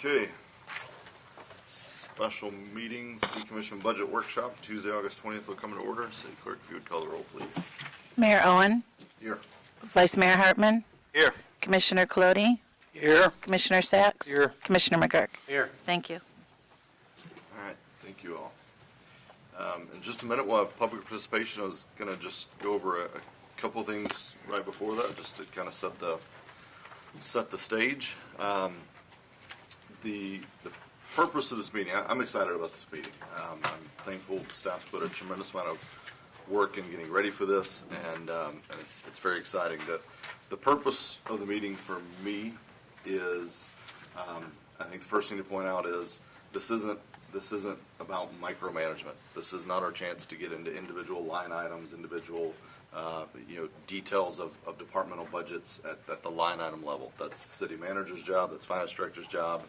Okay. Special meeting, City Commission Budget Workshop, Tuesday, August 20th will come to order. City Clerk, if you would call the roll, please. Mayor Owen. Here. Vice Mayor Hartman. Here. Commissioner Colodi. Here. Commissioner Sachs. Here. Commissioner McGurk. Here. Thank you. All right, thank you all. In just a minute, we'll have public participation. I was going to just go over a couple things right before that, just to kind of set the stage. The purpose of this meeting, I'm excited about this meeting. I'm thankful staff's put a tremendous amount of work in getting ready for this, and it's very exciting. The purpose of the meeting for me is, I think the first thing to point out is this isn't about micromanagement. This is not our chance to get into individual line items, individual details of departmental budgets at the line item level. That's city manager's job. That's finance director's job.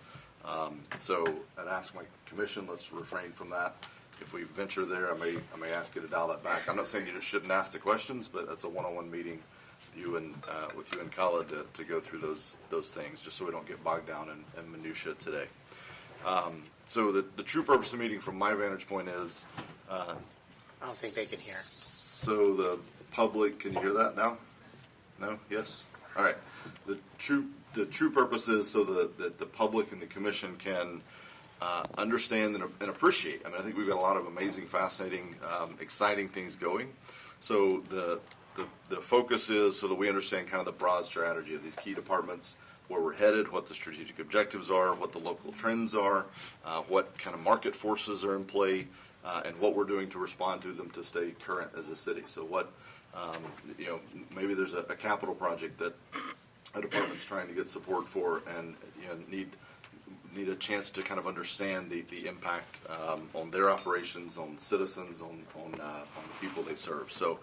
So I'd ask my commission, let's refrain from that. If we venture there, I may ask you to dial that back. I'm not saying you just shouldn't ask the questions, but that's a one-on-one meeting with you and Kala to go through those things, just so we don't get bogged down in minutia today. So the true purpose of the meeting, from my vantage point, is I don't think they can hear. So the public, can you hear that now? No? Yes? All right. The true purpose is so that the public and the commission can understand and appreciate. I mean, I think we've got a lot of amazing, fascinating, exciting things going. So the focus is so that we understand kind of the broad strategy of these key departments, where we're headed, what the strategic objectives are, what the local trends are, what kind of market forces are in play, and what we're doing to respond to them to stay current as a city. So what, maybe there's a capital project that a department's trying to get support for, and need a chance to kind of understand the impact on their operations, on citizens, on the people they serve. So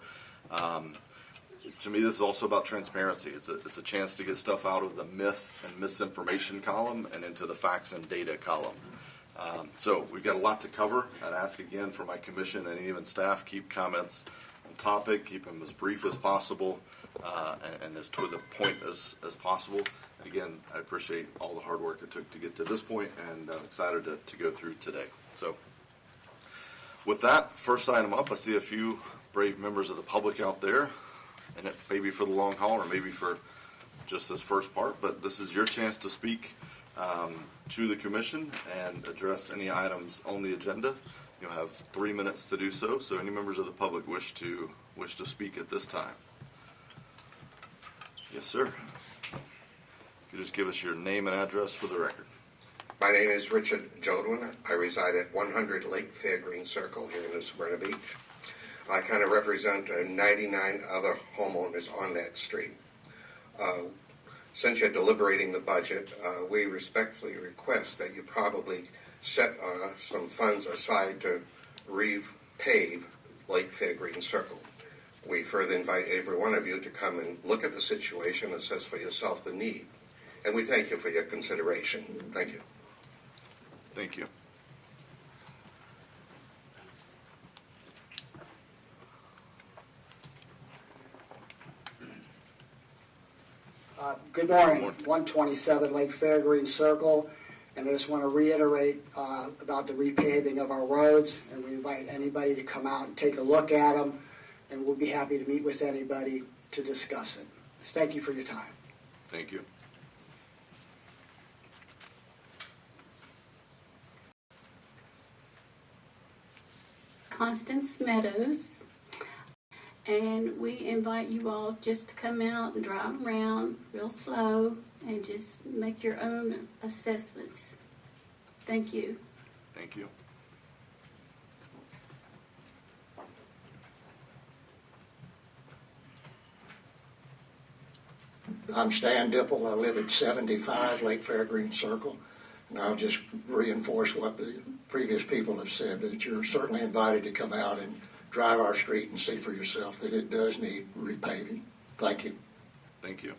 to me, this is also about transparency. It's a chance to get stuff out of the myth and misinformation column and into the facts and data column. So we've got a lot to cover. I'd ask again for my commission and even staff, keep comments on topic, keep them as brief as possible, and as to the point as possible. And again, I appreciate all the hard work it took to get to this point, and I'm excited to go through today. So with that, first item up, I see a few brave members of the public out there, and it may be for the long haul or maybe for just this first part, but this is your chance to speak to the commission and address any items on the agenda. You'll have 3 minutes to do so. So any members of the public wish to speak at this time? Yes, sir. If you just give us your name and address for the record. My name is Richard Jodwin. I reside at 100 Lake Fairgreen Circle here in New Smyrna Beach. I kind of represent 99 other homeowners on that street. Since you're deliberating the budget, we respectfully request that you probably set some funds aside to repave Lake Fairgreen Circle. We further invite every one of you to come and look at the situation, assess for yourself the need. And we thank you for your consideration. Thank you. Thank you. Good morning. 127 Lake Fairgreen Circle, and I just want to reiterate about the repaving of our roads, and we invite anybody to come out and take a look at them, and we'll be happy to meet with anybody to discuss it. Thank you for your time. Thank you. Constance Meadows, and we invite you all just to come out and drive around real slow and just make your own assessments. Thank you. Thank you. I'm Stan Dipple. I live at 75 Lake Fairgreen Circle, and I'll just reinforce what the previous people have said, that you're certainly invited to come out and drive our street and see for yourself that it does need repaving. Thank you. Thank you.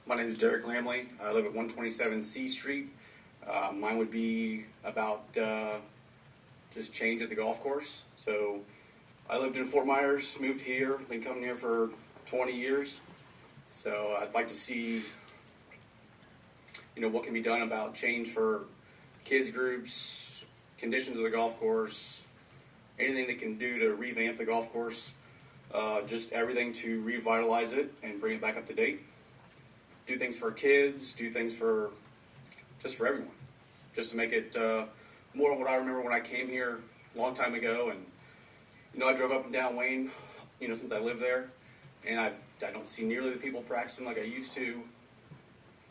My name is Derek Lamley. I live at 127 C Street. Mine would be about just change at the golf course. So I lived in Fort Myers, moved here, been coming here for 20 years. So I'd like to see, what can be done about change for kids groups, conditions of the golf course, anything they can do to revamp the golf course, just everything to revitalize it and bring it back up to date. Do things for kids, do things for everyone, just to make it more of what I remember when I came here a long time ago. And I drove up and down Wayne, since I lived there, and I don't see nearly the people practicing like I used to.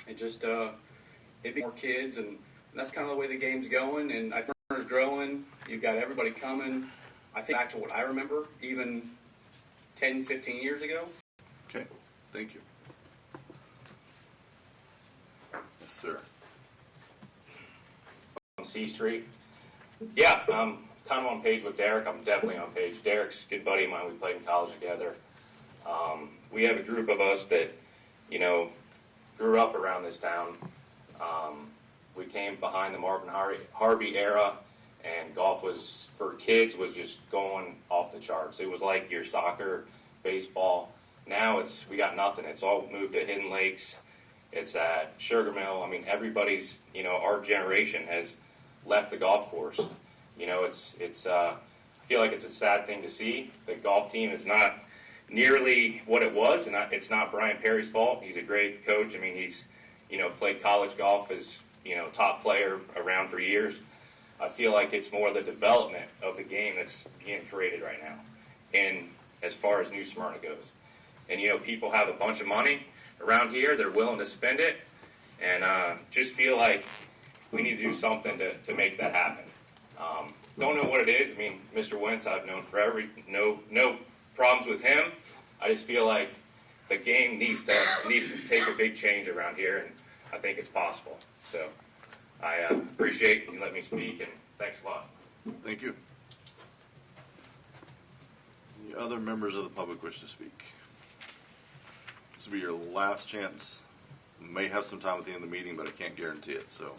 It just it'd be more kids, and that's kind of the way the game's going. And I think it's growing. You've got everybody coming. I think back to what I remember, even 10, 15 years ago. Okay, thank you. Yes, sir. On C Street. Yeah, I'm kind of on page with Derek. I'm definitely on page. Derek's a good buddy of mine. We played in college together. We have a group of us that, grew up around this town. We came behind the Marvin Harvey era, and golf was, for kids, was just going off the charts. It was like your soccer, baseball. Now we got nothing. It's all moved to Hidden Lakes. It's at Sugar Mill. I mean, everybody's, our generation has left the golf course. I feel like it's a sad thing to see. The golf team is not nearly what it was, and it's not Brian Perry's fault. He's a great coach. I mean, he's, played college golf as, top player around for years. I feel like it's more the development of the game that's being created right now, and as far as New Smyrna goes. And, people have a bunch of money around here. They're willing to spend it, and just feel like we need to do something to make that happen. Don't know what it is. I mean, Mr. Wentz I've known forever. No problems with him. I just feel like the game needs to take a big change around here, and I think it's possible. So I appreciate you letting me speak, and thanks a lot. Thank you. Any other members of the public wish to speak? This will be your last chance. May have some time at the end of the meeting, but I can't guarantee it. So,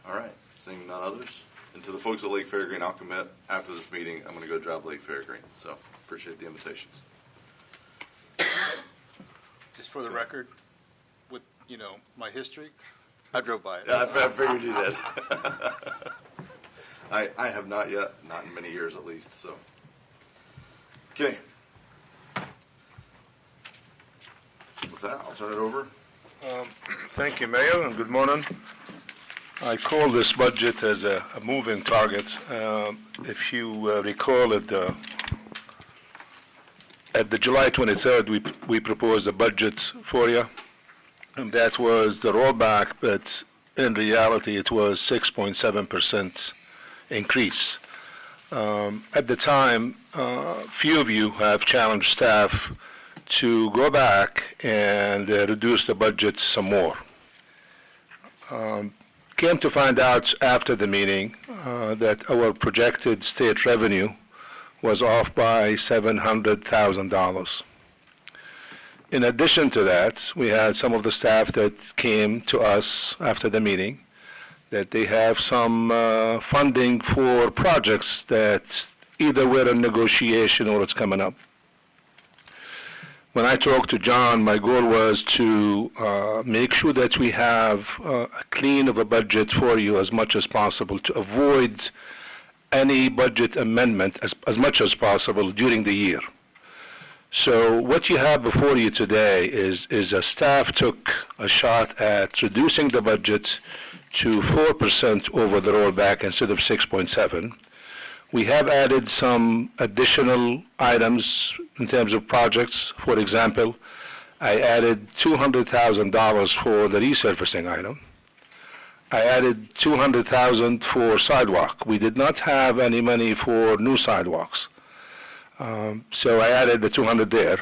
all right, seeing none others. And to the folks at Lake Fairgreen, I'll commit after this meeting, I'm going to go drive Lake Fairgreen. So, appreciate the invitations. Just for the record, with, my history, I drove by it. Yeah, I figured you did. I have not yet, not in many years at least. So, okay. With that, I'll turn it over. Thank you, Mayor, and good morning. I call this budget as a moving target. If you recall, at the July 23rd, we proposed a budget for you, and that was the rollback, but in reality, it was 6.7% increase. At the time, few of you have challenged staff to go back and reduce the budget some more. Came to find out after the meeting that our projected state revenue was off by $700,000. In addition to that, we had some of the staff that came to us after the meeting that they have some funding for projects that either we're in negotiation or it's coming up. When I talked to John, my goal was to make sure that we have a clean of a budget for you as much as possible to avoid any budget amendment as much as possible during the year. So what you have before you today is a staff took a shot at reducing the budget to 4% over the rollback instead of 6.7. We have added some additional items in terms of projects. For example, I added $200,000 for the resurfacing item. I added $200,000 for sidewalk. We did not have any money for new sidewalks. So I added the 200 there.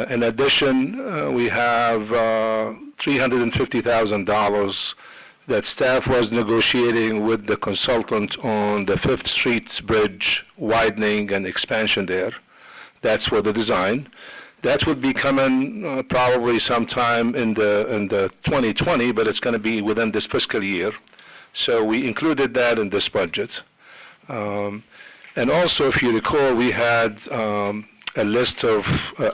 In addition, we have $350,000 that staff was negotiating with the consultant on the 5th Street Bridge widening and expansion there. That's for the design. That would be coming probably sometime in the 2020, but it's going to be within this fiscal year. So we included that in this budget. And also, if you recall, we had a list of,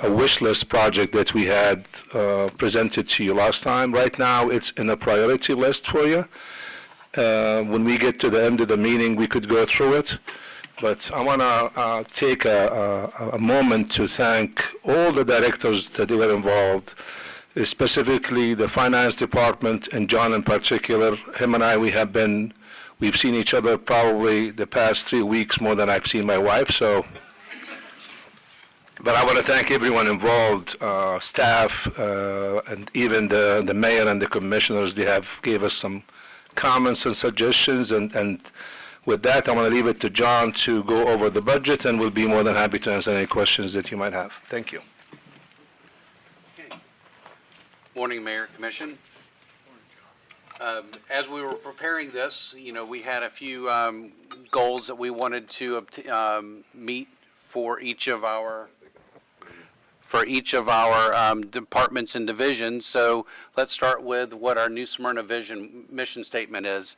a wish list project that we had presented to you last time. Right now, it's in a priority list for you. When we get to the end of the meeting, we could go through it. But I want to take a moment to thank all the directors that were involved, specifically the finance department and John in particular. Him and I, we've seen each other probably the past 3 weeks more than I've seen my wife. So, but I want to thank everyone involved, staff, and even the mayor and the commissioners. They gave us some comments and suggestions, and with that, I want to leave it to John to go over the budget, and we'll be more than happy to answer any questions that you might have. Thank you. Morning, Mayor, Commission. As we were preparing this, we had a few goals that we wanted to meet for each of our departments and divisions. So let's start with what our New Smyrna Vision mission statement is.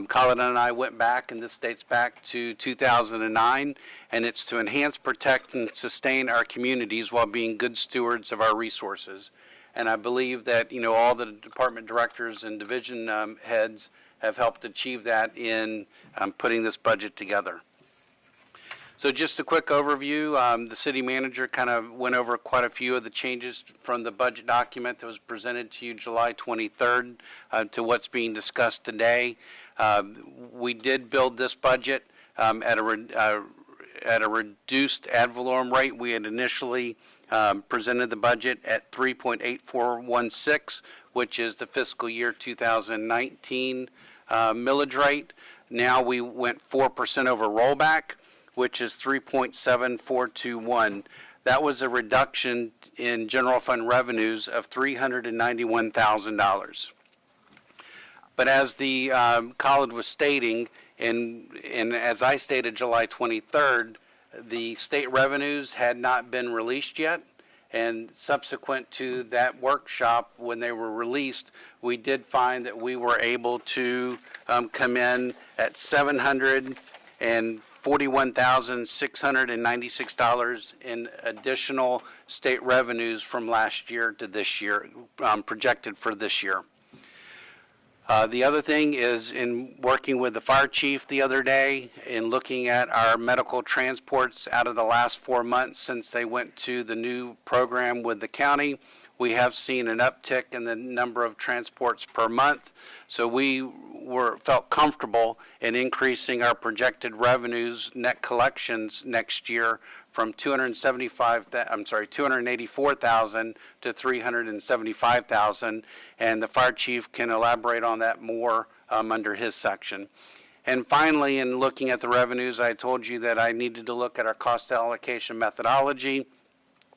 Colin and I went back, and this dates back to 2009, and it's to enhance, protect, and sustain our communities while being good stewards of our resources. And I believe that, all the department directors and division heads have helped achieve that in putting this budget together. So just a quick overview, the city manager kind of went over quite a few of the changes from the budget document that was presented to you July 23rd to what's being discussed today. We did build this budget at a reduced ad valorem rate. We had initially presented the budget at 3.8416, which is the fiscal year 2019 millage rate. Now we went 4% over rollback, which is 3.7421. That was a reduction in general fund revenues of $391,000. But as the college was stating, and as I stated July 23rd, the state revenues had not been released yet, and subsequent to that workshop, when they were released, we did find that we were able to come in at $741,696 in additional state revenues from last year to this year, projected for this year. The other thing is, in working with the fire chief the other day, in looking at our medical transports out of the last 4 months since they went to the new program with the county, we have seen an uptick in the number of transports per month. So we felt comfortable in increasing our projected revenues, net collections next year from $284,000 to $375,000, and the fire chief can elaborate on that more under his section. And finally, in looking at the revenues, I told you that I needed to look at our cost allocation methodology.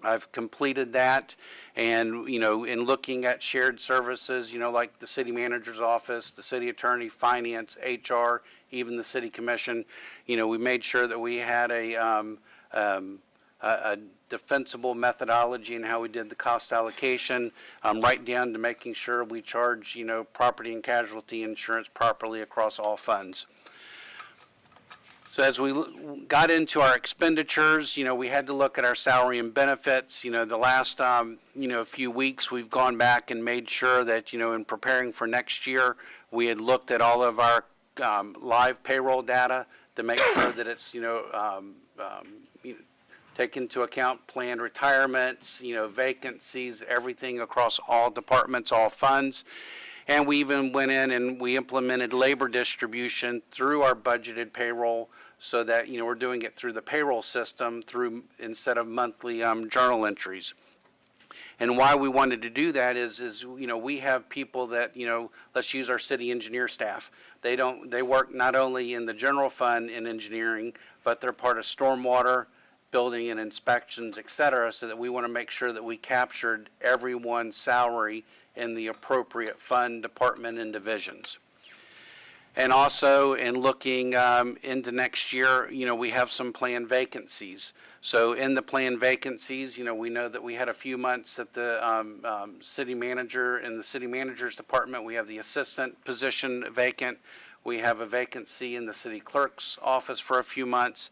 I've completed that, and in looking at shared services, like the city manager's office, the city attorney, finance, HR, even the city commission, we made sure that we had a defensible methodology in how we did the cost allocation, right down to making sure we charge, property and casualty insurance properly across all funds. So as we got into our expenditures, we had to look at our salary and benefits. The last, few weeks, we've gone back and made sure that, in preparing for next year, we had looked at all of our live payroll data to make sure that it's, take into account planned retirements, vacancies, everything across all departments, all funds. And we even went in and we implemented labor distribution through our budgeted payroll, so that we're doing it through the payroll system instead of monthly journal entries. And why we wanted to do that is we have people that let's use our city engineer staff. They work not only in the general fund in engineering, but they're part of stormwater, building and inspections, et cetera, so that we want to make sure that we captured everyone's salary in the appropriate fund, department, and divisions. And also, in looking into next year, we have some planned vacancies. So in the planned vacancies, we know that we had a few months at the city manager, in the city manager's department, we have the assistant position vacant. We have a vacancy in the city clerk's office for a few months.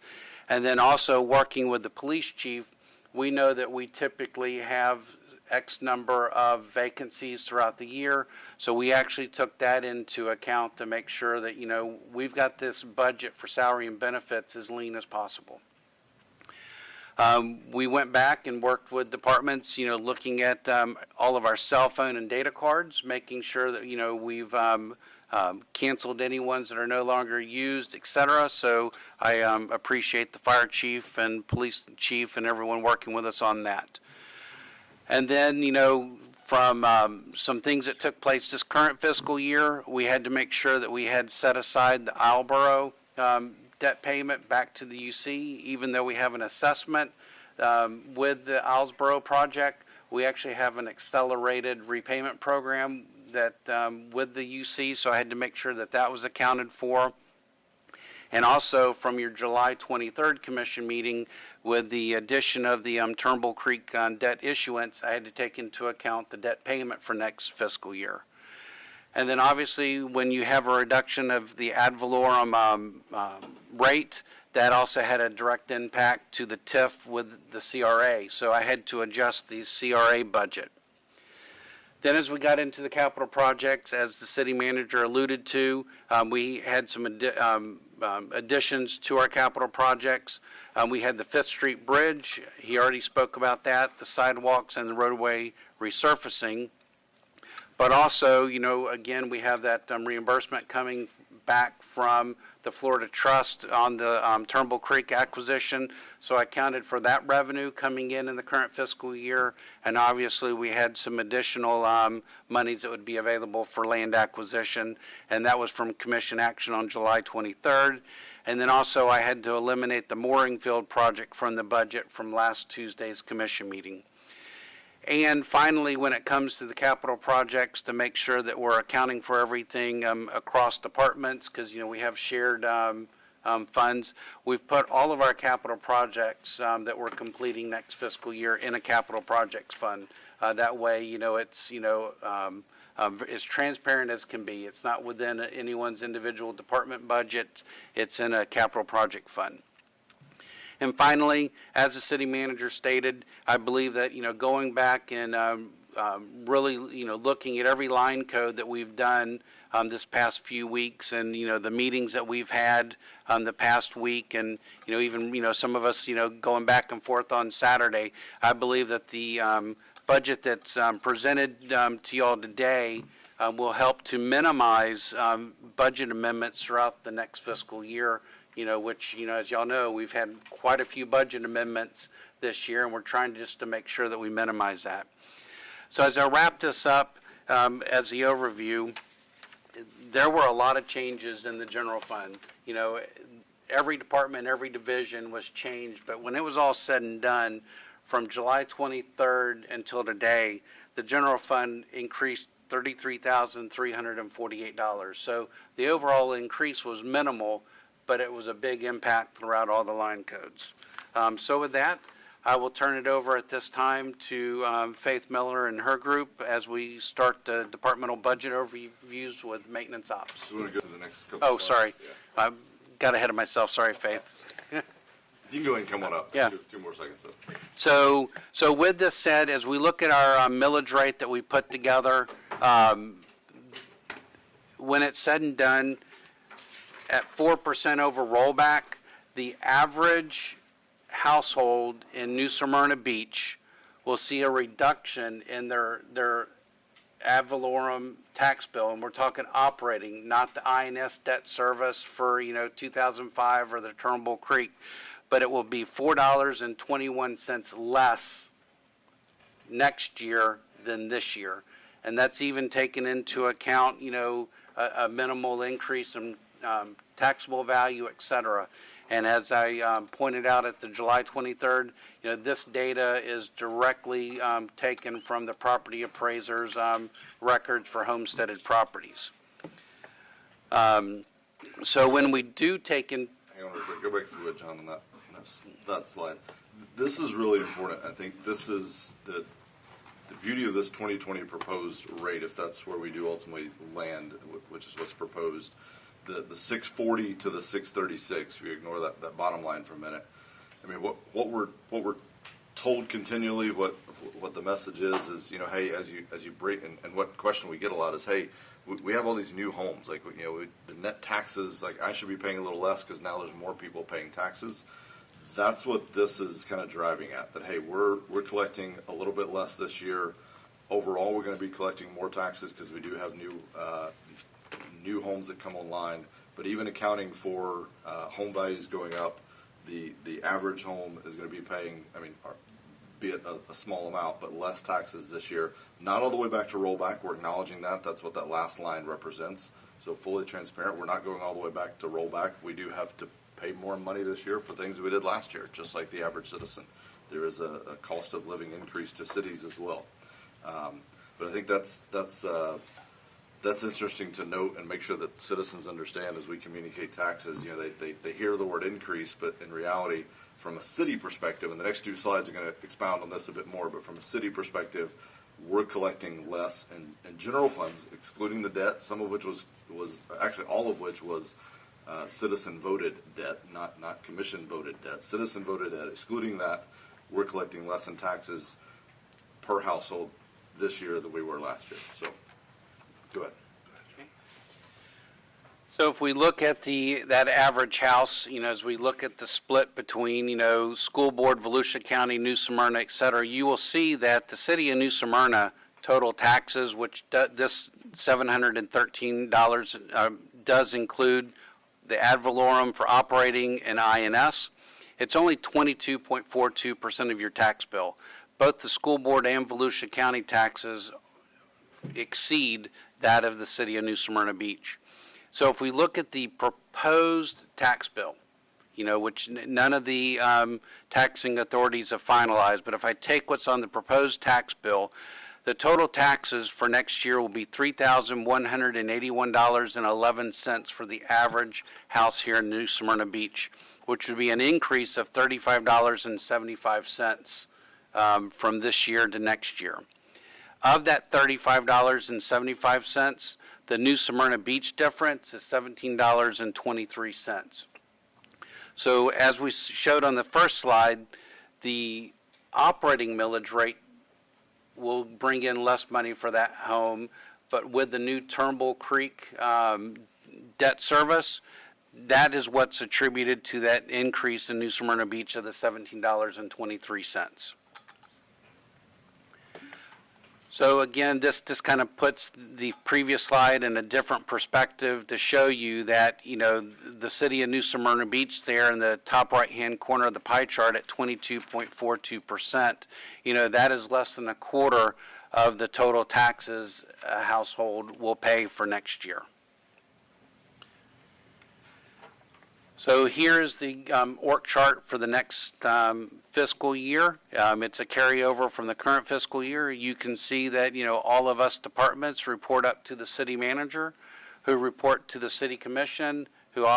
And then also working with the police chief, we know that we typically have X number of vacancies throughout the year. So we actually took that into account to make sure that, we've got this budget for salary and benefits as lean as possible. We went back and worked with departments, looking at all of our cell phone and data cards, making sure that, we've canceled any ones that are no longer used, et cetera. So I appreciate the fire chief and police chief and everyone working with us on that. And then, from some things that took place this current fiscal year, we had to make sure that we had set aside the Islesboro debt payment back to the UC, even though we have an assessment with the Islesboro project. We actually have an accelerated repayment program that with the UC, so I had to make sure that that was accounted for. And also from your July 23rd commission meeting, with the addition of the Turnbull Creek debt issuance, I had to take into account the debt payment for next fiscal year. And then obviously, when you have a reduction of the ad valorem rate, that also had a direct impact to the TIF with the CRA. So I had to adjust the CRA budget. Then as we got into the capital projects, as the city manager alluded to, we had some additions to our capital projects. We had the Fifth Street Bridge. He already spoke about that, the sidewalks and the roadway resurfacing. But also, again, we have that reimbursement coming back from the Florida Trust on the Turnbull Creek acquisition. So I counted for that revenue coming in the current fiscal year. And obviously, we had some additional monies that would be available for land acquisition. And that was from commission action on July 23rd. And then also, I had to eliminate the mooring field project from the budget from last Tuesday's commission meeting. And finally, when it comes to the capital projects, to make sure that we're accounting for everything across departments, because we have shared funds. We've put all of our capital projects that we're completing next fiscal year in a capital projects fund. That way, it's as transparent as can be. It's not within anyone's individual department budget. It's in a capital project fund. And finally, as the city manager stated, I believe that, going back and really, looking at every line code that we've done this past few weeks and, the meetings that we've had the past week and, even, some of us, going back and forth on Saturday, I believe that the budget that's presented to you all today will help to minimize budget amendments throughout the next fiscal year. Which, as y'all know, we've had quite a few budget amendments this year, and we're trying just to make sure that we minimize that. So as I wrap this up, as the overview, there were a lot of changes in the general fund. Every department, every division was changed, but when it was all said and done, from July 23rd until today, the general fund increased $33,348. So the overall increase was minimal, but it was a big impact throughout all the line codes. So with that, I will turn it over at this time to Faith Miller and her group as we start the departmental budget overviews with maintenance ops. So we want to go to the next couple. Oh, sorry. I got ahead of myself. Sorry, Faith. You can go ahead and come on up. Yeah. 2 more seconds. So with this said, as we look at our millage rate that we put together, when it's said and done, at 4% over rollback, the average household in New Smyrna Beach will see a reduction in their ad valorem tax bill, and we're talking operating, not the INS debt service for 2005 or the Turnbull Creek, but it will be $4.21 less next year than this year, and that's even taken into account a minimal increase in taxable value, et cetera. And as I pointed out at the July 23rd, this data is directly taken from the property appraiser's records for homesteaded properties. So when we do take in... Hang on real quick. Go back to it, John, on that slide. This is really important. I think this is the beauty of this 2020 proposed rate, if that's where we do ultimately land, which is what's proposed. the 640 to the 636. If you ignore that bottom line for a minute, I mean, what we're told continually, what the message is, you know, hey, as you break, and what question we get a lot is, hey, we have all these new homes, like, you know, the net taxes, like, I should be paying a little less because now there's more people paying taxes. That's what this is kind of driving at, that, hey, we're collecting a little bit less this year. Overall, we're going to be collecting more taxes because we do have new homes that come online. But even accounting for home values going up, the average home is going to be paying, I mean, be it a small amount, but less taxes this year. Not all the way back to rollback. We're acknowledging that. That's what that last line represents. So fully transparent. We're not going all the way back to rollback. We do have to pay more money this year for things we did last year, just like the average citizen. There is a cost of living increase to cities as well. But I think that's interesting to note and make sure that citizens understand as we communicate taxes. You know, they hear the word increase, but in reality, from a city perspective, and the next two slides are going to expound on this a bit more, but from a city perspective, we're collecting less in general funds, excluding the debt, some of which was actually all of which was citizen voted debt, not commission voted debt. Citizen voted debt, excluding that, we're collecting less in taxes per household this year than we were last year. So, go ahead. So if we look at that average house, you know, as we look at the split between, you know, school board, Volusia County, New Smyrna, et cetera, you will see that the city of New Smyrna total taxes, which this $713 does include the ad valorem for operating and INS. It's only 22.42% of your tax bill. Both the school board and Volusia County taxes exceed that of the city of New Smyrna Beach. So if we look at the proposed tax bill, you know, which none of the taxing authorities have finalized, but if I take what's on the proposed tax bill, the total taxes for next year will be $3,181.11 for the average house here in New Smyrna Beach, which would be an increase of $35.75 from this year to next year. Of that $35.75, the New Smyrna Beach difference is $17.23. So as we showed on the first slide, the operating millage rate will bring in less money for that home, but with the new Turnbull Creek debt service, that is what's attributed to that increase in New Smyrna Beach of the $17.23. So again, this just kind of puts the previous slide in a different perspective to show you that, you know, the city of New Smyrna Beach there in the top right-hand corner of the pie chart at 22.42%, you know, that is less than a quarter of the total taxes a household will pay for next year. So here's the org chart for the next fiscal year. It's a carryover from the current fiscal year. You can see that, you know, all of us departments report up to the city manager, who report to the city commission, who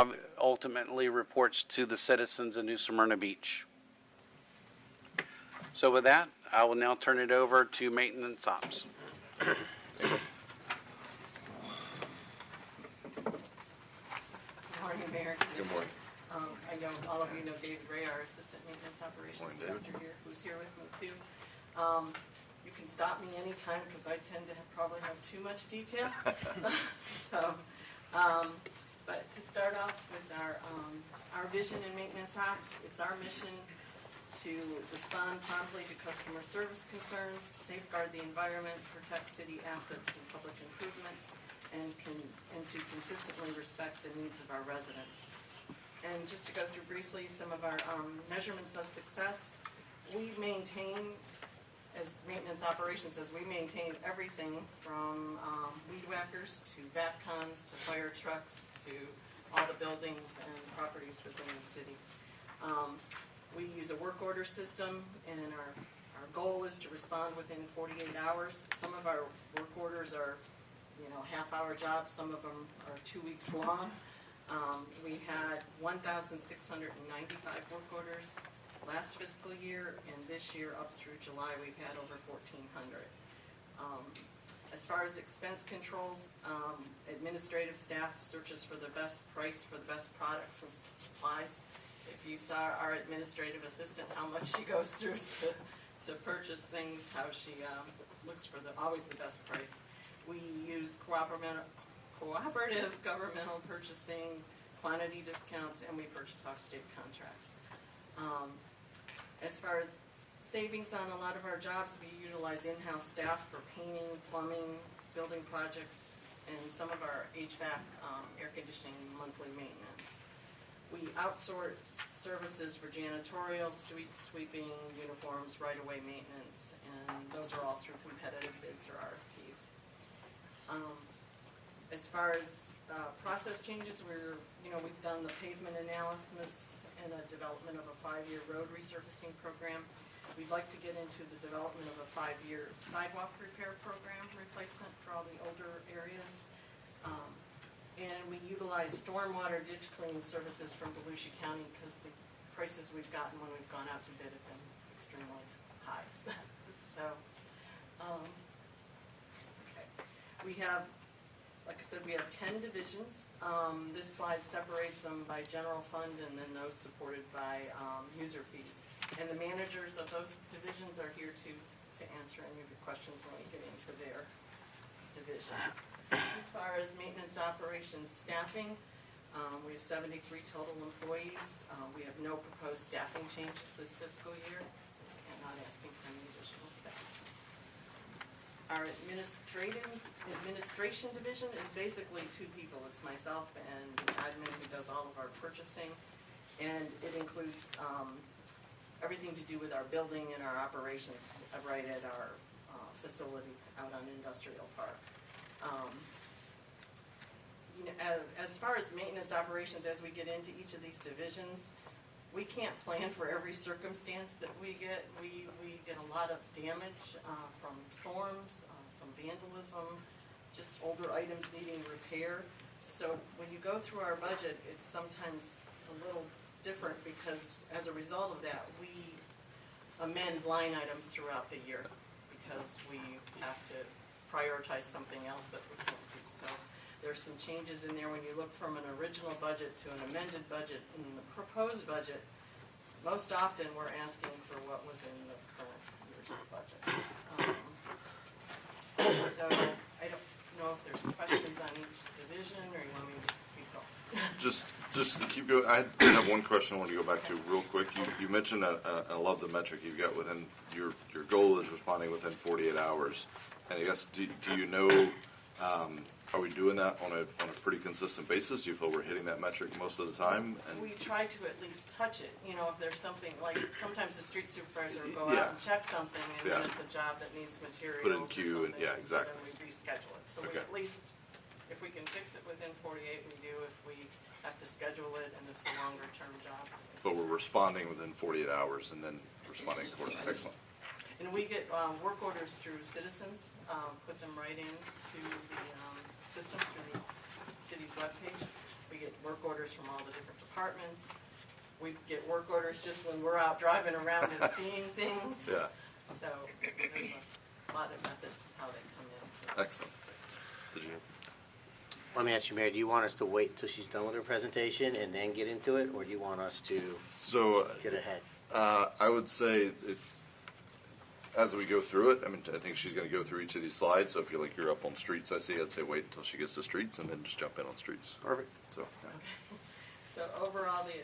ultimately reports to the citizens of New Smyrna Beach. So with that, I will now turn it over to maintenance ops. Good morning, Mayor. Good morning. I know all of you know David Ray, our Assistant Maintenance Operations Morning, Director David. here, who's here with me too. You can stop me anytime because I tend to probably have too much detail. But to start off with our vision in maintenance ops, it's our mission to respond promptly to customer service concerns, safeguard the environment, protect city assets and public improvements, and to consistently respect the needs of our residents. And just to go through briefly some of our measurements of success, we maintain, as maintenance operations, we maintain everything from weed whackers to VATCONs to fire trucks to all the buildings and properties within the city. We use a work order system, and our goal is to respond within 48 hours. Some of our work orders are, you know, half-hour jobs. Some of them are 2 weeks long. We had 1,695 work orders last fiscal year, and this year up through July we've had over 1,400. As far as expense controls, administrative staff searches for the best price for the best products and supplies. If you saw our administrative assistant, how much she goes through to purchase things, how she looks for always the best price. We use cooperative governmental purchasing, quantity discounts, and we purchase off state contracts. As far as savings on a lot of our jobs, we utilize in-house staff for painting, plumbing, building projects, and some of our HVAC, air conditioning, monthly maintenance. We outsource services for janitorial, street sweeping, uniforms, right-of-way maintenance, and those are all through competitive bids or RFPs. As far as process changes, we've done the pavement analysis and a development of a 5-year road resurfacing program. We'd like to get into the development of a 5-year sidewalk repair program replacement for all the older areas. And we utilize stormwater ditch cleaning services from Volusia County because the prices we've gotten when we've gone out to bid have been extremely high. So, okay. We have, like I said, we have 10 divisions. This slide separates them by general fund and then those supported by user fees. And the managers of those divisions are here to answer any of your questions when we get into their division. As far as maintenance operations staffing, we have 73 total employees. We have no proposed staffing changes this fiscal year and not asking for any additional staff. Our administration division is basically 2 people. It's myself and the admin who does all of our purchasing, and it includes everything to do with our building and our operations right at our facility out on Industrial Park. As far as maintenance operations, as we get into each of these divisions, we can't plan for every circumstance that we get. We get a lot of damage from storms, some vandalism, just older items needing repair. So when you go through our budget, it's sometimes a little different because as a result of that, we amend line items throughout the year because we have to prioritize something else that we can't do. So there's some changes in there when you look from an original budget to an amended budget. In the proposed budget, most often we're asking for what was in the current year's budget. So I don't know if there's questions on each division or you want me to keep going. Just to keep going, I have one question I want to go back to real quick. You mentioned, I love the metric you've got within, your goal is responding within 48 hours. And I guess, do you know, are we doing that on a pretty consistent basis? Do you feel we're hitting that metric most of the time? And we try to at least touch it. You know, if there's something, like sometimes the street supervisor will go Yeah. out and check something and then it's a job that needs materials. Put in or queue and- something, yeah, exactly. So then we reschedule it. So we Okay. at least, if we can fix it within 48, we do. If we have to schedule it and it's a longer term job. but we're responding within 48 hours and then responding accordingly. Excellent. And we get work orders through citizens, put them right into the system through the city's webpage. We get work orders from all the different departments. We get work orders just when we're out driving around and seeing things. Yeah. So there's a lot of methods of how they come in. Excellent. Did you? Let me ask you, Mayor, do you want us to wait till she's done with her presentation and then get into it, or do you want us to So get ahead? I would say as we go through it, I think she's going to go through each of these slides. So if you're you're up on streets, I'd say wait until she gets to streets and then just jump in on streets. Perfect. So. Okay. So overall, the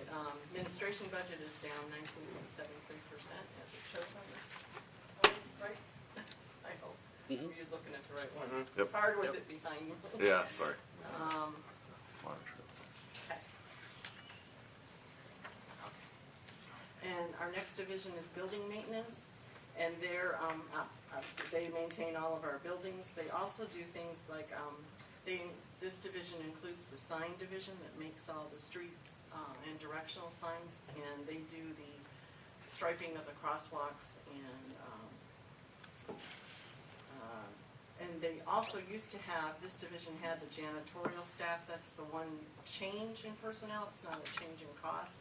administration budget is down 19.73% as it shows on this slide, right? I hope. Mhm. You're looking at the right one. Yep. It's hard with it behind you. Yeah, sorry. Okay. And our next division is building maintenance, and they're, obviously, they maintain all of our buildings. They also do things like, this division includes the sign division that makes all the street and directional signs, and they do the striping of the crosswalks and they also used to have, this division had the janitorial staff. That's the one change in personnel. It's not a change in cost.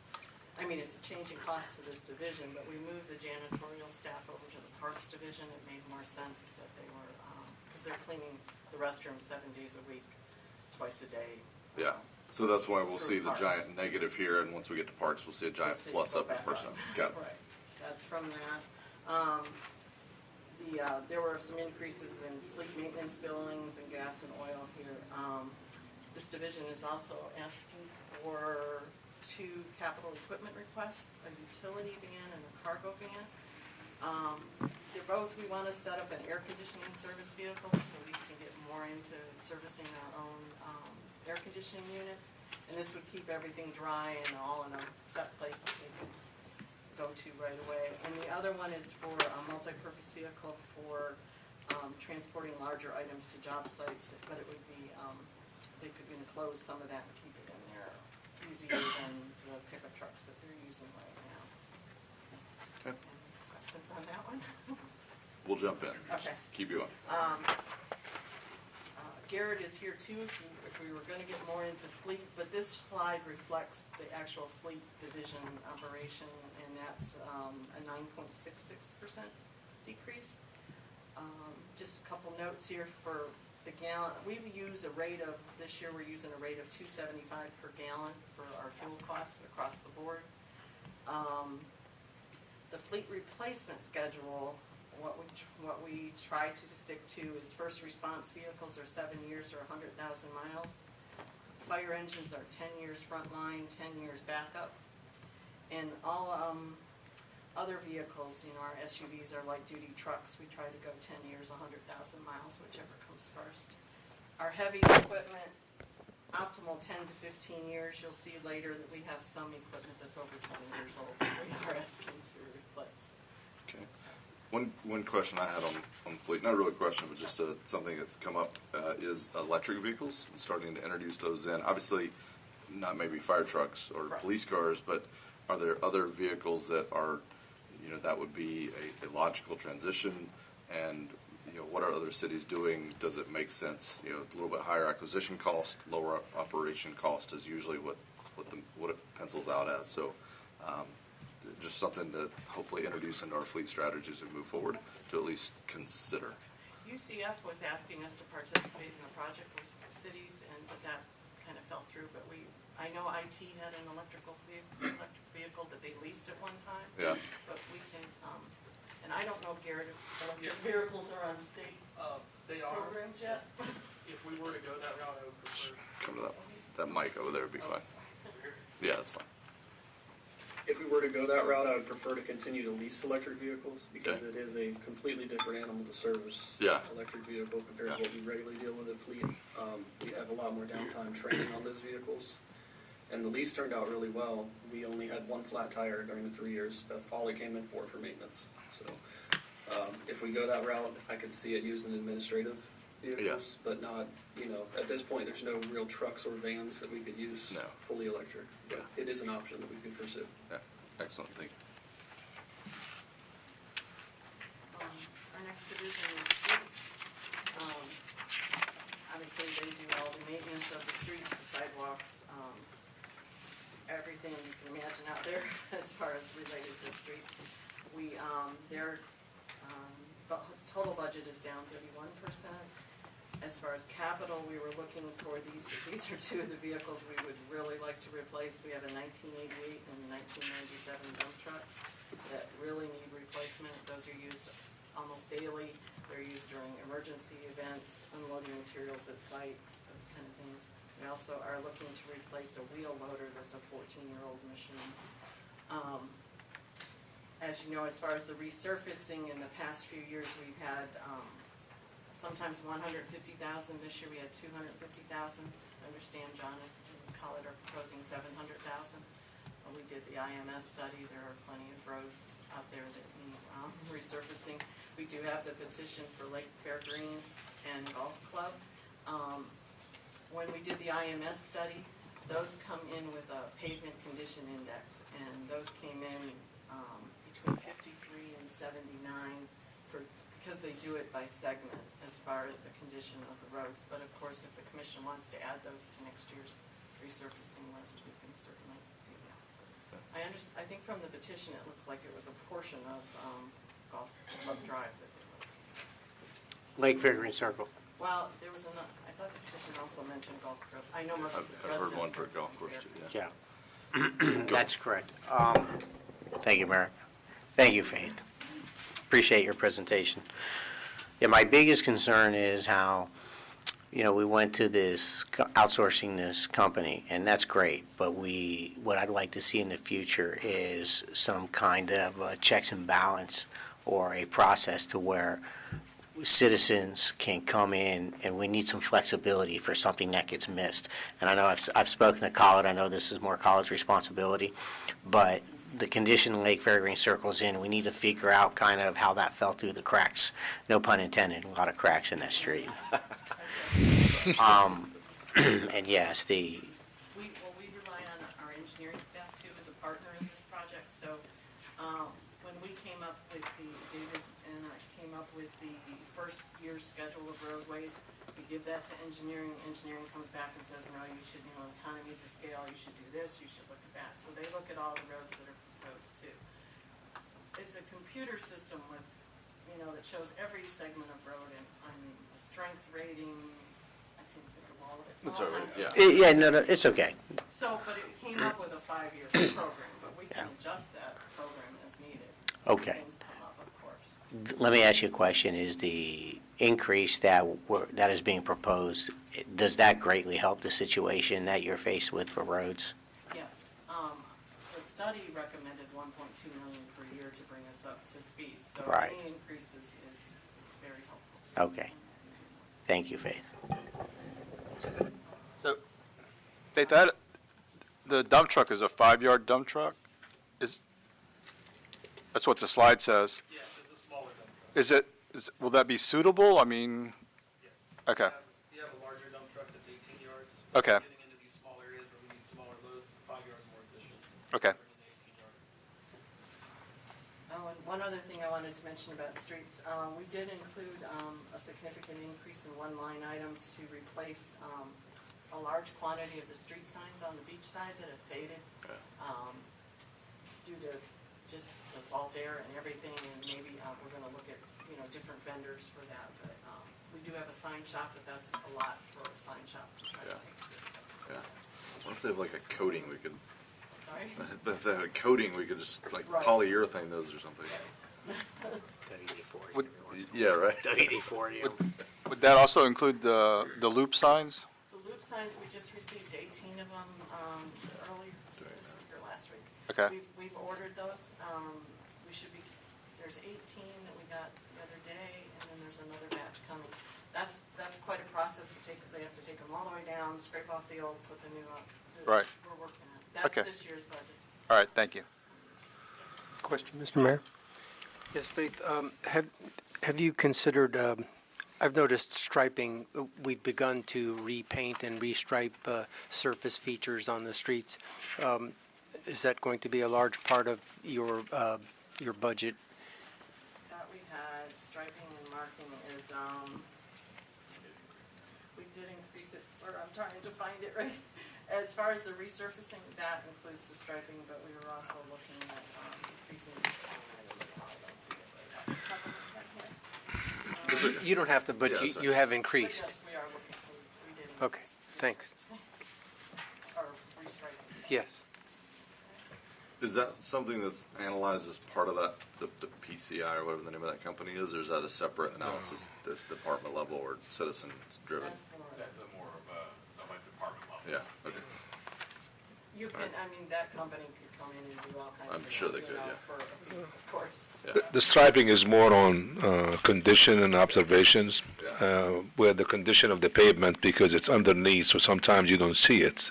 I mean, it's a change in cost to this division, but we moved the janitorial staff over to the Parks Division. It made more sense that they were, because they're cleaning the restrooms 7 days a week, twice a day. Yeah. So that's why we'll see Through the parks. giant negative here, and once we get to parks, we'll see a giant We'll see it plus go up in back personnel. up. Got it. Right, that's from that. There were some increases in fleet maintenance billings and gas and oil here. This division is also asking for 2 capital equipment requests, a utility van and a cargo van. They're both, we want to set up an air conditioning service vehicle so we can get more into servicing our own air conditioning units. And this would keep everything dry and all in a set place that they could go to right away. And the other one is for a multi-purpose vehicle for transporting larger items to job sites, but it would be, they could enclose some of that and keep it in there easier than the pickup trucks that they're using right now. Okay. Any questions on that one? We'll jump in. Okay. Keep going. Garrett is here too if we were going to get more into fleet, but this slide reflects the actual fleet division operation, and that's a 9.66% decrease. Just a couple notes here for the gallon. We use a rate of, this year we're using a rate of $2.75 per gallon for our fuel costs across the board. The fleet replacement schedule, what we try to stick to is first response vehicles are 7 years or 100,000 miles. Fire engines are 10 years frontline, 10 years backup. And all other vehicles, our SUVs are light duty trucks. We try to go 10 years, 100,000 miles, whichever comes first. Our heavy equipment, optimal 10 to 15 years. You'll see later that we have some equipment that's over 20 years old that we are asking to replace. Okay. One question I had on fleet, not really a question, but just something that's come up, is electric vehicles, and starting to introduce those in. Obviously, not maybe fire trucks or police cars, but are there other vehicles that are, that would be a logical transition? And, what are other cities doing? Does it make sense? A little bit higher acquisition cost, lower operation cost is usually what it pencils out as. So, just something to hopefully introduce into our fleet strategies and move forward to at least consider. UCF was asking us to participate in a project with cities, but that kind of fell through. But I know IT had an electric vehicle that they leased at one time. Yeah. But we can, and I don't know, Garrett, if electric vehicles are on state They are. programs yet. If we were to go that route, I would prefer. Come to that mic over there would be fine. Yeah, that's fine. If we were to go that route, I would prefer to continue to lease electric vehicles because Okay. it is a completely different animal to service. Yeah. Electric vehicle compared to what we regularly deal with at fleet. We have a lot more downtime training on those vehicles. And the lease turned out really well. We only had one flat tire during the 3 years. That's all it came in for maintenance. So if we go that route, I could see it used in administrative vehicles, but not, at this point, there's no real trucks or vans that we could use fully electric. But it is an option that we could pursue. Yeah, excellent. Thank you. Our next division is streets. Obviously, they do all the maintenance of the streets, the sidewalks, everything you can imagine out there as far as related to streets. Their total budget is down 31%. As far as capital, we were looking for these are two of the vehicles we would really like to replace. We have a 1988 and 1997 dump trucks that really need replacement. Those are used almost daily. They're used during emergency events, unloading materials at sites, those kind of things. We also are looking to replace a wheel loader that's a 14-year-old machine. As you know, as far as the resurfacing in the past few years, we've had sometimes 150,000. This year we had 250,000. I understand John and Collett are proposing 700,000. We did the IMS study. There are plenty of roads out there that need resurfacing. We do have the petition for Lake Fair Green and Golf Club. When we did the IMS study, those come in with a pavement condition index, and those came in between 53 and 79 because they do it by segment as far as the condition of the roads. But of course, if the commission wants to add those to next year's resurfacing list, we can certainly do that. I think from the petition, it looks like it was a portion of Golf Club Drive that they were. Lake Fairgreen Circle. Well, there was another, I thought the petition also mentioned golf course. I know most of the I've heard one residents for were golf course here. too, yeah. Yeah. That's correct. Thank you, Mayor. Thank you, Faith. Appreciate your presentation. Yeah, my biggest concern is how, we went to this, outsourcing this company, and that's great, but what I'd like to see in the future is some kind of checks and balance or a process to where citizens can come in, and we need some flexibility for something that gets missed. And I know I've spoken to College, I know this is more College responsibility, but the condition Lake Fairgreen Circle's in, we need to figure out kind of how that fell through the cracks. No pun intended, a lot of cracks in that street. And yes, We rely on our engineering staff too as a partner in this project. So when we came up with David and I came up with the first year's schedule of roadways, we give that to engineering. Engineering comes back and says, no, you should, economies of scale, you should do this, you should look at that. So they look at all the roads that are proposed too. It's a computer system with, that shows every segment of road and, a strength rating. I can't think of all of it. It's all all right, kinds of- yeah, no, it's okay. So, but it came up with a 5-year program, but we can adjust that program as needed. Okay. Things come up, of course. Let me ask you a question. Is the increase that is being proposed, does that greatly help the situation that you're faced with for roads? Yes. The study recommended 1.2 million per year to bring us up to speed. So Right. any increases is very helpful. Okay. Thank you, Faith. So, Faith, the dump truck is a 5-yard dump truck? That's what the slide says. Yes, it's a smaller dump truck. Will that be suitable? I mean, Yes. okay, You have a larger dump truck that's 18 yards. Okay. Getting into these small areas where we need smaller loads, the 5 yards more efficient. okay. Bringing the 18 yard. Oh, and one other thing I wanted to mention about streets, we did include a significant increase in one line item to replace a large quantity of the street signs on the beach side that have faded due to just the salt air and everything, and maybe we're going to look at different vendors for that. But we do have a sign shop, but that's a lot for a sign shop to try to make. Yeah. What if they have like a coating we could, Sorry? if they had a coating we could just like Right. polyurethane those or something? WD-40. Yeah, right. WD-40. Would that also include the loop signs? The loop signs, we just received 18 of them earlier this week or last week. Okay. We've ordered those. There's 18 that we got the other day, and then there's another batch coming. That's quite a process to take. They have to take them all the way down, scrape off the old, put the new up. Right. We're working on it. That's Okay. this year's budget. All right, thank you. Question, Mr. Mayor? Yes, Faith, have you considered, I've noticed striping, we've begun to repaint and restripe surface features on the streets. Is that going to be a large part of your budget? That we had striping and marking is, we did increase it, or I'm trying to find it right. As far as the resurfacing, that includes the striping, but we were also looking at increasing. You don't have to, but Yeah, that's right. you have But increased. yes, we are looking, we did. Okay, thanks. Or restriping. Yes. Is that something that's analyzed as part of that, the PCI or whatever the name of that company is, or is that a separate analysis at the department level or citizens driven? That's more of a department level. Yeah, okay. You can, that company could come in and do all kinds of. I'm sure they you could, know, yeah. Of course. The striping is more on condition and observations, where the condition of the pavement, because it's underneath, so sometimes you don't see it.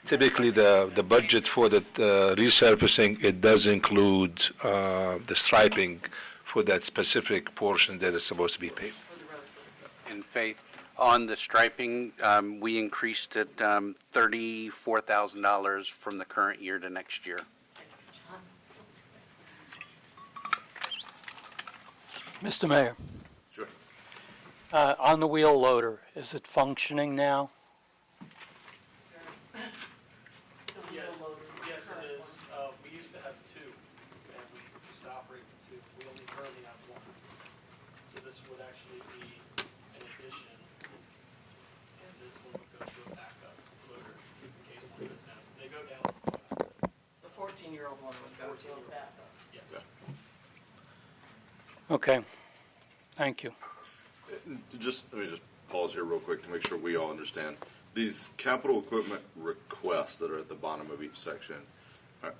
Typically, the budget for the resurfacing, it does include the striping for that specific portion that is supposed to be paved. In Faith, on the striping, we increased it $34,000 from the current year to next year. Mr. Mayor, Sure. on the wheel loader, is it functioning now? Yes, it is. We used to have two, and we used to operate with two. We only currently have one. So So this would actually be an addition, and this one would go to a backup loader in case one goes down. They go down. The 14-year-old one would go to a backup. Yes. Okay, thank you. Let me just pause here real quick to make sure we all understand. These capital equipment requests that are at the bottom of each section,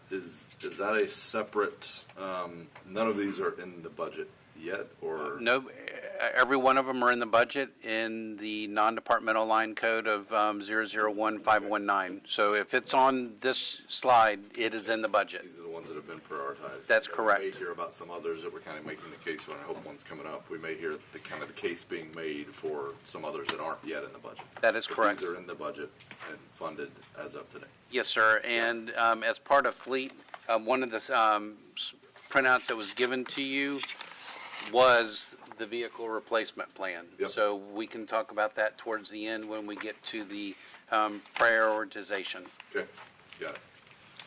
is that a separate, none of these are in the budget yet, or? No, every one of them are in the budget in the non-departmental line code of 001519. So if it's on this slide, it is in the budget. These are the ones that have been prioritized. That's We correct. may hear about some others that we're kind of making the case for, and I hope one's coming up. We may hear the kind of the case being made for some others that aren't yet in the budget. That is But correct. These are in the budget and funded as of today. Yes, sir. And as part of Fleet, one of the printouts that was given to you was the vehicle replacement plan. Yep. So we can talk about that towards the end when we get to the prioritization. Okay, got it.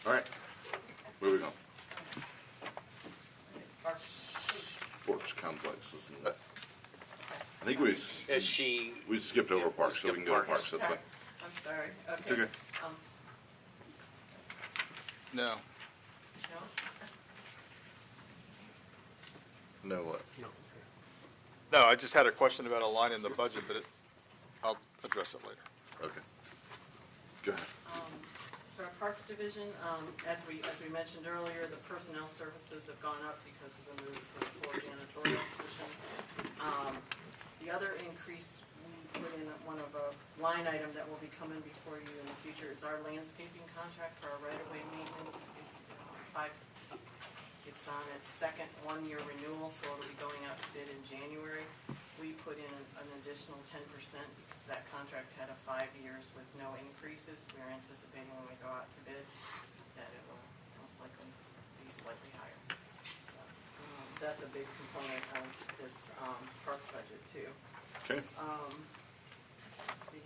All right, moving on. Sports complexes. I think we skipped over parks, so we can go to parks. That's fine. I'm sorry. Okay. It's okay. No. No? No what? No, I just had a question about a line in the budget, but I'll address it later. Okay. Go ahead. So our Parks Division, as we mentioned earlier, the personnel services have gone up because of the move for the 4 janitorial positions. The other increase we put in one of a line item that will be coming before you in the future is our landscaping contract for our right-of-way maintenance. It's on its second one-year renewal, so it'll be going out to bid in January. We put in an additional 10% because that contract had 5 years with no increases. We're anticipating when we go out to bid that it will most likely be slightly higher. So, that's a big component of this parks budget too. Okay. Let's see.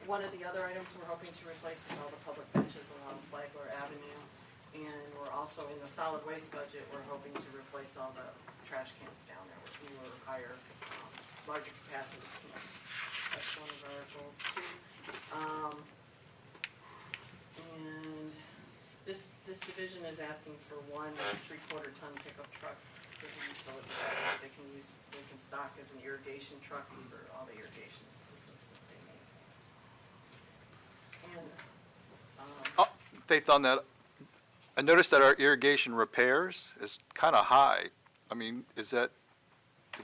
One of the other items we're hoping to replace is all the public benches along Flagler Avenue. And we're also in the solid waste budget, we're hoping to replace all the trash cans down there with newer, higher, larger capacity cans. That's one of our goals too. And this division is asking for 1 3/4 ton pickup truck for the utility. They can stock as an irrigation truck for all the irrigation systems that they need. And Faith, on that, I noticed that our irrigation repairs is kind of high. I mean, do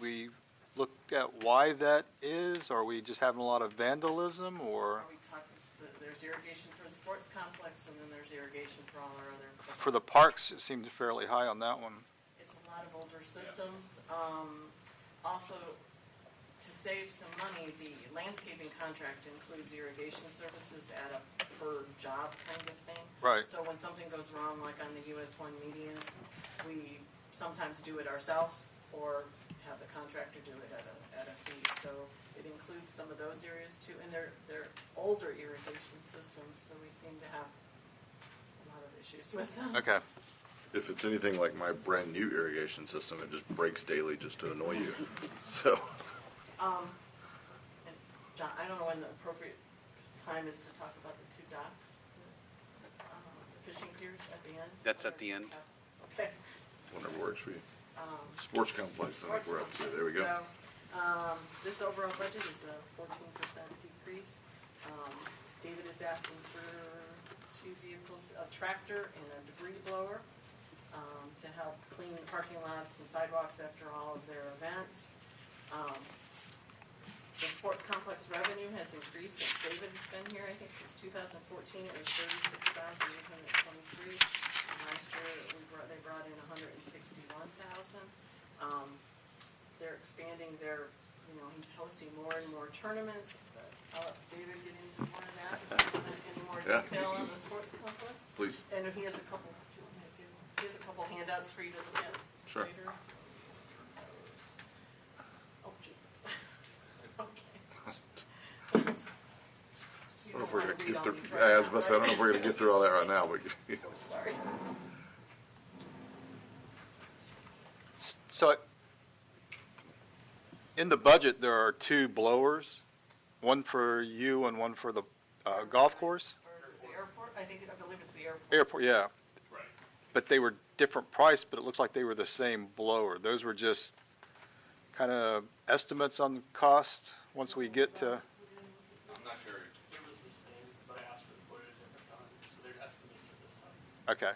we look at why that is? Are we just having a lot of vandalism, or? there's irrigation for the sports complex, and then there's irrigation for all our other. For the parks, it seemed fairly high on that one. It's a lot of older systems. Also, to save some money, the landscaping contract includes irrigation services at a per job kind of thing. Right. So when something goes wrong, like on the US 1 medians, we sometimes do it ourselves or have the contractor do it at a fee. So it includes some of those areas too, and they're older irrigation systems, so we seem to have a lot of issues with them. Okay. If it's anything like my brand new irrigation system, it just breaks daily just to annoy you. So. And John, I don't know when the appropriate time is to talk about the 2 docks, the fishing piers at the end. That's at the end. Okay. Whatever works for you. Sports complex, I think we're up to. There we go. So, this overall budget is a 14% decrease. David is asking for 2 vehicles, a tractor and a debris blower, to help clean the parking lots and sidewalks after all of their events. The sports complex revenue has increased since David's been here. I think since 2014 it was 36,823. Last year they brought in 161,000. They're expanding he's hosting more and more tournaments. I'll let David get into more of that in more detail on the sports complex. Please. And he has a couple handouts for you to look at Sure. later. Oh, gee. Okay. I don't know if we're going to get through. I was about to say, I don't know if we're going to get through all that right now, but. Sorry. So in the budget, there are two blowers, one for you and one for the golf course? Or is it the airport? I believe it's the airport. Airport, yeah. But they were different price, but it looks like they were the same blower. Those were just kind of estimates on cost once we get to, I'm not sure. It was the same, but I asked for the quote at a different time, so they're estimates at this time. okay.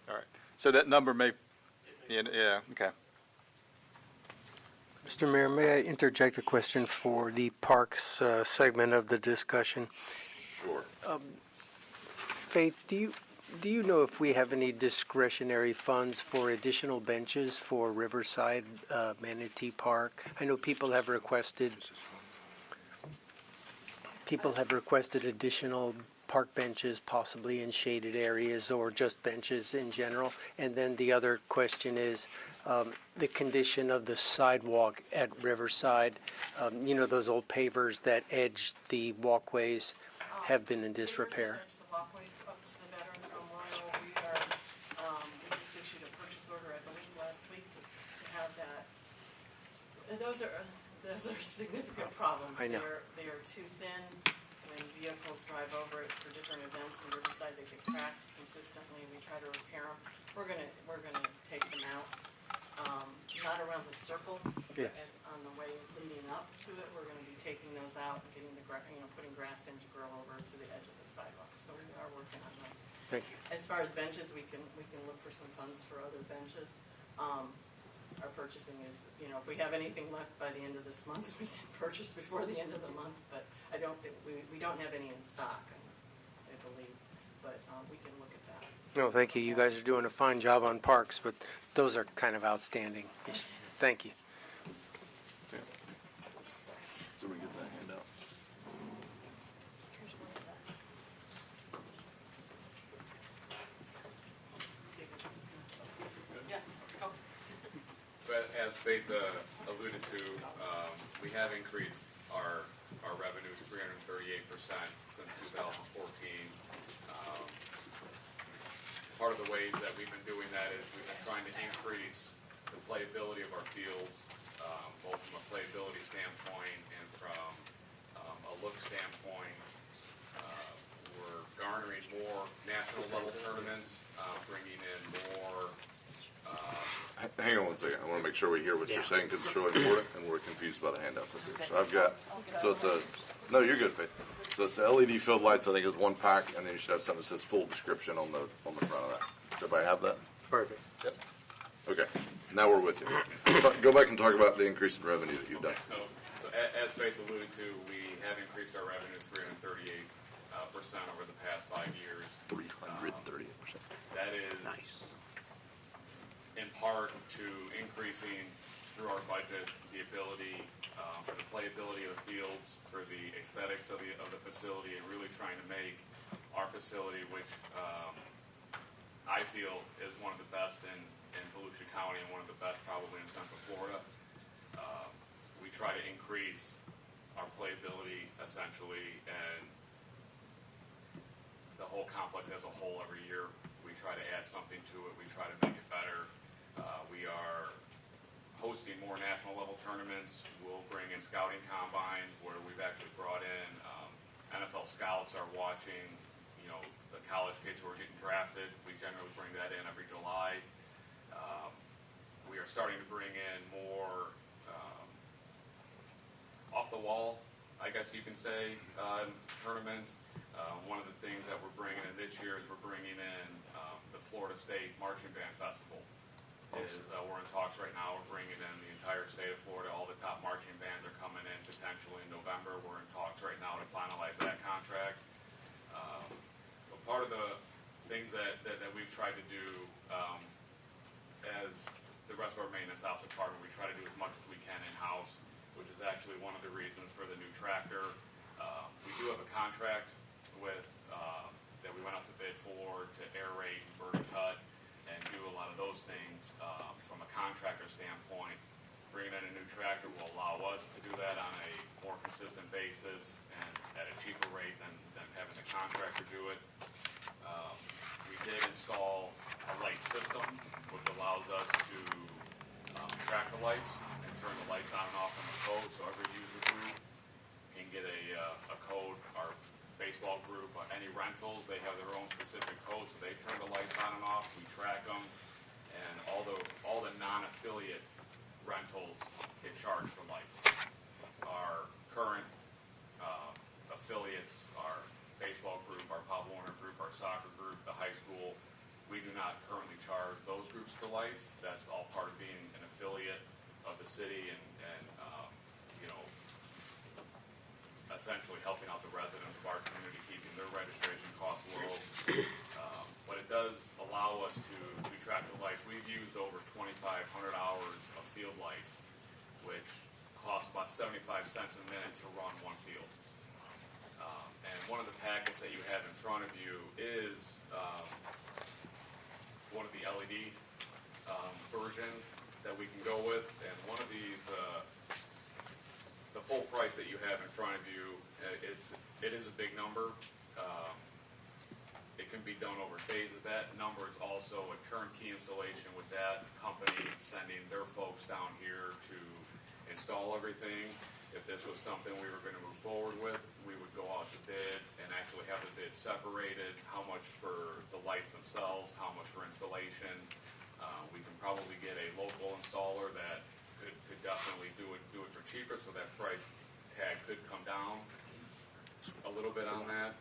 All right. So that number may, yeah, okay. Mr. Mayor, may I interject a question for the parks segment of the discussion? Sure. Faith, do you know if we have any discretionary funds for additional benches for Riverside Manatee Park? I know people have requested additional park benches, possibly in shaded areas or just benches in general. And then the other question is the condition of the sidewalk at Riverside. Those old pavers that edge the walkways have been in disrepair. The walkways up to the Veterans Memorial, we just issued a purchase order, I believe, last week to have that. And those are significant problems. I know. They are too thin. When vehicles drive over it for different events in Riverside, they get cracked consistently. We try to repair them. We're gonna take them out. Not around the circle. Yes. On the way leading up to it, we're gonna be taking those out and getting putting grass in to grow over to the edge of the sidewalk. So we are working on those. Thank you. As far as benches, we can look for some funds for other benches. Our purchasing is, if we have anything left by the end of this month, we can purchase before the end of the month, but I don't think, we don't have any in stock, I believe, but we can look at that. No, thank you. You guys are doing a fine job on parks, but those are kind of outstanding. Thank you. So we get that handout. Yeah, go. But as Faith alluded to, we have increased our revenues 338% since 2014. Part of the ways that we've been doing that is we've been trying to increase the playability of our fields, both from a playability standpoint and from a look standpoint. We're garnering more national level tournaments, bringing in more. Hang on one second. I want to make sure we hear what you're saying because it's really important, and we're confused by the handouts up here. So I've got, no, you're good, Faith. So it's the LED field lights, I think, is one pack, and then you should have something that says full description on the front of that. Does everybody have that? Perfect. Yep. Okay, now we're with you. Go back and talk about the increase in revenue that you've done. So as Faith alluded to, we have increased our revenue 338% over the past 5 years. 338%. That is Nice. in part to increasing through our budget the ability for the playability of the fields, for the aesthetics of the facility, and really trying to make our facility, which I feel is one of the best in Volusia County and one of the best probably in Central Florida. We try to increase our playability essentially, and the whole complex as a whole every year. We try to add something to it. We try to make it better. We are hosting more national level tournaments. We'll bring in scouting combines where we've actually brought in NFL scouts are watching, the college kids who are getting drafted. We generally bring that in every July. We are starting to bring in more off the wall, I guess you can say, tournaments. One of the things that we're bringing in this year is we're bringing in the Florida State Marching Band Festival. We're in talks right now. We're bringing in the entire state of Florida. All the top marching bands are coming in potentially in November. We're in talks right now to finalize that contract. But part of the things that we've tried to do as the rest of our maintenance ops department, we try to do as much as we can in-house, which is actually one of the reasons for the new tractor. We do have a contract with that we went out to bid for to aerate, burn cut, and do a lot of those things from a contractor standpoint. Bringing in a new tractor will allow us to do that on a more consistent basis and at a cheaper rate than having the contractor do it. We did install a light system, which allows us to track track the lights and turn the lights on and off on the code, so every user group can get a code. Our baseball group, any rentals, they have their own specific code, so they turn the lights on and off, we track them, and all the non-affiliate rentals get charged for lights. Our current affiliates, our baseball group, our Pop Warner group, our soccer group, the high school, we do not currently charge those groups for lights. That's all part of being an affiliate of the city and you know, essentially helping out the residents of our community, keeping their registration costs low. But it does allow us to track the lights. We've used over 2,500 hours of field lights, which costs about 75 cents a minute to run one field. And one of the packets that you have in front of you is one of the LED versions that we can go with. And one of these, the full price that you have in front of you, it is a big number. It can be done over phases. That number is also a turnkey installation with that company sending their folks down here to install everything. If this was something we were going to move forward with, we would go out to bid and actually have the bid separated, how much for the lights themselves, how much for installation. We can probably get a local installer that could definitely do it for cheaper, so that price tag could come down a little bit on that.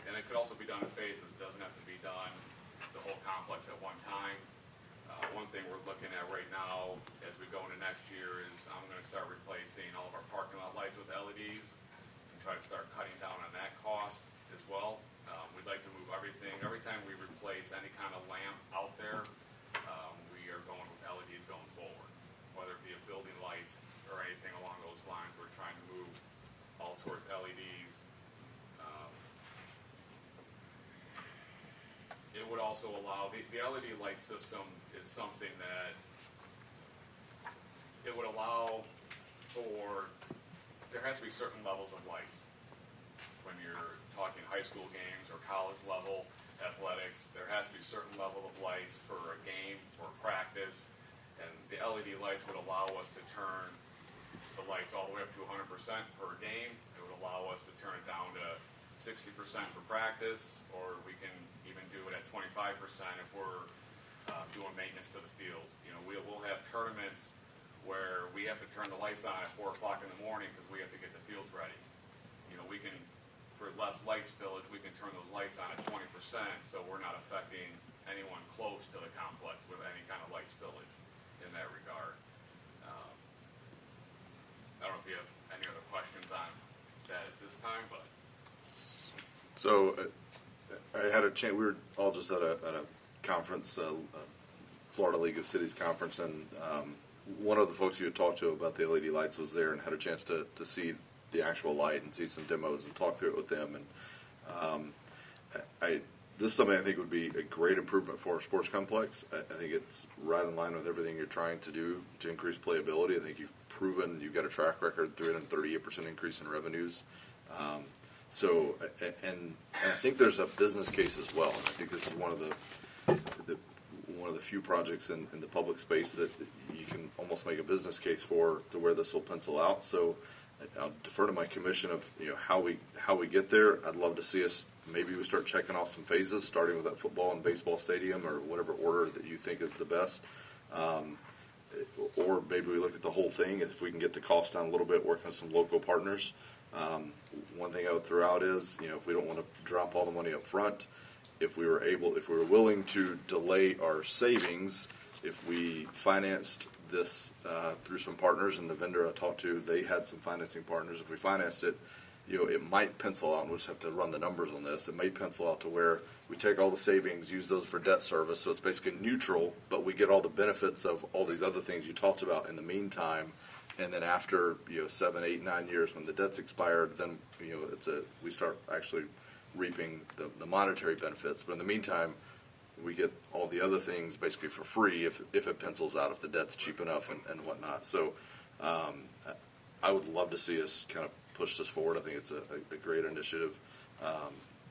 And it could also be done in phases. It doesn't have to be done the whole complex at one time. One thing we're looking at right now as we go into next year is I'm going to start replacing all of our parking lot lights with LEDs and try to start cutting down on that cost as well. We'd like to move everything. Every time we replace any kind of lamp out there, we are going with LEDs going forward. Whether it be a building light or anything along those lines, we're trying to move all towards LEDs. It would also allow, the LED light system is something that it would allow for, there has to be certain levels of lights. When you're talking high school games or college level athletics, there has to be certain level of lights for a game, for practice, and the LED lights would allow us to turn the lights all the way up to 100% per game. It would allow us to turn it down to 60% for practice, or we can even do it at 25% if we're doing maintenance to the field. You know, we'll have tournaments where we have to turn the lights on at 4 o'clock in the morning because we have to get the fields ready. You know, we can, for less light spillage, we can turn those lights on at 20%, so we're not affecting anyone close to the complex with any kind of light spillage in that regard. I don't know if you have any other questions on that at this time, but. So I had a chance. We were all just at a conference, Florida League of Cities conference, and one of the folks you had talked to about the LED lights was there and had a chance to see the actual light and see some demos and talk through it with them. And this is something I think would be a great improvement for our sports complex. I think it's right in line with everything you're trying to do to increase playability. I think you've proven you've got a track record, 338% increase in revenues. So, and I think there's a business case as well. And I think this is one of the few projects in the public space that you can almost make a business case for to where this will pencil out. So, I'll defer to my commission of how we get there. I'd love to see us. Maybe we start checking off some phases, starting with that football and baseball stadium, or whatever order that you think is the best. Or maybe we look at the whole thing. If we can get the cost down a little bit, working with some local partners. One thing I would throw out is, if we don't want to drop all the money up front, if we were willing to delay our savings, if we financed this through some partners, and the vendor I talked to, they had some financing partners. If we financed it, it might pencil out, and we'll just have to run the numbers on this. It may pencil out to where we take all the savings, use those for debt service, so it's basically neutral, but we get all the benefits of all these other things you talked about in the meantime. And then after 7, 8, 9 years, when the debt's expired, then we start actually reaping the monetary benefits. But in the meantime, we get all the other things basically for free if it pencils out, if the debt's cheap enough and whatnot. So I would love to see us kind of push this forward. I think it's a great initiative.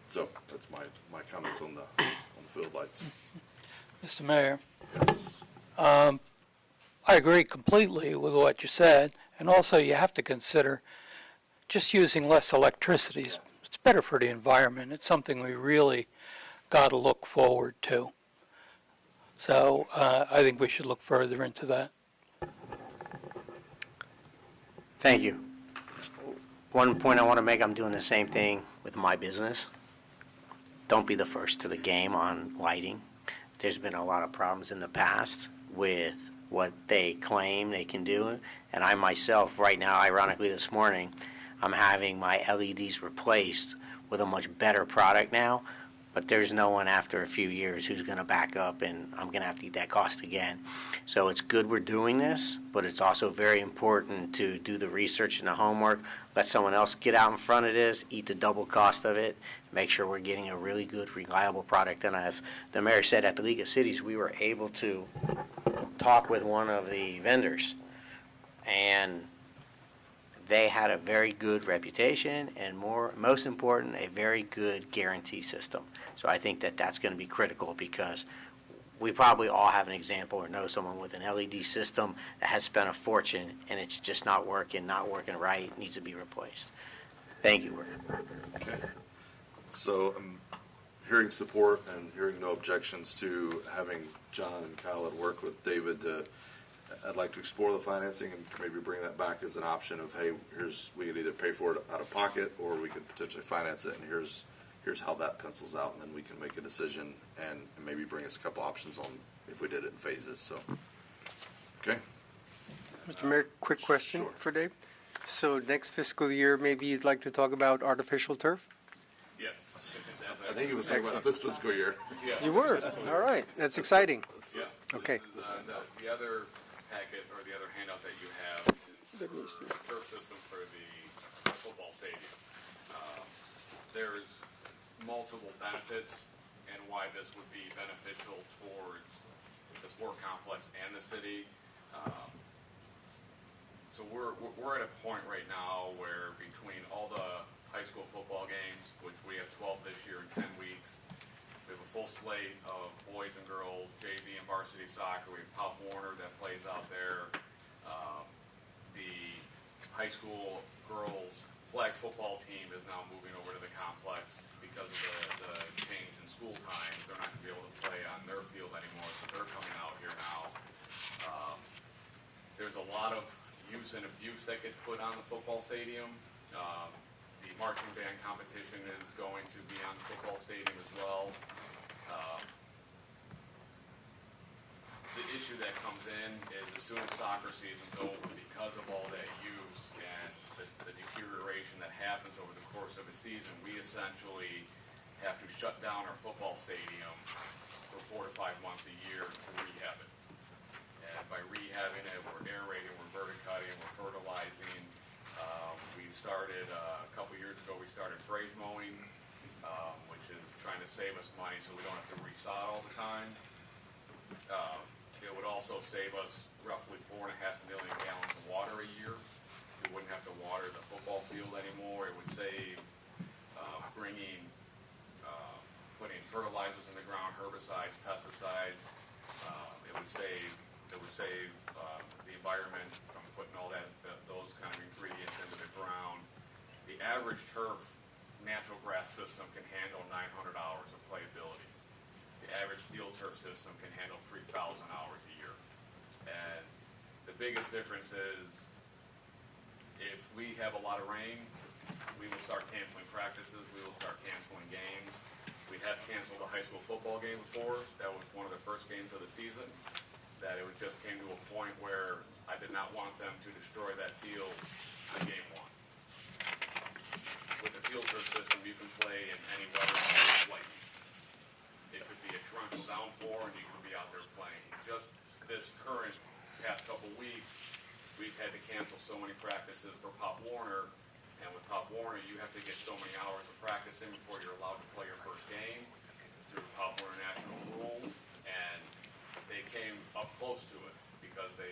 So that's my comments on the field lights. Mr. Mayor, I agree completely with what you said, and also you have to consider just using less electricity. It's better for the environment. It's something we really got to look forward to. So I think we should look further into that. Thank you. One point I want to make, I'm doing the same thing with my business. Don't be the first to the game on lighting. There's been a lot of problems in the past with what they claim they can do. And I myself, right now, ironically this morning, I'm having my LEDs replaced with a much better product now. But there's no one after a few years who's going to back up, and I'm going to have to eat that cost again. So it's good we're doing this, but it's also very important to do the research and the homework, let someone else get out in front of this, eat the double cost of it, make sure we're getting a really good, reliable product. And as the mayor said, at the League of Cities, we were able to talk with one of the vendors, and they had a very good reputation and most important, a very good guarantee system. So I think that that's going to be critical because we probably all have an example or know someone with an LED system that has spent a fortune and it's just not working right, needs to be replaced. Thank you. Okay. So I'm hearing support and hearing no objections to having John and Kyle work with David to I'd like to explore the financing and maybe bring that back as an option of, hey, we could either pay for it out of pocket or we could potentially finance it, and here's how that pencils out, and then we can make a decision and maybe bring us a couple options on if we did it in phases. So, okay. Mr. Mayor, quick question for Dave. So next fiscal year, maybe you'd like to talk about artificial turf? Yes. I think it was talking about this fiscal year. Yes. You were? All right. That's exciting. Yeah. Okay. The other packet or the other handout that you have is the turf system for the football stadium. There's multiple benefits and why this would be beneficial towards the sport complex and the city. So we're at a point right now where between all the high school football games, which we have 12 this year in 10 weeks, we have a full slate of boys and girls, JV and varsity soccer. We have Pop Warner that plays out there. The high school girls flag football team is now moving over to the complex because of the change in school times. They're not going to be able to play on their field anymore, so they're coming out here now. There's a lot of use and abuse that gets put on the football stadium. The marching band competition is going to be on the football stadium as well. The issue that comes in is as soon as soccer season's over, because of all that use and the deterioration that happens over the course of a season, we essentially have to shut down our football stadium for 4 to 5 months a year to rehab it. And by rehabbing it, we're aerating, we're verticutting, we're fertilizing. We started a couple years ago. We started phrase mowing, which is trying to save us money so we don't have to resod all the time. It would also save us roughly 4.5 million gallons of water a year. We wouldn't have to water the football field anymore. It would save putting fertilizers in the ground, herbicides, pesticides. It would save the environment from putting all those kind of ingredients into the ground. The average turf natural grass system can handle 900 hours of playability. The average field turf system can handle 3,000 hours a year. And the biggest difference is if we have a lot of rain, we will start canceling practices, we will start canceling games. We have canceled a high school football game before. That was one of the first games of the season. That it just came to a point where I did not want them to destroy that field on game one. With the field turf system, you can play in any weather like it could be a torrential downpour and you can be out there playing. Just this current past couple weeks, we've had to cancel so many practices for Pop Warner, and with Pop Warner, you have to get so many hours of practice in before you're allowed to play your first game through Pop Warner national rules, and they came up close to it because the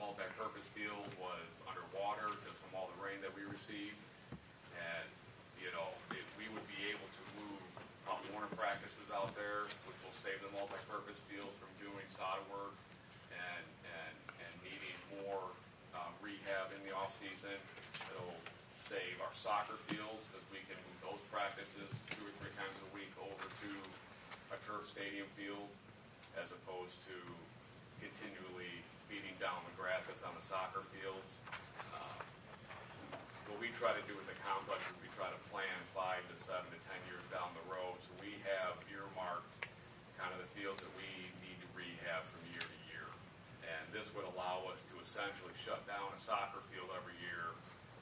multi-purpose field was underwater just from all the rain that we received, and we would be able to move Pop Warner practices out there, which will save the multi-purpose fields from doing sod work and stadium field as opposed to continually beating down the grass that's on the soccer fields. What we try to do with the complex is we try to plan 5 to 7 to 10 years down the road. So we have earmarked kind of the fields that we need to rehab from year to year. And this would allow us to essentially shut down a soccer field every year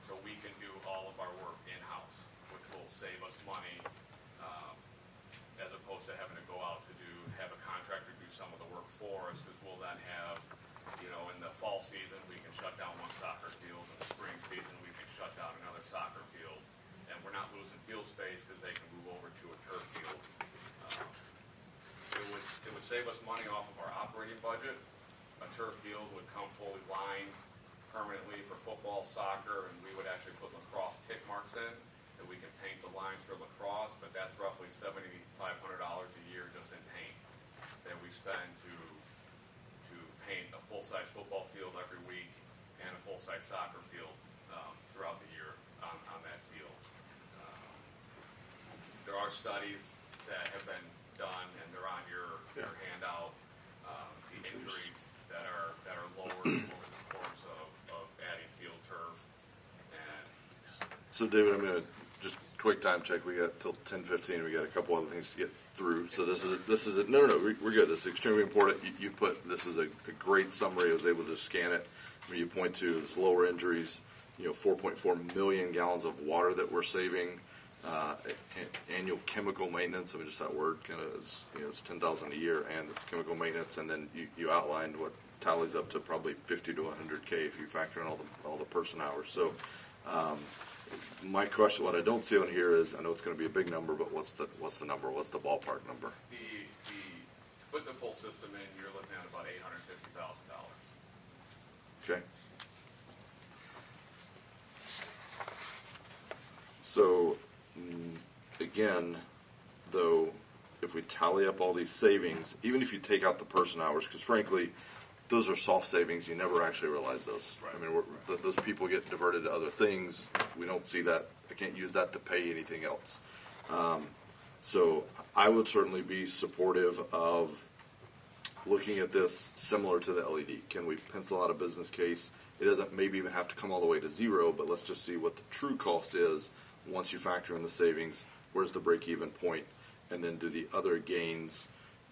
so we can do all of our work in-house, which will save us money as opposed to having to go out to have a contractor do some of the work for us, because we'll then have, in the fall season, we can shut down one soccer field. In the spring season, we can shut down another soccer field. And we're not losing field space because they can move over to a turf field. It would save us money off of our operating budget. A turf field would come fully lined permanently for football, soccer, and we would actually put lacrosse tick marks in that we can paint the lines for lacrosse, but that's roughly $7,500 a year just in paint that we spend to paint a full-size football field every week and a full-size soccer field throughout the year on that field. There are studies that have been done, and they're on your handout, the injuries that are lowered over the course of adding field turf. And So David, I'm going to just quick time check. We got till 10:15. We got a couple other things to get through. So this is it. No, we're good. This is extremely important. You put this is a great summary. I was able to scan it. Where you point to is lower injuries. 4.4 million gallons of water that we're saving. Annual chemical maintenance. I mean, just that word kind of is. It's 10,000 a year, and it's chemical maintenance. And then you outlined what tallies up to probably 50 to 100K if you factor in all the person hours. So. My question, what I don't see on here is, I know it's going to be a big number, but what's the number? What's the ballpark number? to put the full system in, you're looking at about $850,000. Okay. So, again, though, if we tally up all these savings, even if you take out the person hours, because frankly, those are soft savings. You never actually realize those. Right. I mean, those people get diverted to other things. We don't see that. I can't use that to pay anything else. So I would certainly be supportive of looking at this similar to the LED. Can we pencil out a business case? It doesn't maybe even have to come all the way to zero, but let's just see what the true cost is once you factor in the savings. Where's the break-even point? And then do the other gains,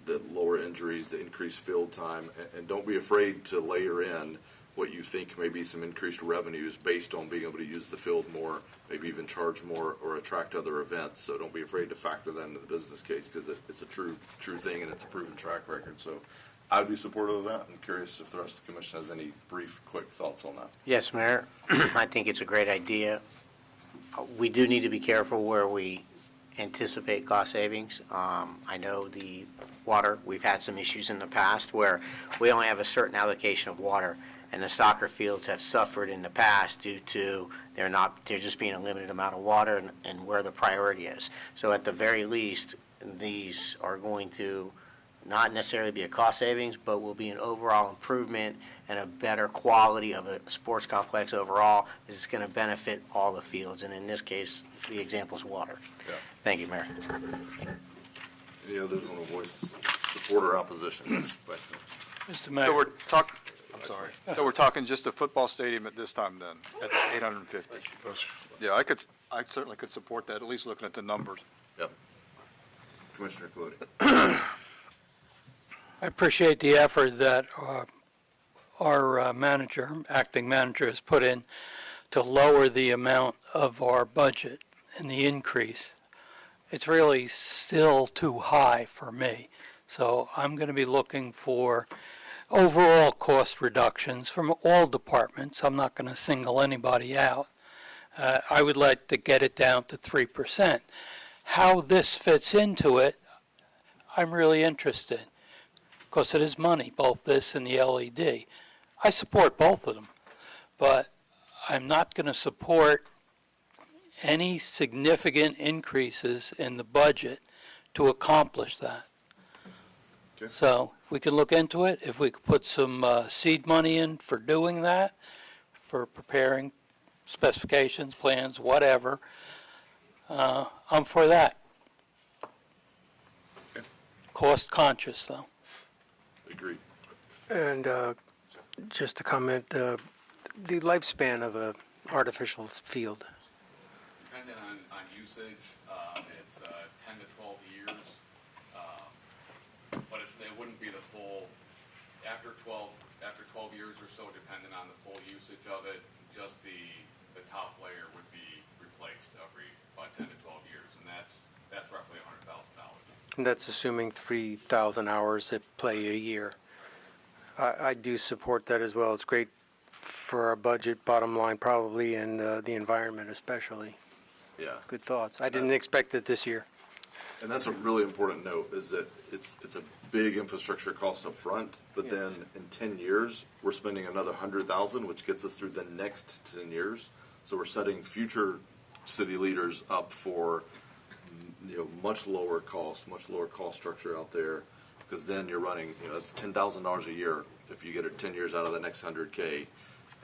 the lower injuries, the increased field time, and don't be afraid to layer in what you think may be some increased revenues based on being able to use the field more, maybe even charge more or attract other events. So don't be afraid to factor that into the business case, because it's a true thing and it's a proven track record. So I'd be supportive of that. I'm curious if the rest of the commission has any brief, quick thoughts on that. Yes, Mayor. I think it's a great idea. We do need to be careful where we anticipate cost savings. I know the water, we've had some issues in the past where we only have a certain allocation of water, and the soccer fields have suffered in the past due to there just being a limited amount of water and where the priority is. So at the very least, these are going to not necessarily be a cost savings, but will be an overall improvement and a better quality of a sports complex overall. This is going to benefit all the fields, and in this case, the example is water. Yeah. Thank you, Mayor. Any others want to voice support or opposition? Yes, Vice Mayor. Mr. Mayor. So we're talking, I'm sorry. So we're talking just a football stadium at this time then, at 850? Yeah, I certainly could support that, at least looking at the numbers. Yep. Commissioner Colodi. I appreciate the effort that our acting manager has put in to lower the amount of our budget and the increase. It's really still too high for me. So I'm going to be looking for overall cost reductions from all departments. I'm not going to single anybody out. I would like to get it down to 3%. How this fits into it, I'm really interested, because it is money, both this and the LED. I support both of them, but I'm not going to support any significant increases in the budget to accomplish that. Okay. So if we can look into it, if we could put some seed money in for doing that, for preparing specifications, plans, whatever, I'm for that. Okay. cost conscious, though. Agreed. And just a comment, the lifespan of a artificial field. Depending on usage, it's 10 to 12 years, but it wouldn't be the full, after 12 years or so, depending on the full usage of it, just the top layer would be replaced every about 10 to 12 years, and that's roughly $100,000. And that's assuming 3,000 hours at play a year. I do support that as well. It's great for our budget, bottom line probably, and the environment especially. Yeah. Good thoughts. I didn't expect it this year. And that's a really important note, is that it's a big infrastructure cost up front, but then in 10 years, we're spending another $100,000, which gets us through the next 10 years. So we're setting future city leaders up for, much lower cost structure out there, because then you're running, it's $10,000 a year if you get it 10 years out of the next 100K.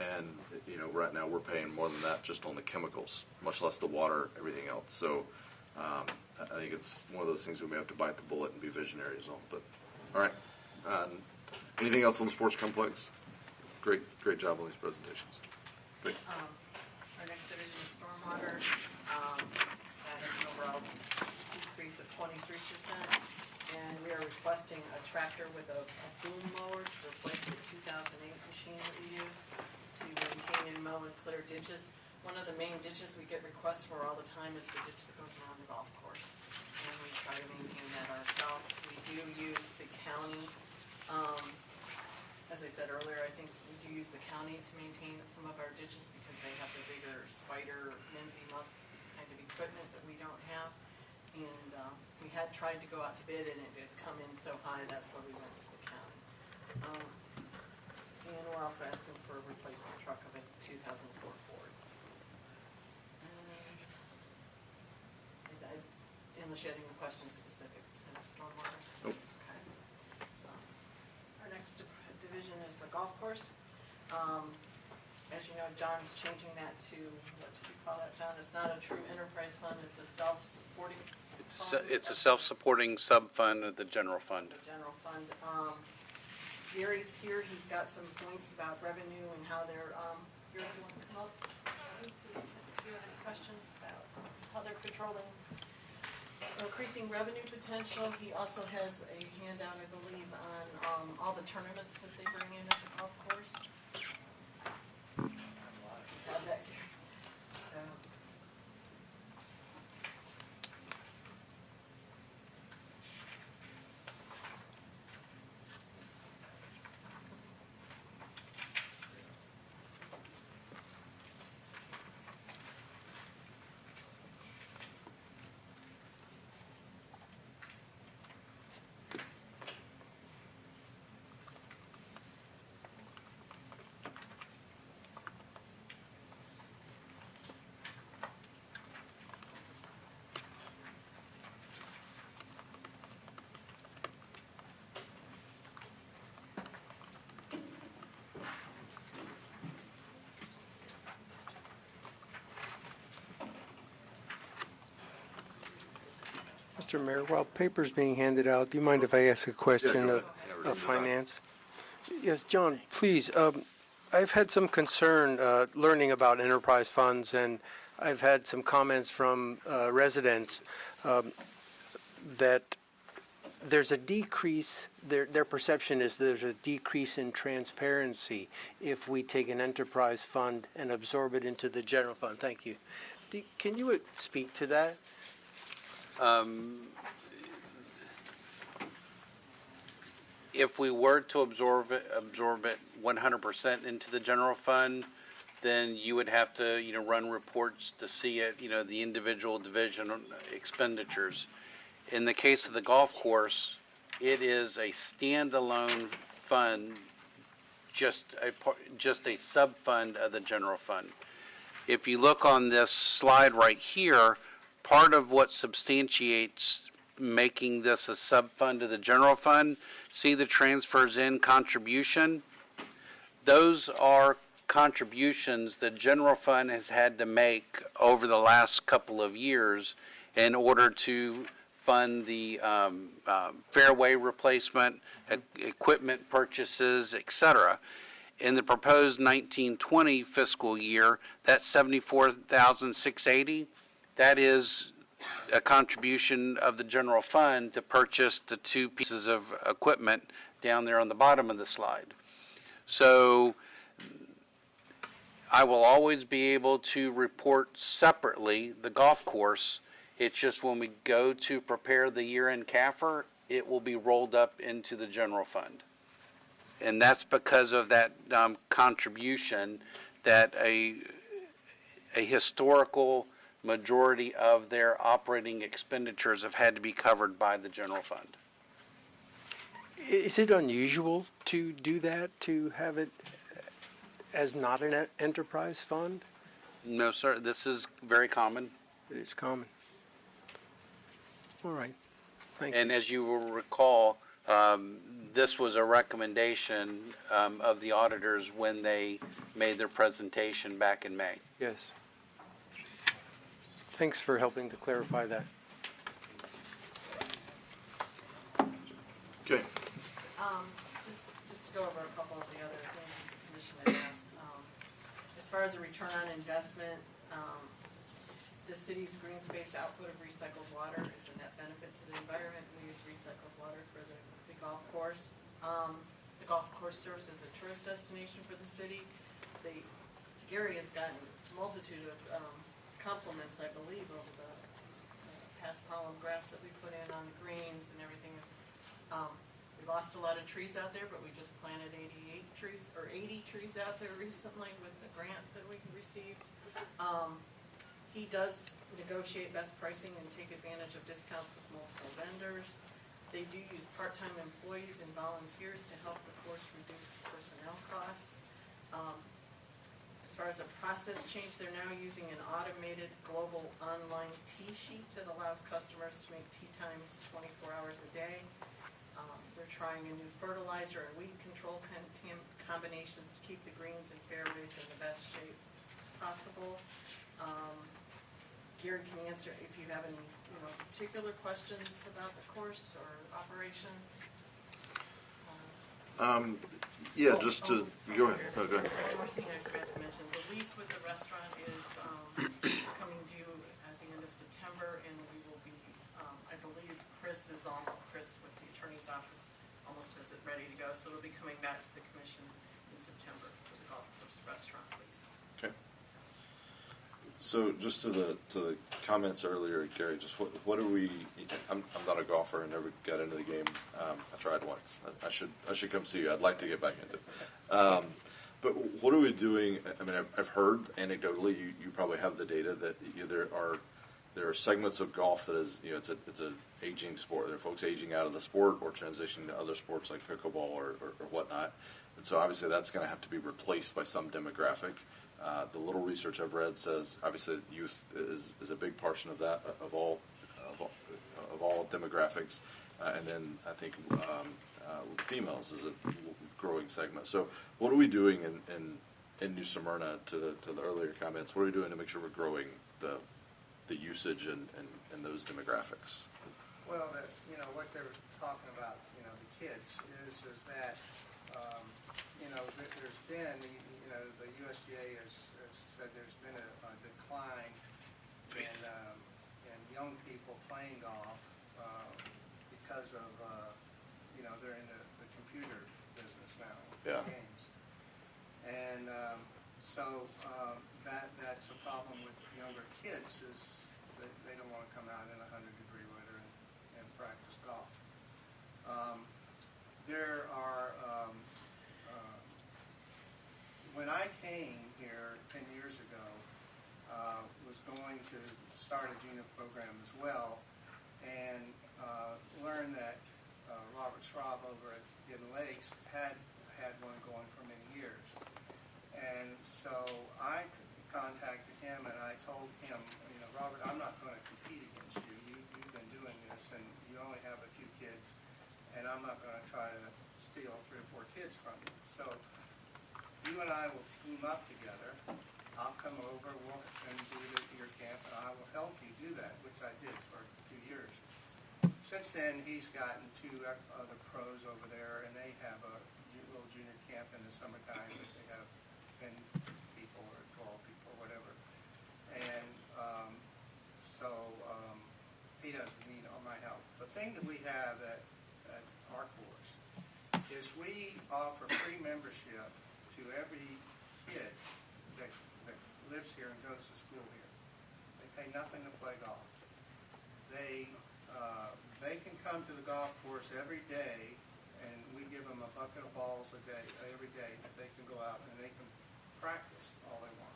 And, right now we're paying more than that just on the chemicals, much less the water, everything else. So I think it's one of those things we may have to bite the bullet and be visionaries on. But, all right. Anything else on the sports complex? Great job on these presentations. Great. Our next division is stormwater. That has an overall decrease of 23%. And we are requesting a tractor with a boom mower to replace the 2008 machine that we use to maintain and mow and clear ditches. One of the main ditches we get requests for all the time is the ditch that goes around the golf course. And we try to maintain that ourselves. We do use the county. As I said earlier, I think we do use the county to maintain some of our ditches because they have the bigger Spider, Lindsay Muck kind of equipment that we don't have. And we had tried to go out to bid, and it did come in so high, that's why we went to the county. And we're also asking for a replacement truck of a 2004 Ford. Unless you had any questions specific to stormwater? Nope. Okay. Our next division is the golf course. As you know, John's changing that to, what did you call that, John? It's not a true enterprise fund, it's a self-supporting fund. It's a self-supporting sub-fund of the general fund. The general fund. Gary's here, he's got some points about revenue and how they're, Gary, you want to come up? If you have any questions about how they're controlling increasing revenue potential. He also has a handout, I believe, on all the tournaments that they bring in at the golf course. Have that here. So. Mr. Mayor, while paper's being handed out, do you mind if I ask a question go ahead. of finance? Yes, John, please. I've had some concern learning about enterprise funds, and I've had some comments from residents that there's a decrease, their perception is there's a decrease in transparency if we take an enterprise fund and absorb it into the general fund. Thank you. Can you speak to that? If we were to absorb it 100% into the general fund, then you would have to, run reports to see it, the individual division expenditures. In the case of the golf course, it is a standalone fund, just a sub-fund of the general fund. If you look on this slide right here, part of what substantiates making this a sub-fund of the general fund, see the transfers in contribution? Those are contributions the general fund has had to make over the last couple of years in order to fund the fairway replacement, equipment purchases, et cetera. In the proposed 1920 fiscal year, that's $74,680. That is a contribution of the general fund to purchase the two pieces of equipment down there on the bottom of the slide. So I will always be able to report separately the golf course. It's just when we go to prepare the year-end CAFR, it will be rolled up into the general fund. And that's because of that contribution that a historical majority of their operating expenditures have had to be covered by the general fund. Is it unusual to do that, to have it as not an enterprise fund? No, sir. This is very common. It is common. All right. Thank you. And as you will recall, this was a recommendation of the auditors when they made their presentation back in May. Yes. Thanks for helping to clarify that. Okay. Just to go over a couple of the other things that the commission had asked. As far as a return on investment, the city's green space output of recycled water is a net benefit to the environment. We use recycled water for the golf course. The golf course serves as a tourist destination for the city. Gary has gotten a multitude of compliments, I believe, over the past pollen grass that we put in on the greens and everything. We lost a lot of trees out there, but we just planted 80 trees out there recently with the grant that we received. He does negotiate best pricing and take advantage of discounts with multiple vendors. They do use part-time employees and volunteers to help the course reduce personnel costs. As far as a process change, they're now using an automated global online tee sheet that allows customers to make tee times 24 hours a day. They're trying a new fertilizer and weed control combinations to keep the greens and fairways in the best shape possible. Gary can answer if you have any particular questions about the course or operations. Yeah, just to go ahead. Oh, go ahead. One more thing I forgot to mention: the lease with the restaurant is coming due at the end of September, and we will be. I believe Chris with the attorney's office almost has it ready to go, so it'll be coming back to the commission in September for the golf course restaurant lease. Okay. So just to the comments earlier, Gary, just what are we? I'm not a golfer and never got into the game. I tried once. I should come see you. I'd like to get back into it. But what are we doing? I mean, I've heard anecdotally. You probably have the data that there are segments of golf that is it's a aging sport. There are folks aging out of the sport or transitioning to other sports like pickleball or whatnot. And so obviously that's going to have to be replaced by some demographic. The little research I've read says obviously youth is a big portion of that of all demographics, and then I think females is a growing segment. So what are we doing in New Smyrna to the earlier comments? What are we doing to make sure we're growing the usage and those demographics? Well, what they were talking about, the kids is that there's been the USGA has said there's been a decline in young people playing golf because of they're in the computer business now, Yeah. games, and so that's a problem with younger kids is that they don't want to come out in 100-degree weather and practice golf. There are when I came here 10 years ago, was going to start a junior program as well, and learned that Robert Schraub over at Hidden Lakes had one going for many years. And so I contacted him and I told him, Robert, I'm not going to compete against you. You've been doing this and you only have a few kids, and I'm not going to try to steal 3 or 4 kids from you. So you and I will team up together. I'll come over and do your camp, and I will help you do that, which I did for a few years. since then, he's gotten two other pros over there, and they have a little junior camp in the summertime. But they have 10 people or 12 people, whatever. And he doesn't need all my help. The thing that we have at our course is we offer free membership to every kid that lives here and goes to school here. They pay nothing to play golf. They can come to the golf course every day, and we give them a bucket of balls a day, every day, that they can go out and they can practice all they want.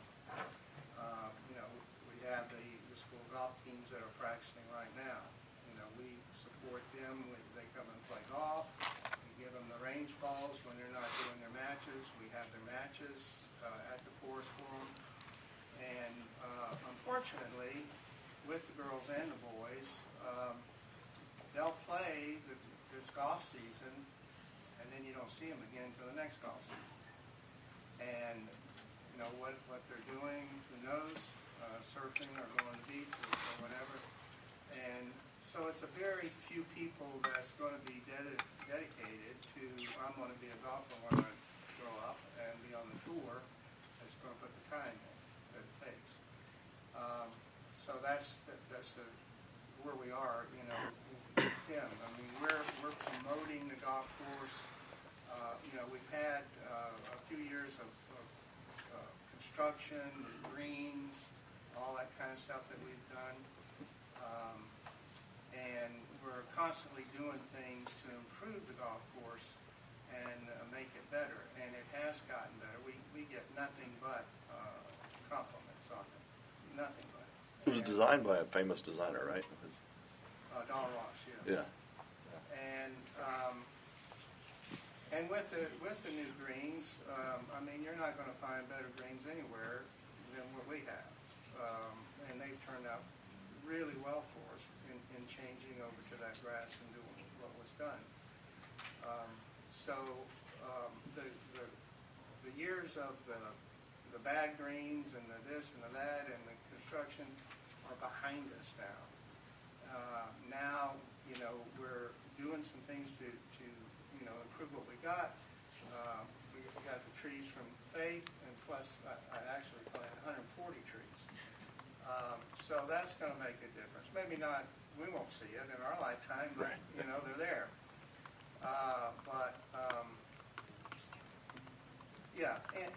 We have the school golf teams that are practicing right now. We support them. They come and play golf. We give them the range balls when they're not doing their matches. We have their matches at the course for them. And unfortunately, with the girls and the boys, they'll play this golf season, and then you don't see them again until the next golf season. And what they're doing, who knows, surfing or going to the beach or whatever. And so it's a very few people that's going to be dedicated to, I'm going to be a golfer when I grow up and be on the tour, that's going to put the time in that it takes. So that's where we are, with him. I mean, we're promoting the golf course. We've had a few years of construction, greens, all that kind of stuff that we've done. And we're constantly doing things to improve the golf course and make it better. And it has gotten better. We get nothing but compliments on it. Nothing but. It was designed by a famous designer, right? Donald Ross, yeah. And with the new greens, you're not going to find better greens anywhere than what we have. And they've turned out really well for us in changing over to that grass and doing what was done. The years of the bad greens and the this and the that and the construction are behind us now. Now, we're doing some things to improve what we got. We got the trees from Faith, and plus I actually planted 140 trees. So that's going to make a difference. Maybe not, we won't see it in our lifetime, but, they're there.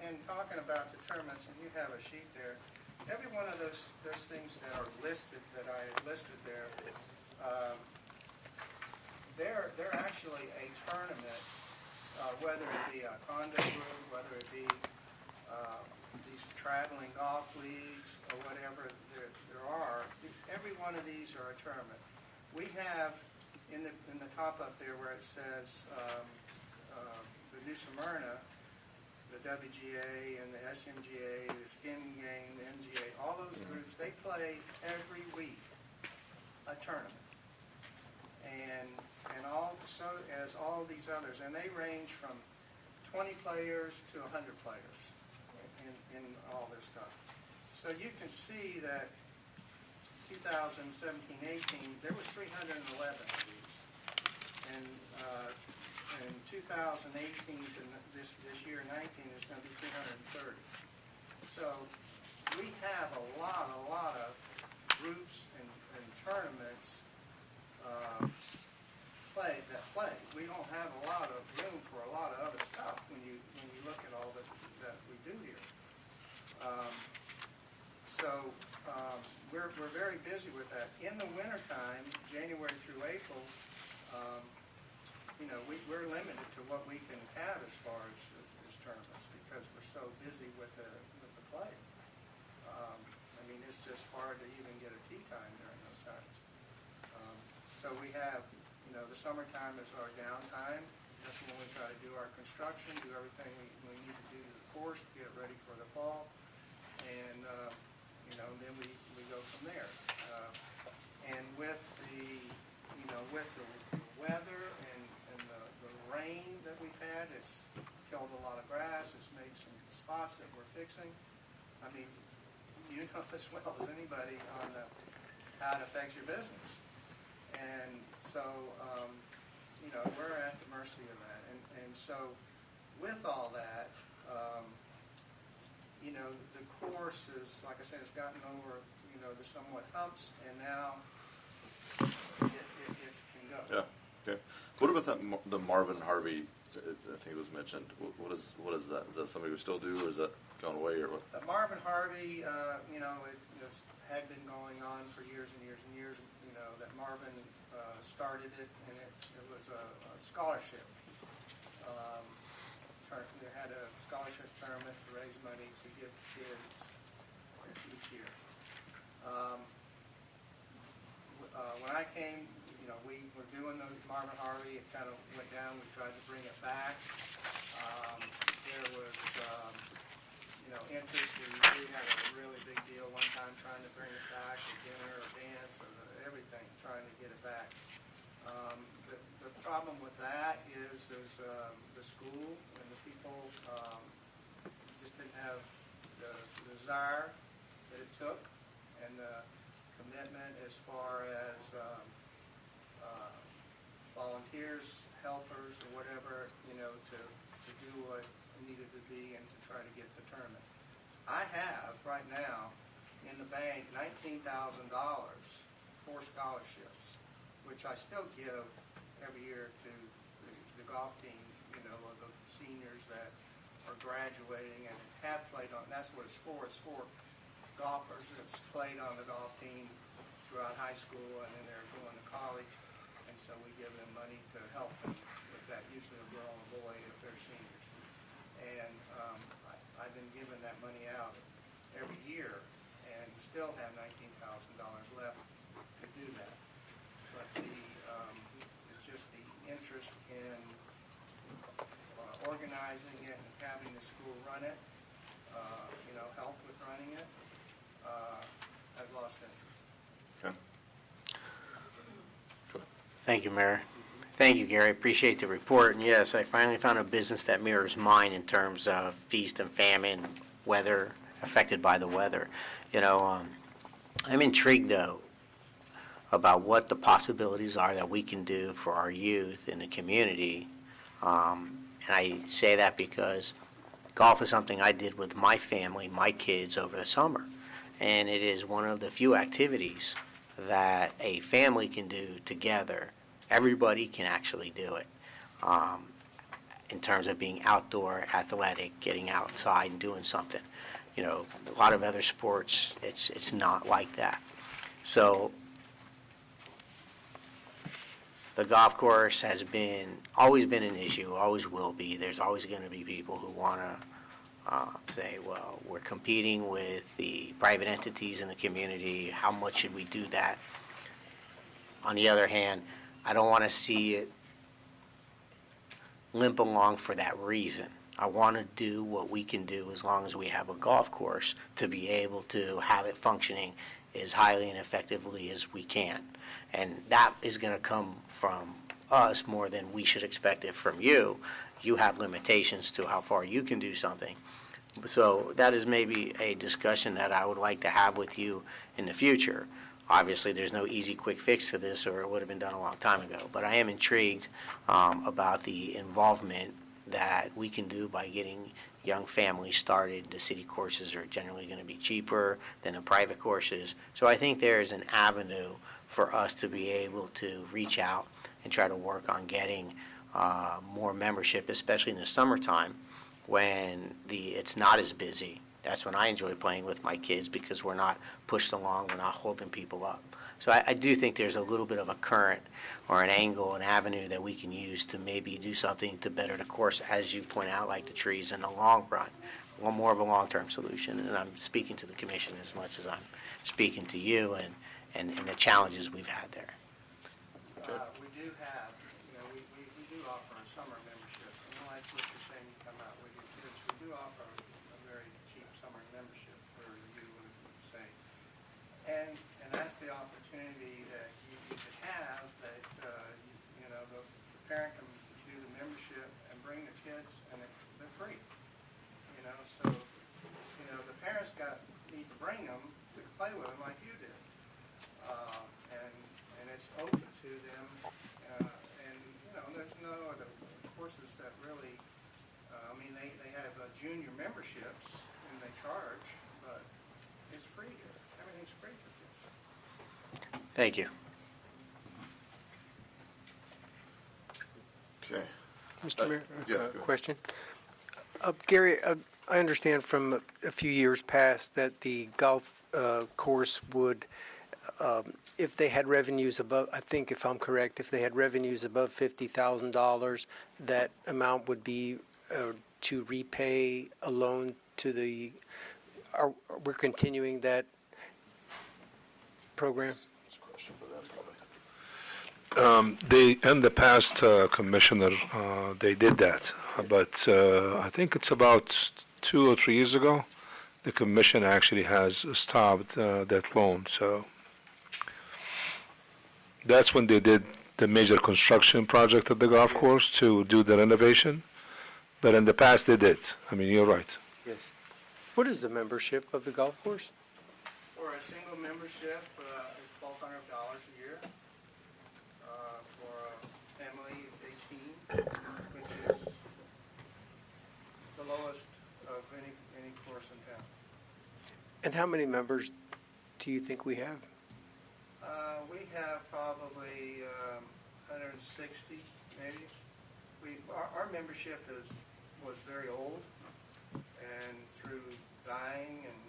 And talking about the tournaments, and you have a sheet there, every one of those things that are listed, that I listed there, they're actually a tournament, whether it be a condo group, whether it be these traveling golf leagues or whatever there are. Every one of these are a tournament. We have in the top up there where it says the New Smyrna, the WGA and the SMGA, the Skin Game, the MGA, all those groups, they play every week a tournament. And so as all these others, and they range from 20 players to 100 players in all this stuff. So you can see that 2017-18, there was 311 of these. And in 2018 to this year 19 is going to be 330. So we have a lot of groups and tournaments play. We don't have a lot of room for a lot of other stuff when you look at all that we do here. We're very busy with that. In the wintertime, January through April, we're limited to what we can have as far as tournaments because we're so busy with the play. It's just hard to even get a tee time during those times. So we have, the summertime is our downtime. That's when we try to do our construction, do everything we need to do to the course, get it ready for the fall, and then we go from there. And with the weather and the rain that we've had, it's killed a lot of grass. It's made some spots that we're fixing. You know as well as anybody on how it affects your business. And so, you know, we're at the mercy of that. And so with all that, you know, the course is, like I said, it's gotten over, you know, the somewhat humps, and now it can go. Yeah. Okay. What about the Marvin Harvey? I think it was mentioned. What is that? Is that something we still do, or is that gone away, or what? Marvin Harvey, you know, it had been going on for years and years and years. You know, that Marvin started it, and it was a scholarship. They had a scholarship tournament to raise money to give kids each year. When I came, you know, we were doing the Marvin Harvey. It kind of went down. We tried to bring it back. There was, you know, interest. We had a really big deal one time trying to bring it back, a dinner, a dance, or everything, trying to get it back. The problem with that is the school and the people just didn't have the desire that it took and the commitment as far as volunteers, helpers, or whatever, you know, to do what needed to be and to try to get the tournament. I have right now in the bank $19,000 for scholarships, which I still give every year to the golf team, you know, of the seniors that are graduating and have played on. That's what it's for. It's for golfers that's played on the golf team throughout high school, and then they're going to college, and so we give them money to help them with that, usually a girl and a boy if they're seniors. And I've been giving that money out every year and still have $19,000 left to do that. But it's just the interest in organizing it and having the school run it, you know, help with running it. I've lost interest. Okay. Thank you, Mayor. Thank you, Gary. Appreciate the report. And yes, I finally found a business that mirrors mine in terms of feast and famine, weather, affected by the weather. You know, I'm intrigued, though, about what the possibilities are that we can do for our youth in the community. And I say that because golf is something I did with my family, my kids, over the summer. And it is one of the few activities that a family can do together. Everybody can actually do it in terms of being outdoor, athletic, getting outside and doing something. You know, a lot of other sports, it's not like that. So the golf course has always been an issue, always will be. There's always going to be people who want to say, well, we're competing with the private entities in the community. How much should we do that? On the other hand, I don't want to see it limp along for that reason. I want to do what we can do as long as we have a golf course to be able to have it functioning as highly and effectively as we can. And that is going to come from us more than we should expect it from you. You have limitations to how far you can do something. So that is maybe a discussion that I would like to have with you in the future. Obviously, there's no easy, quick fix to this, or it would have been done a long time ago. But I am intrigued about the involvement that we can do by getting young families started. The city courses are generally going to be cheaper than the private courses. So I think there is an avenue for us to be able to reach out and try to work on getting more membership, especially in the summertime when it's not as busy. That's when I enjoy playing with my kids because we're not pushed along, we're not holding people up. So I do think there's a little bit of a current or an angle, an avenue that we can use to maybe do something to better the course, as you point out, like the trees in the long run. One more of a long-term solution, and I'm speaking to the commission as much as I'm speaking to you and the challenges we've had there. We do have, you know, we do offer a summer membership. And like what you're saying, you come out with your kids. We do offer a very cheap summer membership for you, say. And that's the opportunity that you could have that, you know, the parent can do the membership and bring the kids, and they're free. You know, so, you know, the parents need to bring them to play with them like you did. And it's open to them junior memberships, and they charge, but it's free here. Everything's free for kids. Thank you. Okay. Mr. Mayor, yeah, go ahead. question. Gary, I understand from a few years past that the golf course would, if they had revenues above, I think if I'm correct, if they had revenues above $50,000, that amount would be to repay a loan to the, we're continuing that program? They, in the past, Commissioner, they did that, but I think it's about 2 or 3 years ago, the commission actually has stopped that loan. So that's when they did the major construction project at the golf course to do the renovation. But in the past, they did. I mean, you're right. Yes. What is the membership of the golf course? For a single membership, it's $1,200 a year. For a family, it's $18, which is the lowest of any course in town. And how many members do you think we have? We have probably 160, maybe. Our membership was very old, and through dying and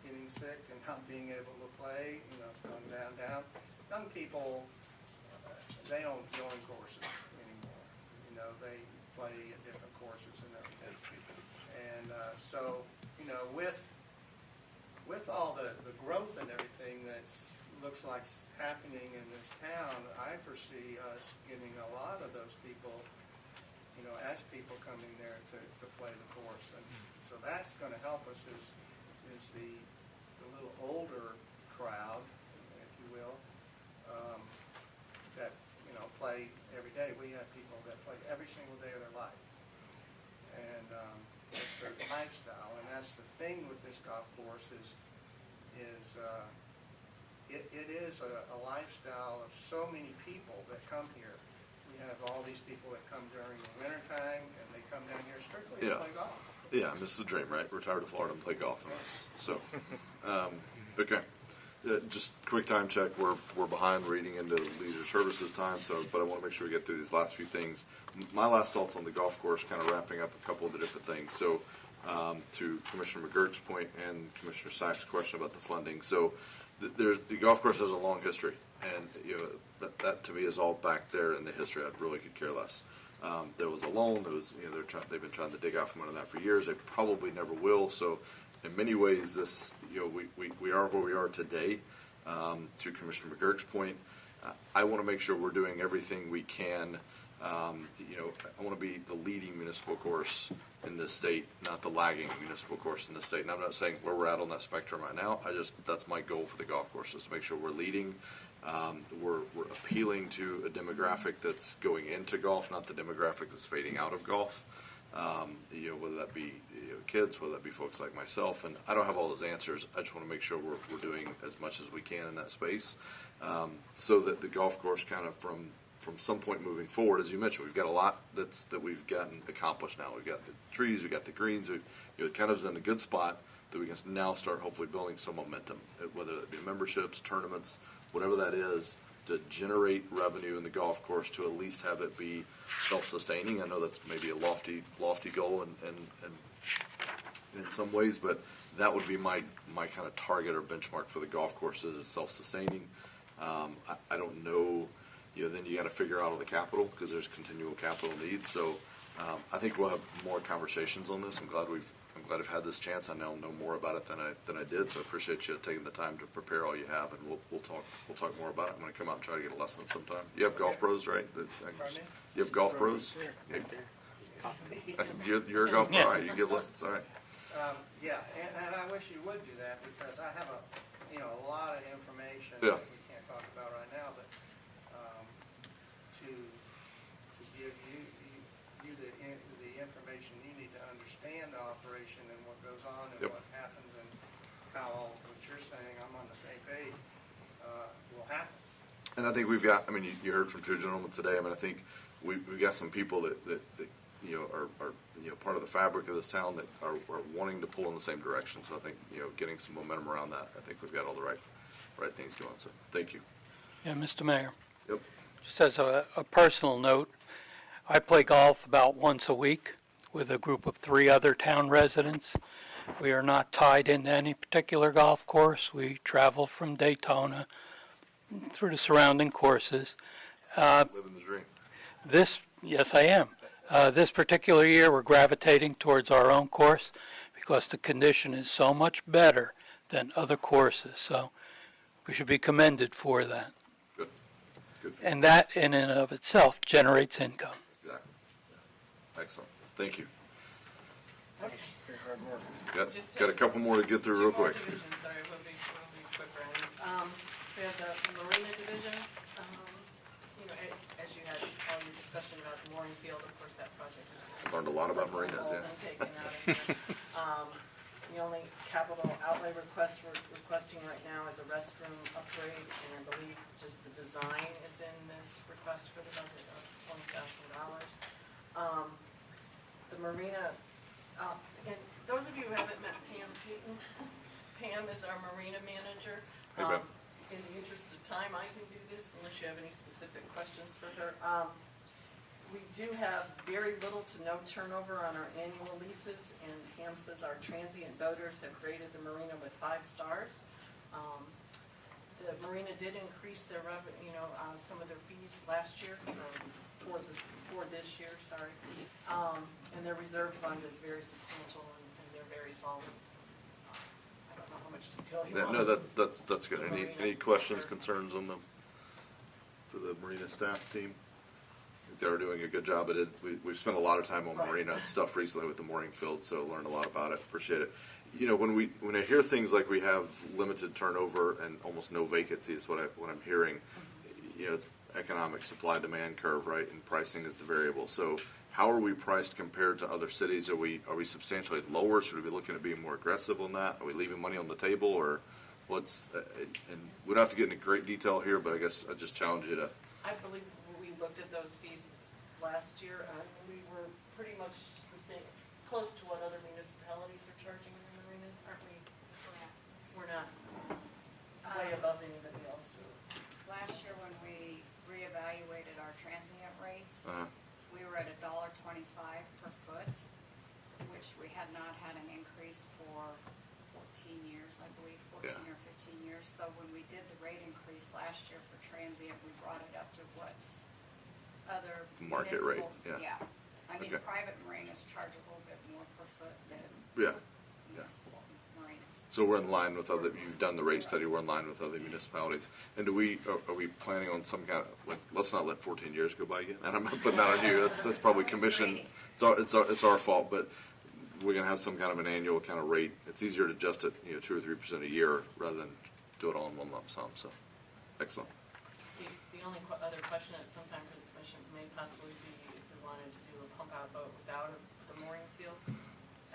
getting sick and not being able to play, it's gone down. Young people, they don't join courses anymore. They play at different courses and everything. And so, with all the growth and everything that looks like happening in this town, I foresee us getting a lot of those people, as people coming there to play the course. And so that's going to help us is the little older crowd, if you will, that, play every day. We have people that play every single day of their life. And it's their lifestyle. And that's the thing with this golf course is it is a lifestyle of so many people that come here. We have all these people that come during the wintertime, and they come down here strictly to play golf. Yeah, this is the dream, right? Retire to Florida and play golf. So, okay. Just quick time check. We're behind reading into leisure services time, but I want to make sure we get through these last few things. My last thoughts on the golf course, kind of wrapping up a couple of the different things. So, to Commissioner McGurk's point and Commissioner Sachs' question about the funding. So, the golf course has a long history, and that to me is all back there in the history. I really could care less. There was a loan. There was, they've been trying to dig out from under that for years. They probably never will. So, in many ways, this, we are where we are today. To Commissioner McGurk's point, I want to make sure we're doing everything we can. I want to be the leading municipal course in this state, not the lagging municipal course in this state. And I'm not saying where we're at on that spectrum right now. That's my goal for the golf course, is to make sure we're leading. We're appealing to a demographic that's going into golf, not the demographic that's fading out of golf. Whether that be kids, whether that be folks like myself, and I don't have all those answers. I just want to make sure we're doing as much as we can in that space, so that the golf course kind of from some point moving forward, as you mentioned, we've got a lot that we've gotten accomplished now. We've got the trees, we've got the greens. It kind of is in a good spot that we can now start hopefully building some momentum, whether it be memberships, tournaments, whatever that is, to generate revenue in the golf course, to at least have it be self-sustaining. I know that's maybe a lofty goal in some ways, but that would be my kind of target or benchmark for the golf courses, is self-sustaining. I don't know, then you got to figure out all the capital, because there's continual capital needs. So I think we'll have more conversations on this. I'm glad I've had this chance. I now know more about it than I did. So I appreciate you taking the time to prepare all you have, and we'll talk more about it. I'm going to come out and try to get a lesson sometime. You have golf pros, right? You have golf pros? You're a golf pro, right? You give lessons, all right. Yeah, and I wish you would do that, because I have a lot of information Yeah. that we can't talk about right now, but to give you the information you need to understand the operation and what goes on and what happens, and how what you're saying, I'm on the same page, will happen. And I think we've got, you heard from two gentlemen today. I think we've got some people that are part of the fabric of this town that are wanting to pull in the same direction. So I think, getting some momentum around that, I think we've got all the right things going. So thank you. Yeah, Mr. Mayor. Yep. Just as a personal note, I play golf about once a week with a group of 3 other town residents. We are not tied into any particular golf course. We travel from Daytona through the surrounding courses. Living the dream. Yes, I am. This particular year, we're gravitating towards our own course because the condition is so much better than other courses. So we should be commended for that. Good. Good. And that, in and of itself, generates income. Exactly. Excellent. Thank you. Okay. Got a couple more to get through real quick. Sorry, we'll be quick, Ryan. We have the Marina Division. As you had all your discussion about the mooring field, of course, that project is. Learned a lot about marinas, yeah. Taken out of here. The only capital outlay request we're requesting right now is a restroom upgrade, and I believe just the design is in this request for the budget of $20,000. The marina, and those of you who haven't met Pam Payton, Pam is our marina manager. Hey, Pam. In the interest of time, I can do this unless you have any specific questions for her. We do have very little to no turnover on our annual leases, and Pam says our transient boaters have rated the marina with 5 stars. The marina did increase their revenue, some of their fees last year, for this year, sorry. And their reserve fund is very substantial, and they're very solid. I don't know how much detail you want. No, that's good. Any questions, concerns on for the marina staff team? They're doing a good job at it. We've spent a lot of time on marina stuff recently with the mooring field, so learned a lot about it. Appreciate it. When I hear things like we have limited turnover and almost no vacancies, what I'm hearing, it's economic supply demand curve, right? And pricing is the variable. So how are we priced compared to other cities? Are we substantially lower? Should we be looking at being more aggressive on that? Are we leaving money on the table, or what's? And we don't have to get into great detail here, but I guess I just challenge you to. I believe we looked at those fees last year. We were pretty much the same, close to what other municipalities are charging in the marinas, aren't we? We're not way above anybody else. Last year when we reevaluated our transient rates, we were at $1.25 per foot, which we had not had an increase for 14 years, I believe, 14 or 15 years. So when we did the rate increase last year for transient, we brought it up to what's other Market rate, municipal- yeah. I mean, Okay. private marinas charge a little bit more per foot than municipal marinas. So we're in line with other. You've done the rate study. We're in line with other municipalities. And are we planning on some kind of let's not let 14 years go by again. And I'm not putting that on you. That's probably commission. It's our fault, but we're going to have some kind of an annual kind of rate. It's easier to adjust it, 2 or 3% a year rather than do it all in one lump sum. So, excellent. The only other question at some time for the commission may possibly be if we wanted to do a pump out boat without the mooring field.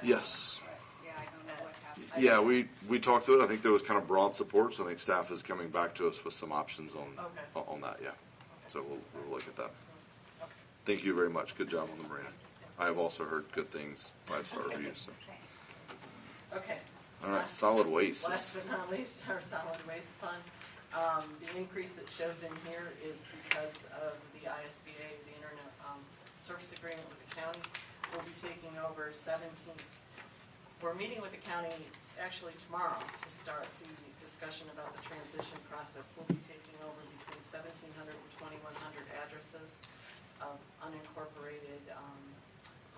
Yes. Yeah, I don't know what happened. Yeah, we talked through it. I think there was kind of broad support, so I think staff is coming back to us with some options on that. Yeah. So we'll look at that. Thank you very much. Good job on the marina. I have also heard good things, 5-star reviews. So. Okay. All right, solid waste. Last but not least, our solid waste fund. The increase that shows in here is because of the ISBA, the Internet Service Agreement with the county. We'll be taking over 17. We're meeting with the county actually tomorrow to start the discussion about the transition process. We'll be taking over between 1,700 and 2,100 addresses of unincorporated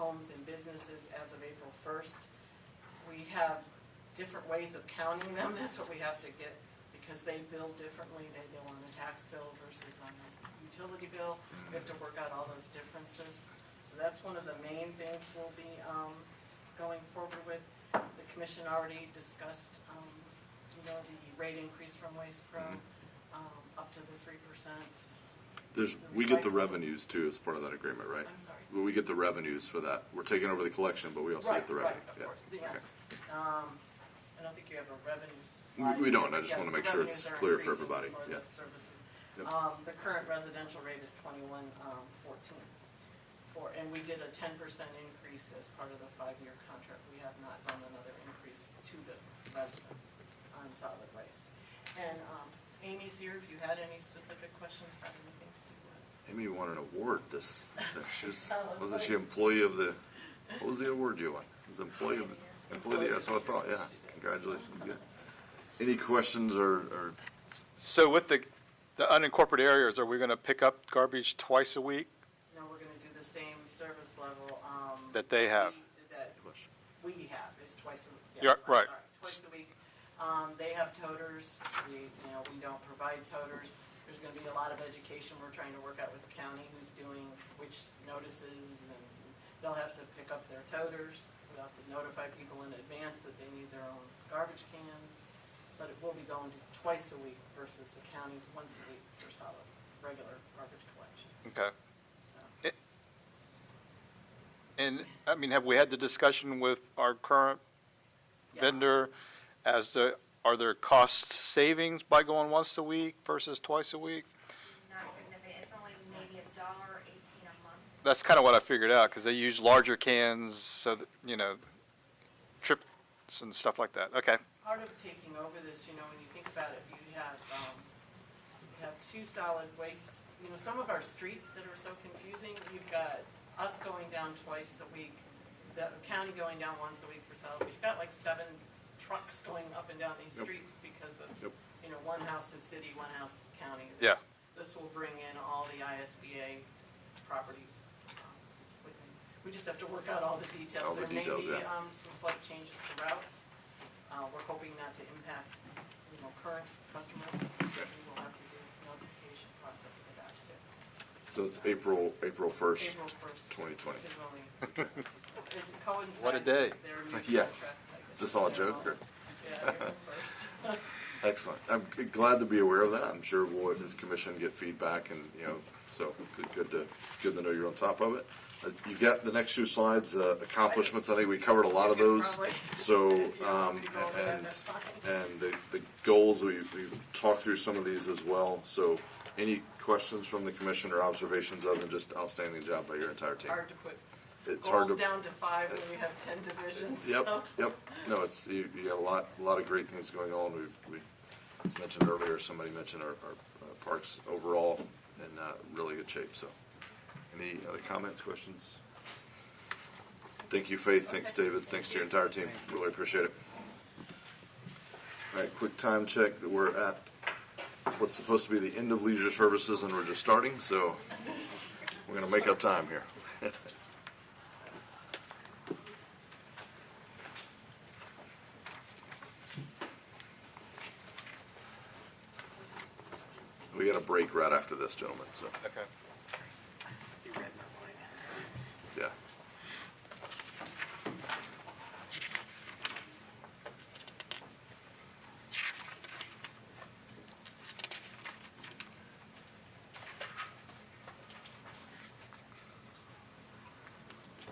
homes and businesses as of April 1st. We have different ways of counting them. That's what we have to get, because they bill differently. They bill on a tax bill versus on a utility bill. We have to work out all those differences. So that's one of the main things we'll be going forward with. The commission already discussed, the rate increase from Waste Pro up to the 3%. We get the revenues too as part of that agreement, right? I'm sorry. Well, we get the revenues for that. We're taking over the collection, but we also get the revenue. Right, of course. Yeah. Yes. I don't think you have a revenue. We don't. I just Yes, want to make the sure it's revenues are clear for increasing everybody. for Yeah. the services. Yep. The current residential rate is $21.14. and we did a 10% increase as part of the 5-year contract. We have not done another increase to the residents on solid waste. And Amy's here if you had any specific questions about anything to do with it. Amy won an award this. Wasn't she employee of the? What was the award you won? It was employee of the year. That's what I thought. Yeah, congratulations. Good. Any questions or? So with the unincorporated areas, are we going to pick up garbage twice a week No, we're going to do the same service level. that they have? That we have is twice a week. Yeah, right. Twice a week. They have toters. We don't provide toters. There's going to be a lot of education we're trying to work out with the county who's doing which notices, and they'll have to pick up their toters. We'll have to notify people in advance that they need their own garbage cans. But it will be going to twice a week versus the county's once a week for solid, regular garbage collection. Okay. And, I mean, have we had the discussion with our current vendor as to, are there cost savings by going once a week versus twice a week? Not significant. It's only maybe $1.18 a month. That's kind of what I figured out, because they use larger cans, so that, trips and stuff like that. Okay. Part of taking over this, when you think about it, you have 2 solid waste. Some of our streets that are so confusing, you've got us going down twice a week, the county going down once a week for solid waste. You've got like 7 trucks going up and down these streets because of, one house is city, one house is county. Yeah. This will bring in all the ISBA properties. We just have to work out all the details. All the details, There may be yeah. some slight changes to routes. We're hoping not to impact, current customers. We will have to do notification process for that too. So it's April 1st, April 1st, 2020. It coincides What a day. with their new Yeah. contract, I guess. Is this all a joke? Or? Yeah, April 1st. Excellent. I'm glad to be aware of that. I'm sure we'll, as commission, get feedback, and so good to know you're on top of it. You've got the next 2 slides, accomplishments. I think we covered a lot of those. So, and the goals, we've talked through some of these as well. So, any questions from the commission or observations other than just outstanding job by your entire team? Hard to put It's hard goals to down to 5 when you have 10 divisions. Yep, so. yep. No, it's you got a lot of great things going on. We as mentioned earlier, somebody mentioned our parks overall in really good shape. So, any other comments, questions? Thank you, Faith. Thanks, David. Thanks to your entire team. Really appreciate it. All right, quick time check. We're at what's supposed to be the end of leisure services, and we're just starting. So, we're going to make up time here. We got a break right after this, gentlemen. So. Okay. Yeah.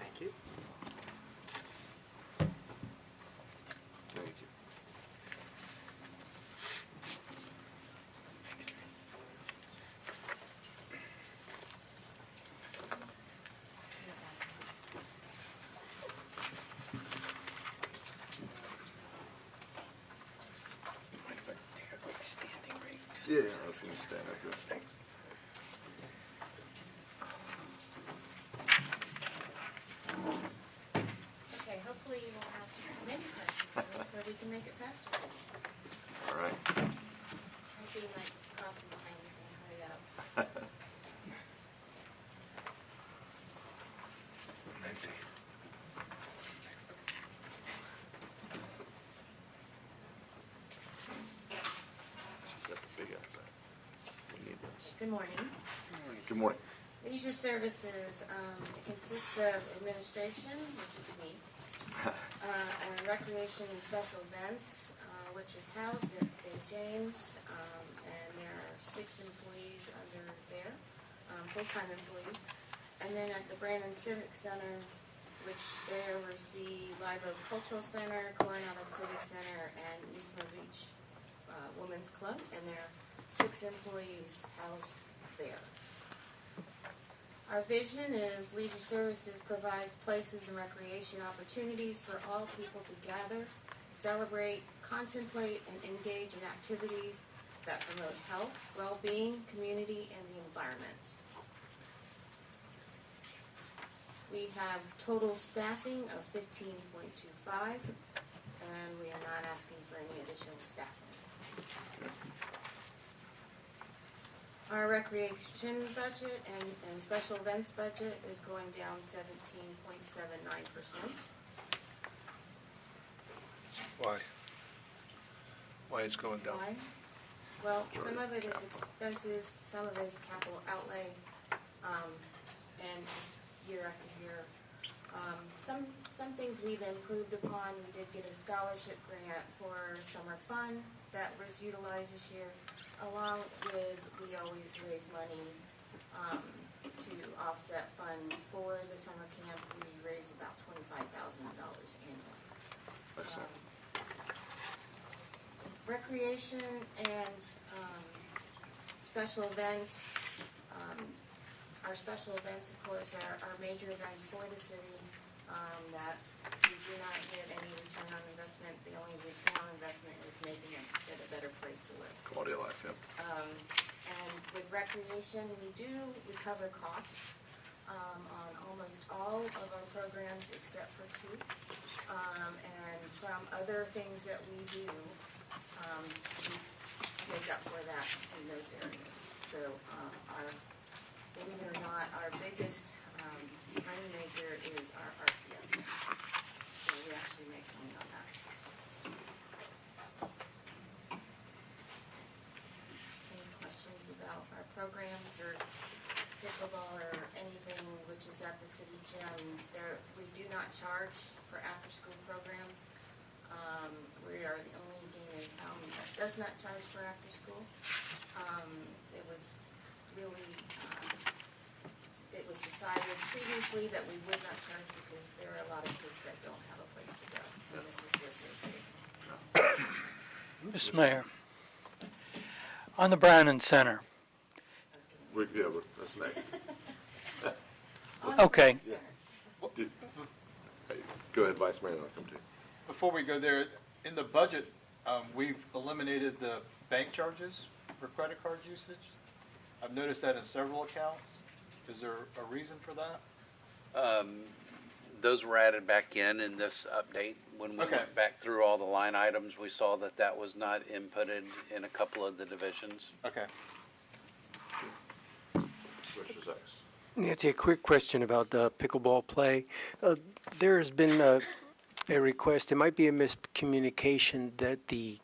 Thank you. Thank you. Yeah, I was going to stand up here. Thanks. Okay, hopefully you won't have many questions, so we can make it faster. All right. I see my coffee behind me saying, hurry up. Nancy. She's got the big iPad. We need those. Good morning. Good morning. Leisure services consists of administration, which is me, and recreation and special events, which is housed at St. James, and there are 6 employees under there, full-time employees. And then at the Brandon Civic Center, which they oversee Live Oak Cultural Center, Coronado Civic Center, and Usma Beach Women's Club, and there are 6 employees housed there. Our vision is Leisure Services provides places and recreation opportunities for all people to gather, celebrate, contemplate, and engage in activities that promote health, well-being, community, and the environment. We have total staffing of 15.25, and we are not asking for any additional staffing. Our recreation budget and special events budget is going down 17.79%. Why? Why it's going down? Why? Well, some of it is expenses, some of it is capital outlay, and just year after year. Some things we've improved upon. We did get a scholarship grant for summer fun that was utilized this year, along with we always raise money to offset funds for the summer camp. We raise about $25,000 annually. Excellent. Recreation and special events. Our special events, of course, are major events for the city that we do not get any return on investment. The only return on investment is making it a better place to live. Quality of life, yep. And with recreation, we do recover costs on almost all of our programs except for two. And from other things that we do, we make up for that in those areas. So believe it or not, our biggest money maker is our RPS. So we actually make money on that. Any questions about our programs or pickleball or anything which is at the city gym? We do not charge for after-school programs. We are the only game in town that does not charge for after-school. It was really it was decided previously that we would not charge because there are a lot of kids that don't have a place to go, and this is their safety. Mr. Mayor, on the Brannan Center. That's next. Okay. Yeah. Go ahead, Vice Mayor, and I'll come to you. Before we go there, in the budget, we've eliminated the bank charges for credit card usage. I've noticed that in several accounts. Is there a reason for that? Those were added back in this update. When we went back through all the line items, we saw that that was not inputted in a couple of the divisions. Okay. Commissioner Sykes. Nancy, a quick question about the pickleball play. There has been a request, it might be a miscommunication, that the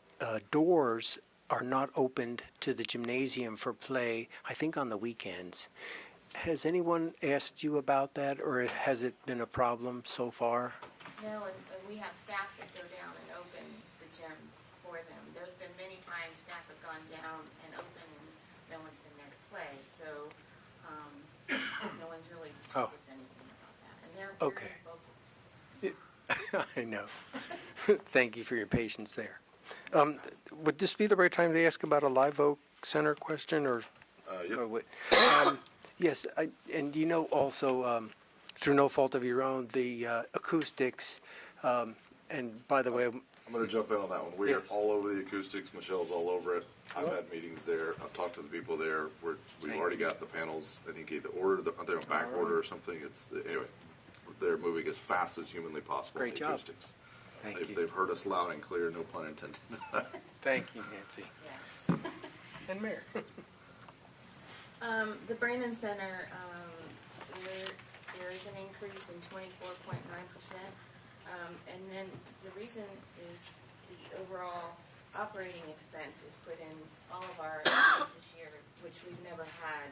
doors are not opened to the gymnasium for play, I think on the weekends. Has anyone asked you about that, or has it been a problem so far? No, and we have staff that go down and open the gym for them. There's been many times staff have gone down and open and no one's been there to play, so no one's really told us anything about that. And they're very vocal. I know. Thank you for your patience there. Would this be the right time to ask about a Live Oak Center question, or? Yep. Yes, and you know also, through no fault of your own, the acoustics, and by the way, I'm going to jump in on that one. We are all over the acoustics. Michelle's all over it. I've had meetings there. I've talked to the people there. We've already got the panels. I think either ordered, they're on back order or something. Anyway, they're moving as fast as humanly possible. Great job. Acoustics. Thank you. They've heard us loud and clear. No pun intended. Thank you, Nancy. Yes. And Mayor. The Brannan Center, there is an increase in 24.9%. And then the reason is the overall operating expense is put in all of our expenses this year, which we've never had,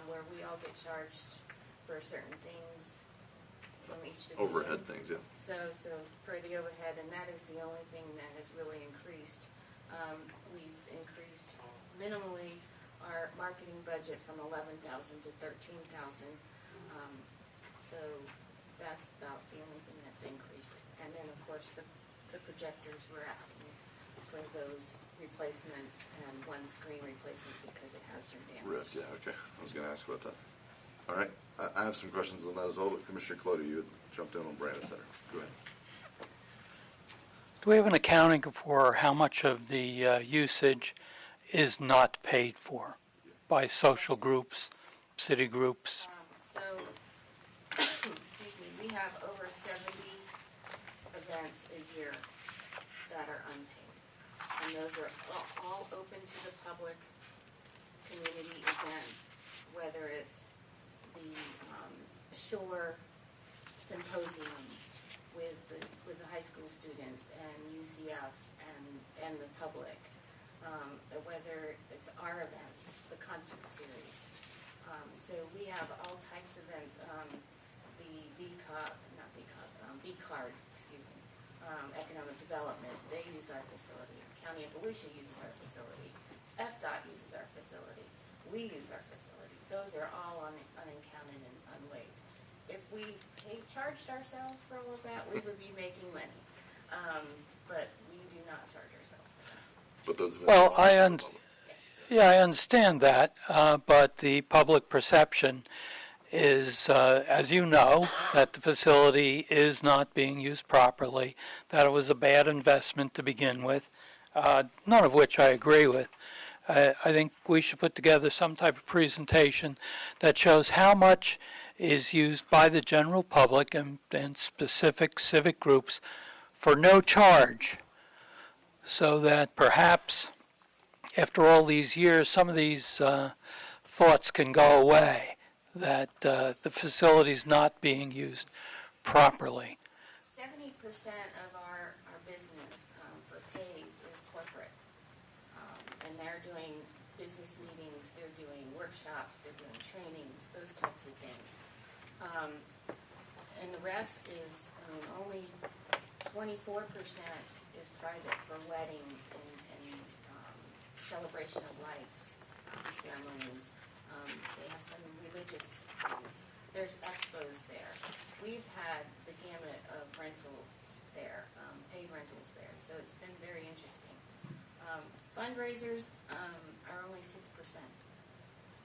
where we all get charged for certain things from each division. Overhead things, yeah. So for the overhead, and that is the only thing that has really increased. We've increased minimally our marketing budget from $11,000 to $13,000. So that's about the only thing that's increased. And then, of course, the projectors, we're asking for those replacements and one screen replacement because it has been damaged. Ripped, yeah, okay. I was going to ask about that. All right, I have some questions on that as well, but Commissioner Clody, you had jumped in on Brandon Center. Go ahead. Do we have an accounting for how much of the usage is not paid for by social groups, city groups? So, excuse me, we have over 70 events a year that are unpaid. And those are all open to the public, community events, whether it's the Shore Symposium with the high school students and UCF and the public, whether it's our events, the concert series. So we have all types of events. The VCARD, excuse me, Economic Development, they use our facility. County of Volusia uses our facility. FDOT uses our facility. We use our facility. Those are all unaccounted and unweighed. If we charged ourselves for all of that, we would be making money. But we do not charge ourselves for that. But those events Well, are I understand that, but the public perception is, as you know, that the facility is not being used properly, that it was a bad investment to begin with, none of which I agree with. I think we should put together some type of presentation that shows how much is used by the general public and specific civic groups for no charge, so that perhaps after all these years, some of these thoughts can go away, that the facility's not being used properly. 70% of our business for paid is corporate. And they're doing business meetings, they're doing workshops, they're doing trainings, those types of things. And the rest is, only 24% is private for weddings and celebration of life ceremonies. They have some religious things. There's expos there. We've had the gamut of rentals there, paid rentals there, so it's been very interesting. Fundraisers are only 6%,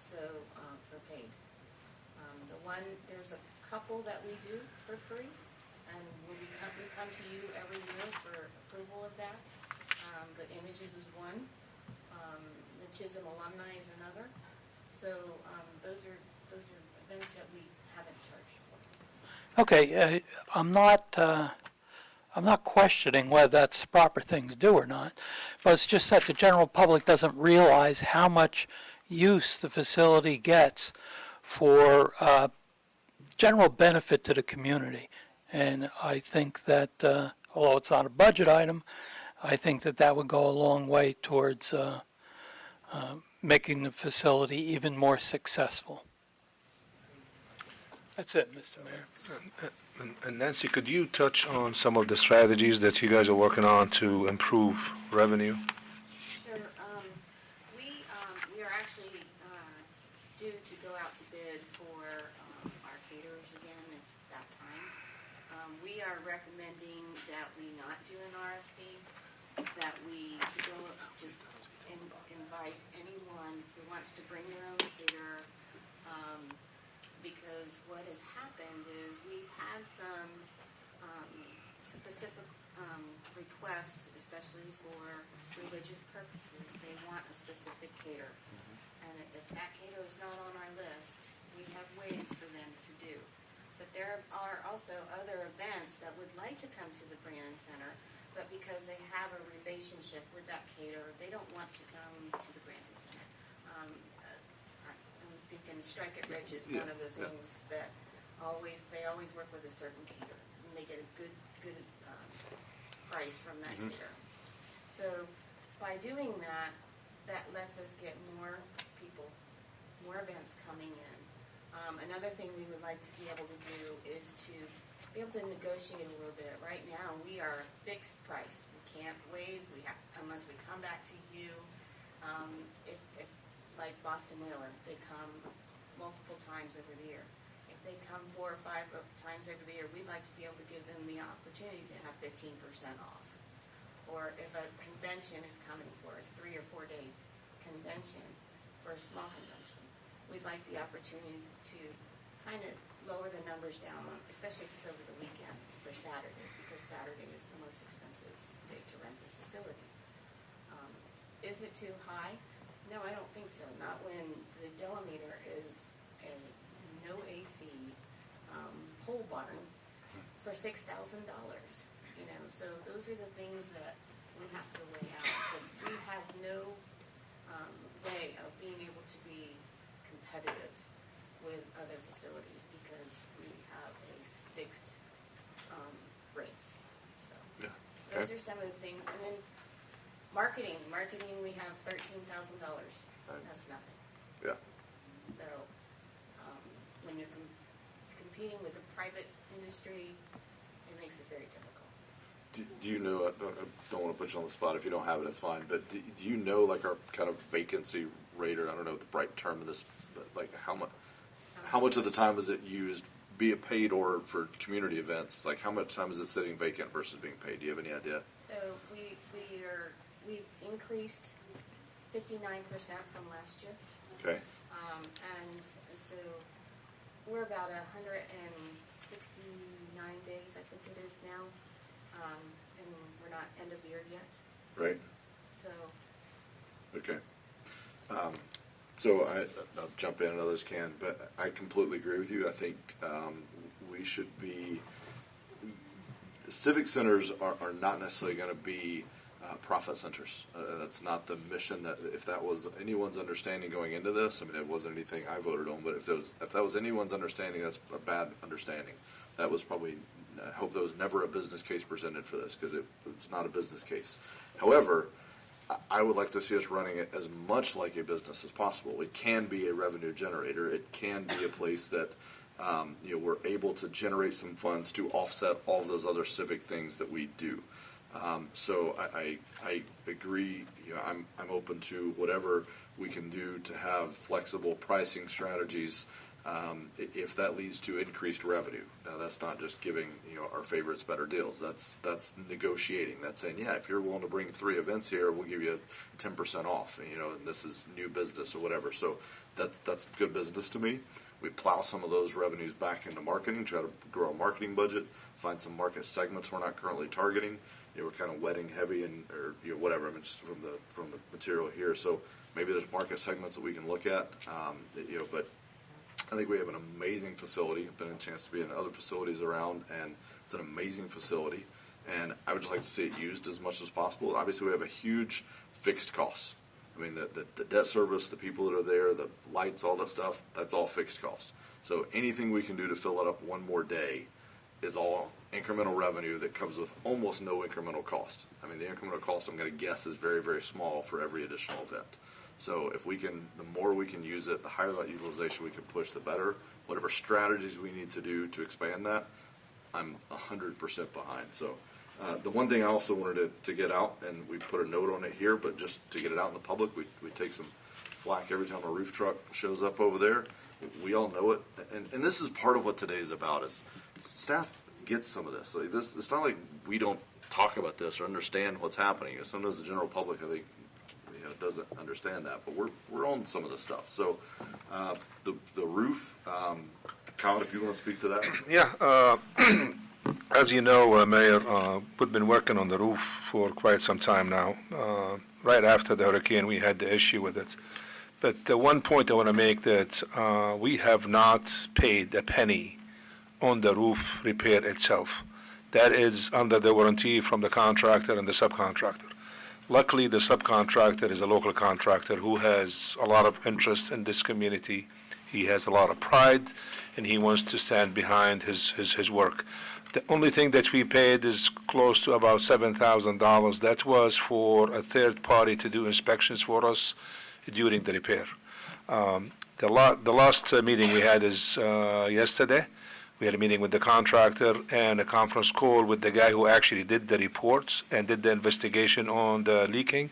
so for paid. There's a couple that we do for free, and we come to you every year for approval of that. The Images is one. The Chisholm Alumni is another. So those are events that we haven't charged for. Okay, I'm not questioning whether that's the proper thing to do or not, but it's just that the general public doesn't realize how much use the facility gets for general benefit to the community. And I think that, although it's not a budget item, I think that would go a long way towards making the facility even more successful. That's it, Mr. Mayor. And Nancy, could you touch on some of the strategies that you guys are working on to improve revenue? Sure. We are actually due to go out to bid for our caterers again. It's that time. We are recommending that we not do an RFP, that we go just invite anyone who wants to bring their own caterer, because what has happened is we've had some specific requests, especially for religious purposes. They want a specific caterer, and if that caterer is not on our list, we have ways for them to do. But there are also other events that would like to come to the Brandon Center, but because they have a relationship with that caterer, they don't want to come to the Brandon Center. I'm thinking Strike It Rich is one of the things that they always work with a certain caterer, and they get a good price from that caterer. So by doing that, that lets us get more people, more events coming in. Another thing we would like to be able to do is to be able to negotiate a little bit. Right now, we are fixed price. We can't waive unless we come back to you. If like Boston Whaler, they come multiple times over the year. If they come 4 or 5 times over the year, we'd like to be able to give them the opportunity to have 15% off. Or if a convention is coming for a 3 or 4 day convention, for a small convention, we'd like the opportunity to kind of lower the numbers down, especially if it's over the weekend for Saturdays, because Saturday is the most expensive day to rent the facility. Is it too high? No, I don't think so. Not when the Delameter is a no AC pole barn for $6,000. You know, so those are the things that we have to lay out. But we have no way of being able to be competitive with other facilities because we have a fixed rates. So Yeah. those Okay. are some of the things. And then marketing, we have $13,000. That's nothing. Yeah. So when you're competing with the private industry, it makes it very difficult. Do you know, I don't want to put you on the spot. If you don't have it, it's fine. But do you know, like, our kind of vacancy rate, or I don't know the right term of this, but like how much of the time is it used, be it paid or for community events? Like, how much time is it sitting vacant versus being paid? Do you have any idea? So we've increased 59% from last year. Okay. And so we're about 169 days, I think it is now. And we're not end of year yet. Right. So Okay. So I'll jump in and others can, but I completely agree with you. I think we should be, civic centers are not necessarily going to be profit centers. That's not the mission. That if that was anyone's understanding going into this, I mean, it wasn't anything I voted on, but if that was anyone's understanding, that's a bad understanding. That was probably, I hope there was never a business case presented for this, because it's not a business case. However, I would like to see us running it as much like a business as possible. It can be a revenue generator. It can be a place that we're able to generate some funds to offset all those other civic things that we do. So I agree. I'm open to whatever we can do to have flexible pricing strategies if that leads to increased revenue. Now, that's not just giving our favorites better deals. That's negotiating. That's saying, yeah, if you're willing to bring 3 events here, we'll give you 10% off. And this is new business or whatever. So that's good business to me. We plow some of those revenues back into marketing, try to grow our marketing budget, find some market segments we're not currently targeting. We're kind of wedding heavy or whatever. I mean, just from the material here. So maybe there's market segments that we can look at. But I think we have an amazing facility. I've been in a chance to be in other facilities around, and it's an amazing facility. And I would just like to see it used as much as possible. Obviously, we have a huge fixed cost. I mean, the debt service, the people that are there, the lights, all that stuff, that's all fixed cost. So anything we can do to fill it up one more day is all incremental revenue that comes with almost no incremental cost. I mean, the incremental cost, I'm going to guess, is very, very small for every additional event. So if we can, the more we can use it, the higher that utilization we can push, the better. Whatever strategies we need to do to expand that, I'm 100% behind. So the one thing I also wanted to get out, and we put a note on it here, but just to get it out in the public, we take some flack every time a roof truck shows up over there. We all know it. And this is part of what today is about, is staff gets some of this. Like this. It's not like we don't talk about this or understand what's happening. Sometimes the general public, I think, doesn't understand that, but we're on some of this stuff. So the roof, Colin, if you want to speak to that. Yeah, as you know, Mayor, we've been working on the roof for quite some time now. Right after the hurricane, we had the issue with it. But the one point I want to make that we have not paid a penny on the roof repair itself. That is under the warranty from the contractor and the subcontractor. Luckily, the subcontractor is a local contractor who has a lot of interest in this community. He has a lot of pride, and he wants to stand behind his work. The only thing that we paid is close to about $7,000. That was for a third party to do inspections for us during the repair. The last meeting we had is yesterday. We had a meeting with the contractor and a conference call with the guy who actually did the reports and did the investigation on the leaking.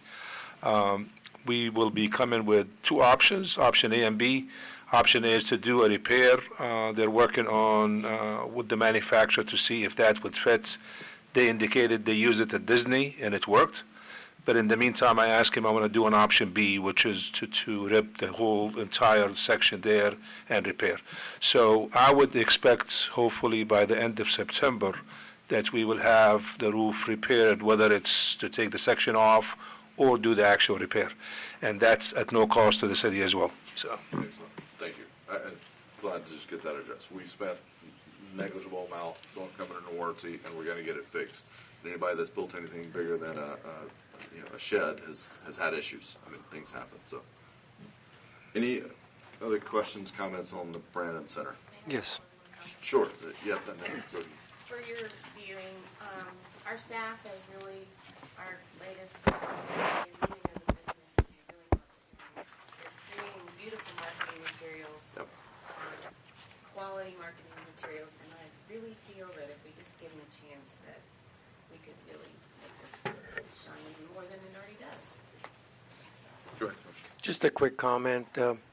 We will be coming with 2 options, option A and B. Option A is to do a repair. They're working on with the manufacturer to see if that would fit. They indicated they used it at Disney and it worked. But in the meantime, I asked him, I want to do an option B, which is to rip the whole entire section there and repair. So I would expect, hopefully by the end of September, that we will have the roof repaired, whether it's to take the section off or do the actual repair. And that's at no cost to the city as well, so. Excellent, thank you. I'm glad to just get that addressed. We spent negligible amount, it's all coming into warranty, and we're gonna get it fixed. Anybody that's built anything bigger than a shed has had issues. I mean, things happen, so. Any other questions, comments on the Brandon Center? Yes. Sure, yeah, then, For your viewing, our staff has really, our latest, they're creating beautiful marketing materials, quality marketing materials, and I really feel that if we just give them a chance, that we could really make this shine even more than it already does. Just a quick comment.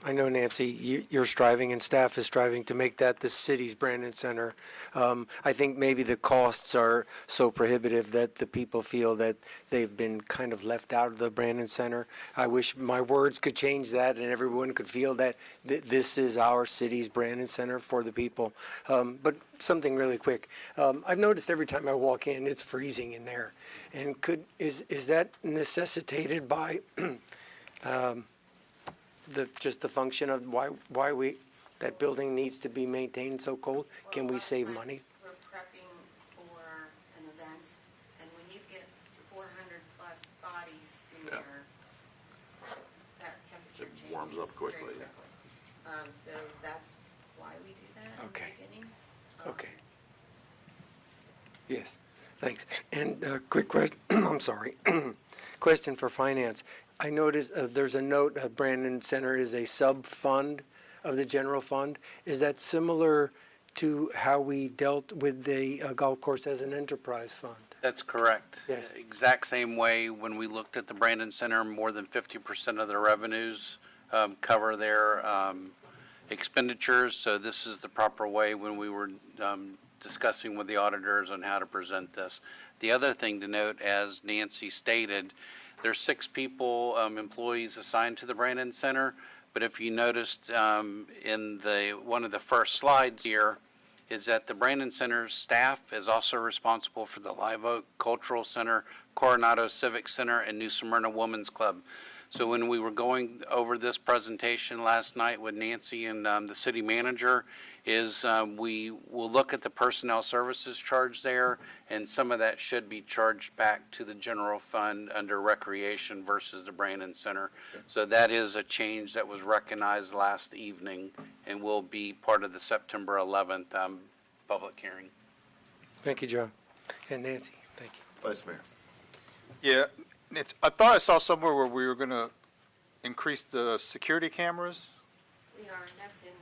I know, Nancy, you're striving and staff is striving to make that the city's Brandon Center. I think maybe the costs are so prohibitive that the people feel that they've been kind of left out of the Brandon Center. I wish my words could change that and everyone could feel that this is our city's Brandon Center for the people. But something really quick. I've noticed every time I walk in, it's freezing in there. And is that necessitated by just the function of why that building needs to be maintained so cold? Can we save money? We're prepping for an event, and when you get 400 plus bodies in there, that temperature changes warms up quickly, very yeah. quickly. So that's why we do that Okay. in the beginning. Okay. Yes, thanks. And quick question, I'm sorry, question for finance. I noticed there's a note, Brandon Center is a sub-fund of the general fund. Is that similar to how we dealt with the golf course as an enterprise fund? That's correct. Yes. Exact same way when we looked at the Brandon Center, more than 50% of their revenues cover their expenditures. So this is the proper way when we were discussing with the auditors on how to present this. The other thing to note, as Nancy stated, there's 6 people, employees assigned to the Brandon Center, but if you noticed in one of the first slides here, is that the Brandon Center's staff is also responsible for the Live Oak Cultural Center, Coronado Civic Center, and New Smyrna Women's Club. So when we were going over this presentation last night with Nancy and the city manager, we will look at the personnel services charge there, and some of that should be charged back to the general fund under recreation versus the Brandon Center. So that is a change that was recognized last evening and will be part of the September 11th public hearing. Thank you, John. And Nancy, thank you. Vice Mayor. Yeah, I thought I saw somewhere where we were going to increase the security cameras, We are, that's in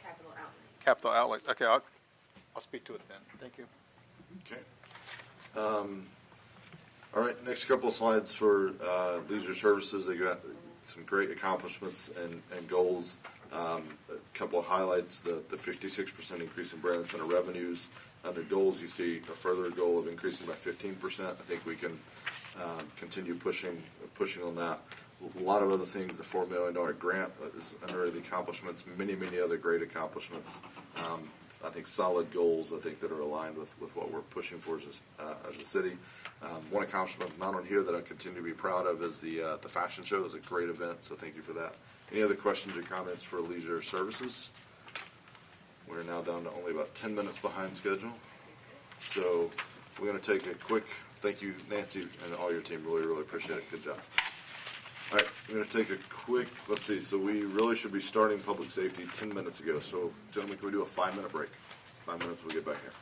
capital outlay. capital outlays. Okay, I'll speak to it then. Thank you. Okay. All right, next couple of slides for leisure services. They got some great accomplishments and goals. A couple of highlights, the 56% increase in Brandon Center revenues. Under goals, you see a further goal of increasing by 15%. I think we can continue pushing on that. A lot of other things, the $4 million grant is under the accomplishments, many other great accomplishments. I think solid goals, I think, that are aligned with what we're pushing for as a city. One accomplishment not on here that I continue to be proud of is the fashion show. It was a great event, so thank you for that. Any other questions or comments for leisure services? We're now down to only about 10 minutes behind schedule. So we're going to take a quick, thank you, Nancy, and all your team. Really appreciate it. Good job. All right, we're going to take a quick, let's see, so we really should be starting public safety 10 minutes ago. So, gentlemen, can we do a 5-minute break? 5 minutes, we'll get back here.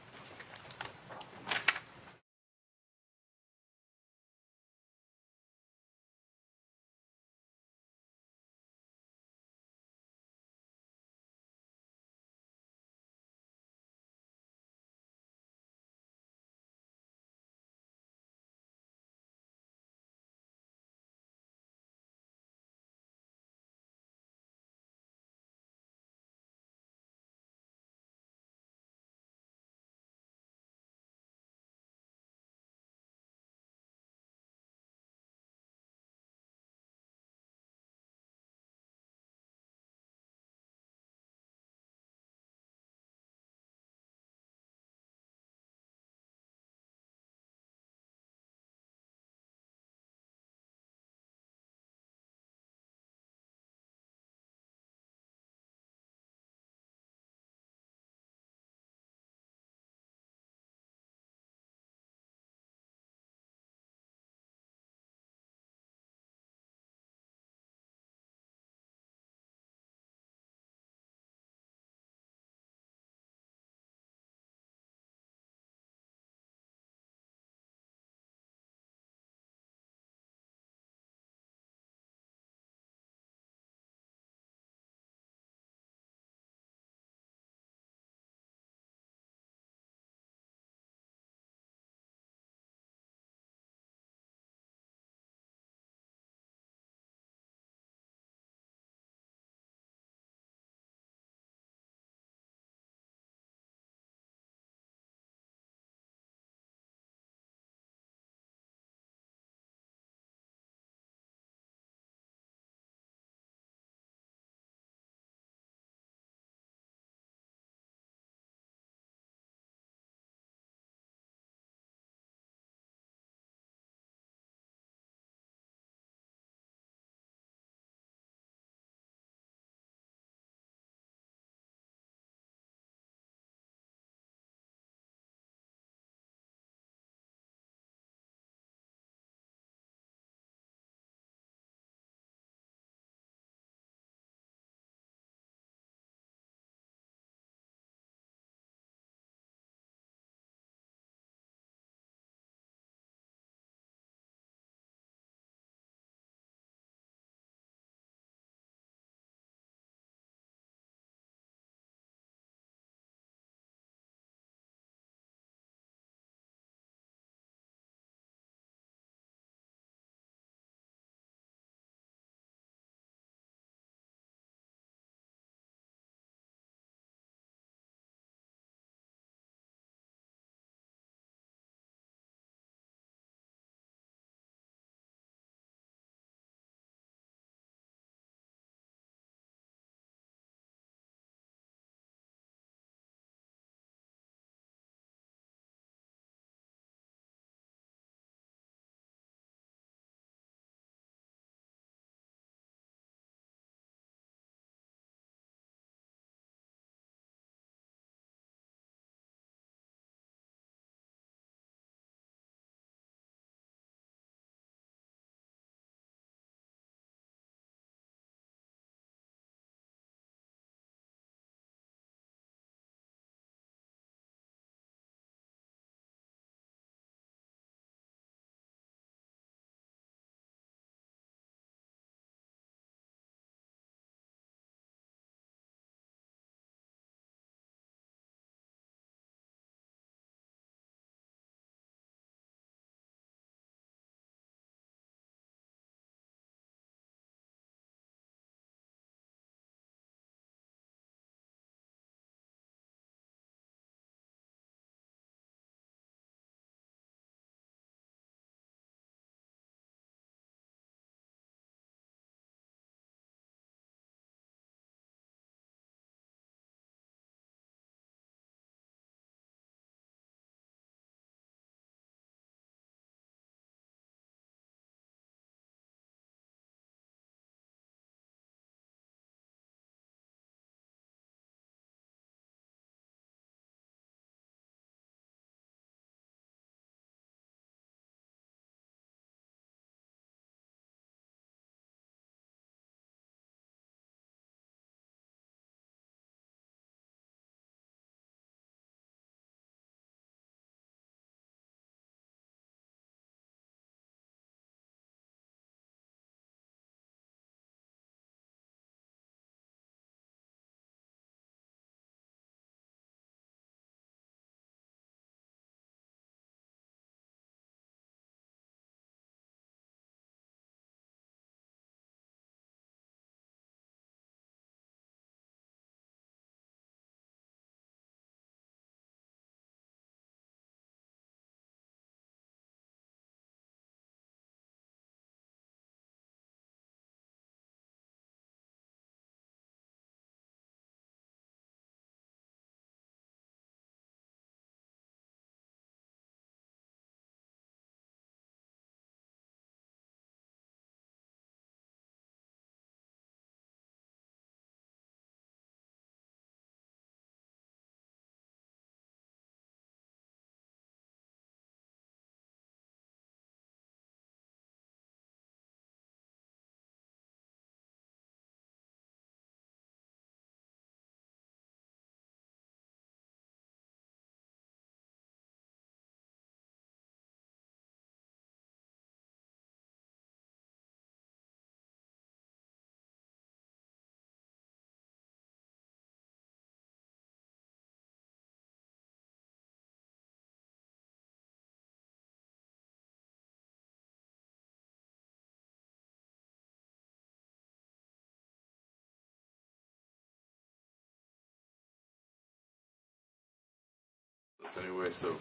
So anyway, so.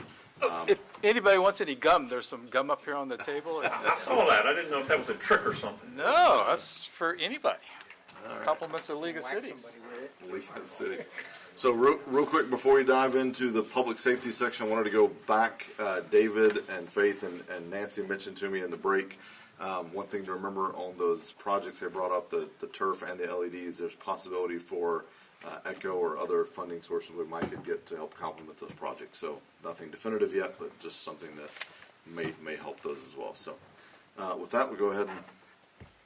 If anybody wants any gum, there's some gum up here on the table. I saw that. I didn't know if that was a trick or something. No, that's for anybody. All right. Compliments of League of Cities. League of Cities. So real quick, before we dive into the public safety section, I wanted to go back. David and Faith and Nancy mentioned to me in the break, one thing to remember on those projects they brought up, the turf and the LEDs, there's possibility for ECHO or other funding sources we might could get to help complement those projects. So nothing definitive yet, but just something that may help those as well. So with that, we'll go ahead and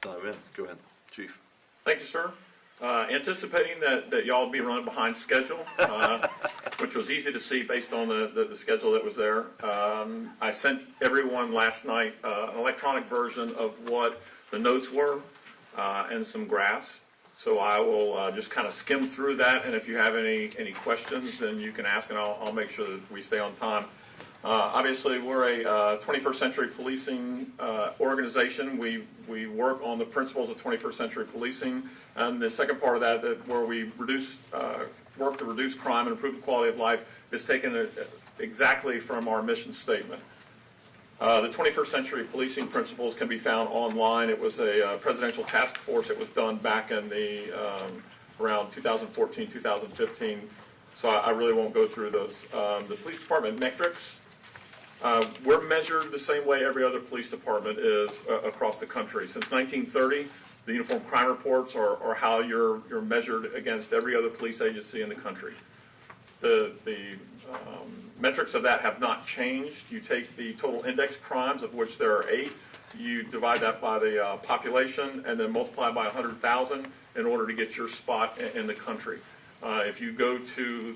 dive in. Go ahead, Chief. Thank you, sir. Anticipating that y'all be running behind schedule, which was easy to see based on the schedule that was there. I sent everyone last night an electronic version of what the notes were and some graphs. So I will just kind of skim through that, and if you have any questions, then you can ask, and I'll make sure that we stay on time. Obviously, we're a 21st century policing organization. We work on the principles of 21st century policing, and the second part of that where we work to reduce crime and improve the quality of life, is taken exactly from our mission statement. The 21st century policing principles can be found online. It was a presidential task force. It was done back in the around 2014, 2015. So I really won't go through those. The police department metrics. We're measured the same way every other police department is across the country. Since 1930, the Uniform Crime Reports are how you're measured against every other police agency in the country. The metrics of that have not changed. You take the total index crimes, of which there are 8, you divide that by the population, and then multiply by 100,000 in order to get your spot in the country. If you go to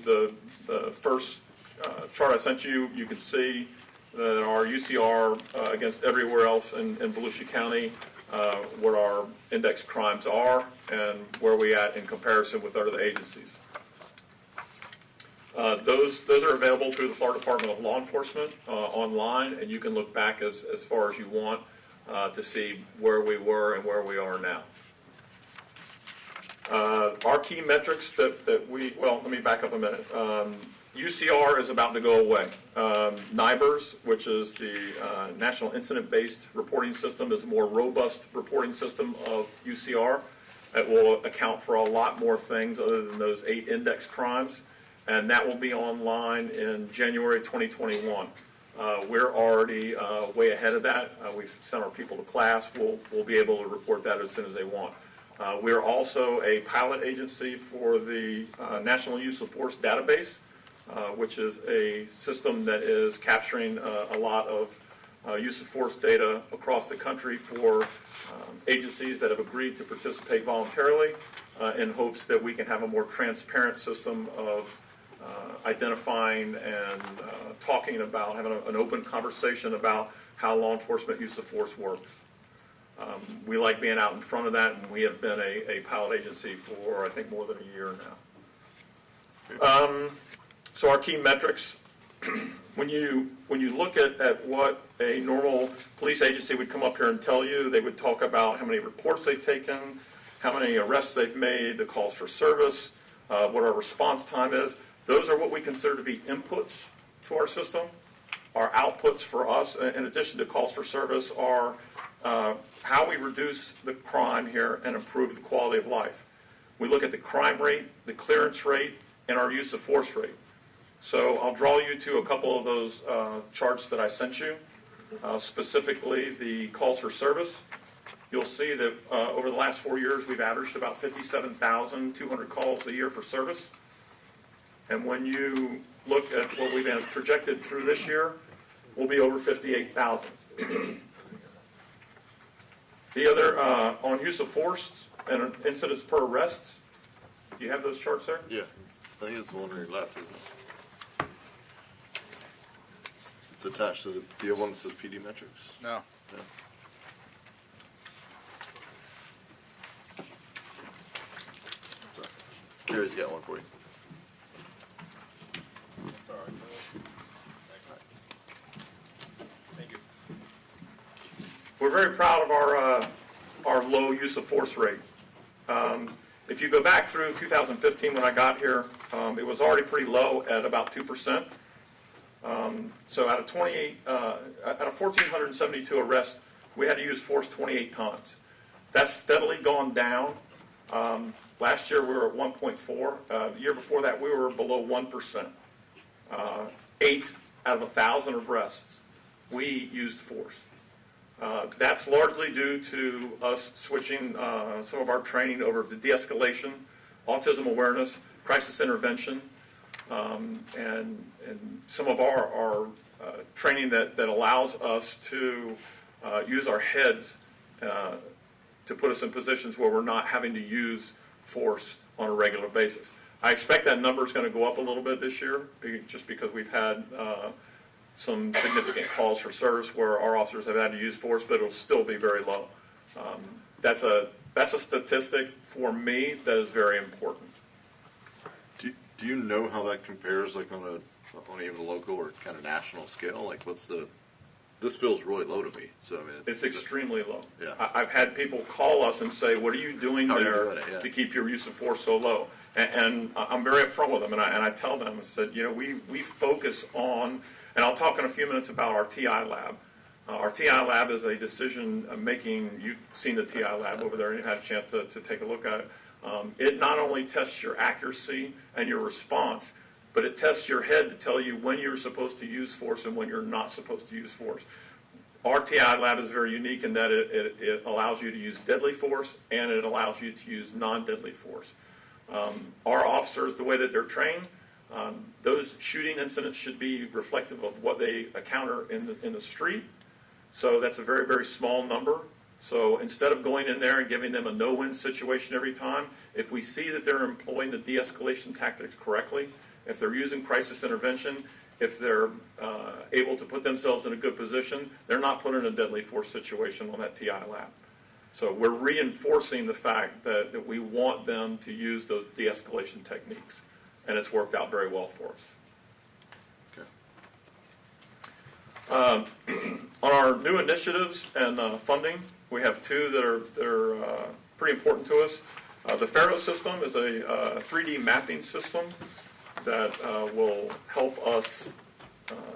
the first chart I sent you, you can see that our UCR against everywhere else in Volusia County, what our index crimes are and where we at in comparison with other agencies. Those are available through the Florida Department of Law Enforcement online, and you can look back as far as you want to see where we were and where we are now. Our key metrics let me back up a minute. UCR is about to go away. NIBRS, which is the National Incident-Based Reporting System, is a more robust reporting system of UCR. It will account for a lot more things other than those 8 index crimes, and that will be online in January 2021. We're already way ahead of that. We've sent our people to class. We'll be able to report that as soon as they want. We're also a pilot agency for the National Use of Force Database, which is a system that is capturing a lot of use of force data across the country for agencies that have agreed to participate voluntarily in hopes that we can have a more transparent system of identifying and talking about, having an open conversation about how law enforcement use of force works. We like being out in front of that, and we have been a pilot agency for, I think, more than a year now. So our key metrics, when you look at what a normal police agency would come up here and tell you, they would talk about how many reports they've taken, how many arrests they've made, the calls for service, what our response time is. Those are what we consider to be inputs to our system. Our outputs for us, in addition to calls for service, are how we reduce the crime here and improve the quality of life. We look at the crime rate, the clearance rate, and our use of force rate. So I'll draw you to a couple of those charts that I sent you, specifically the calls for service. You'll see that over the last 4 years, we've averaged about 57,200 calls a year for service. And when you look at what we've projected through this year, we'll be over 58,000. The other, on use of force and incidents per arrest, do you have those charts there? Yeah, I think it's the one on your left, isn't it? It's attached to do you have one that says PD metrics? No. Yeah. Sorry. Carrie's got one for you. Thank you. We're very proud of our low use of force rate. If you go back through 2015 when I got here, it was already pretty low at about 2%. So out of 1,472 arrests, we had to use force 28 times. That's steadily gone down. Last year we were at 1.4. The year before that we were below 1%. 8 out of 1,000 arrests, we used force. That's largely due to us switching some of our training over to de-escalation, autism awareness, crisis intervention, and some of our training that allows us to use our heads to put us in positions where we're not having to use force on a regular basis. I expect that number is going to go up a little bit this year, just because we've had some significant calls for service where our officers have had to use force, but it'll still be very low. That's a statistic for me that is very important. Do you know how that compares, like on even a local or kind of national scale? Like, this feels really low to me. So I mean, it's extremely low. Yeah. I've had people call us and say, "What are you doing How are you there doing it? Yeah. to keep your use of force so low?" And I'm very upfront with them, and I tell them, I said, we focus on, and I'll talk in a few minutes about our TI lab. Our TI lab is a decision-making. You've seen the TI lab over there, and you've had a chance to take a look at it. It not only tests your accuracy and your response, but it tests your head to tell you when you're supposed to use force and when you're not supposed to use force. Our TI lab is very unique in that it allows you to use deadly force and it allows you to use non-deadly force. Our officers, the way that they're trained, those shooting incidents should be reflective of what they encounter in the street. So that's a very, very small number. So instead of going in there and giving them a no-win situation every time, if we see that they're employing the de-escalation tactics correctly, if they're using crisis intervention, if they're able to put themselves in a good position, they're not put in a deadly force situation on that TI lab. So we're reinforcing the fact that we want them to use those de-escalation techniques, and it's worked out very well for us. On our new initiatives and funding, we have two that are pretty important to us. The Faro system is a 3D mapping system that will help us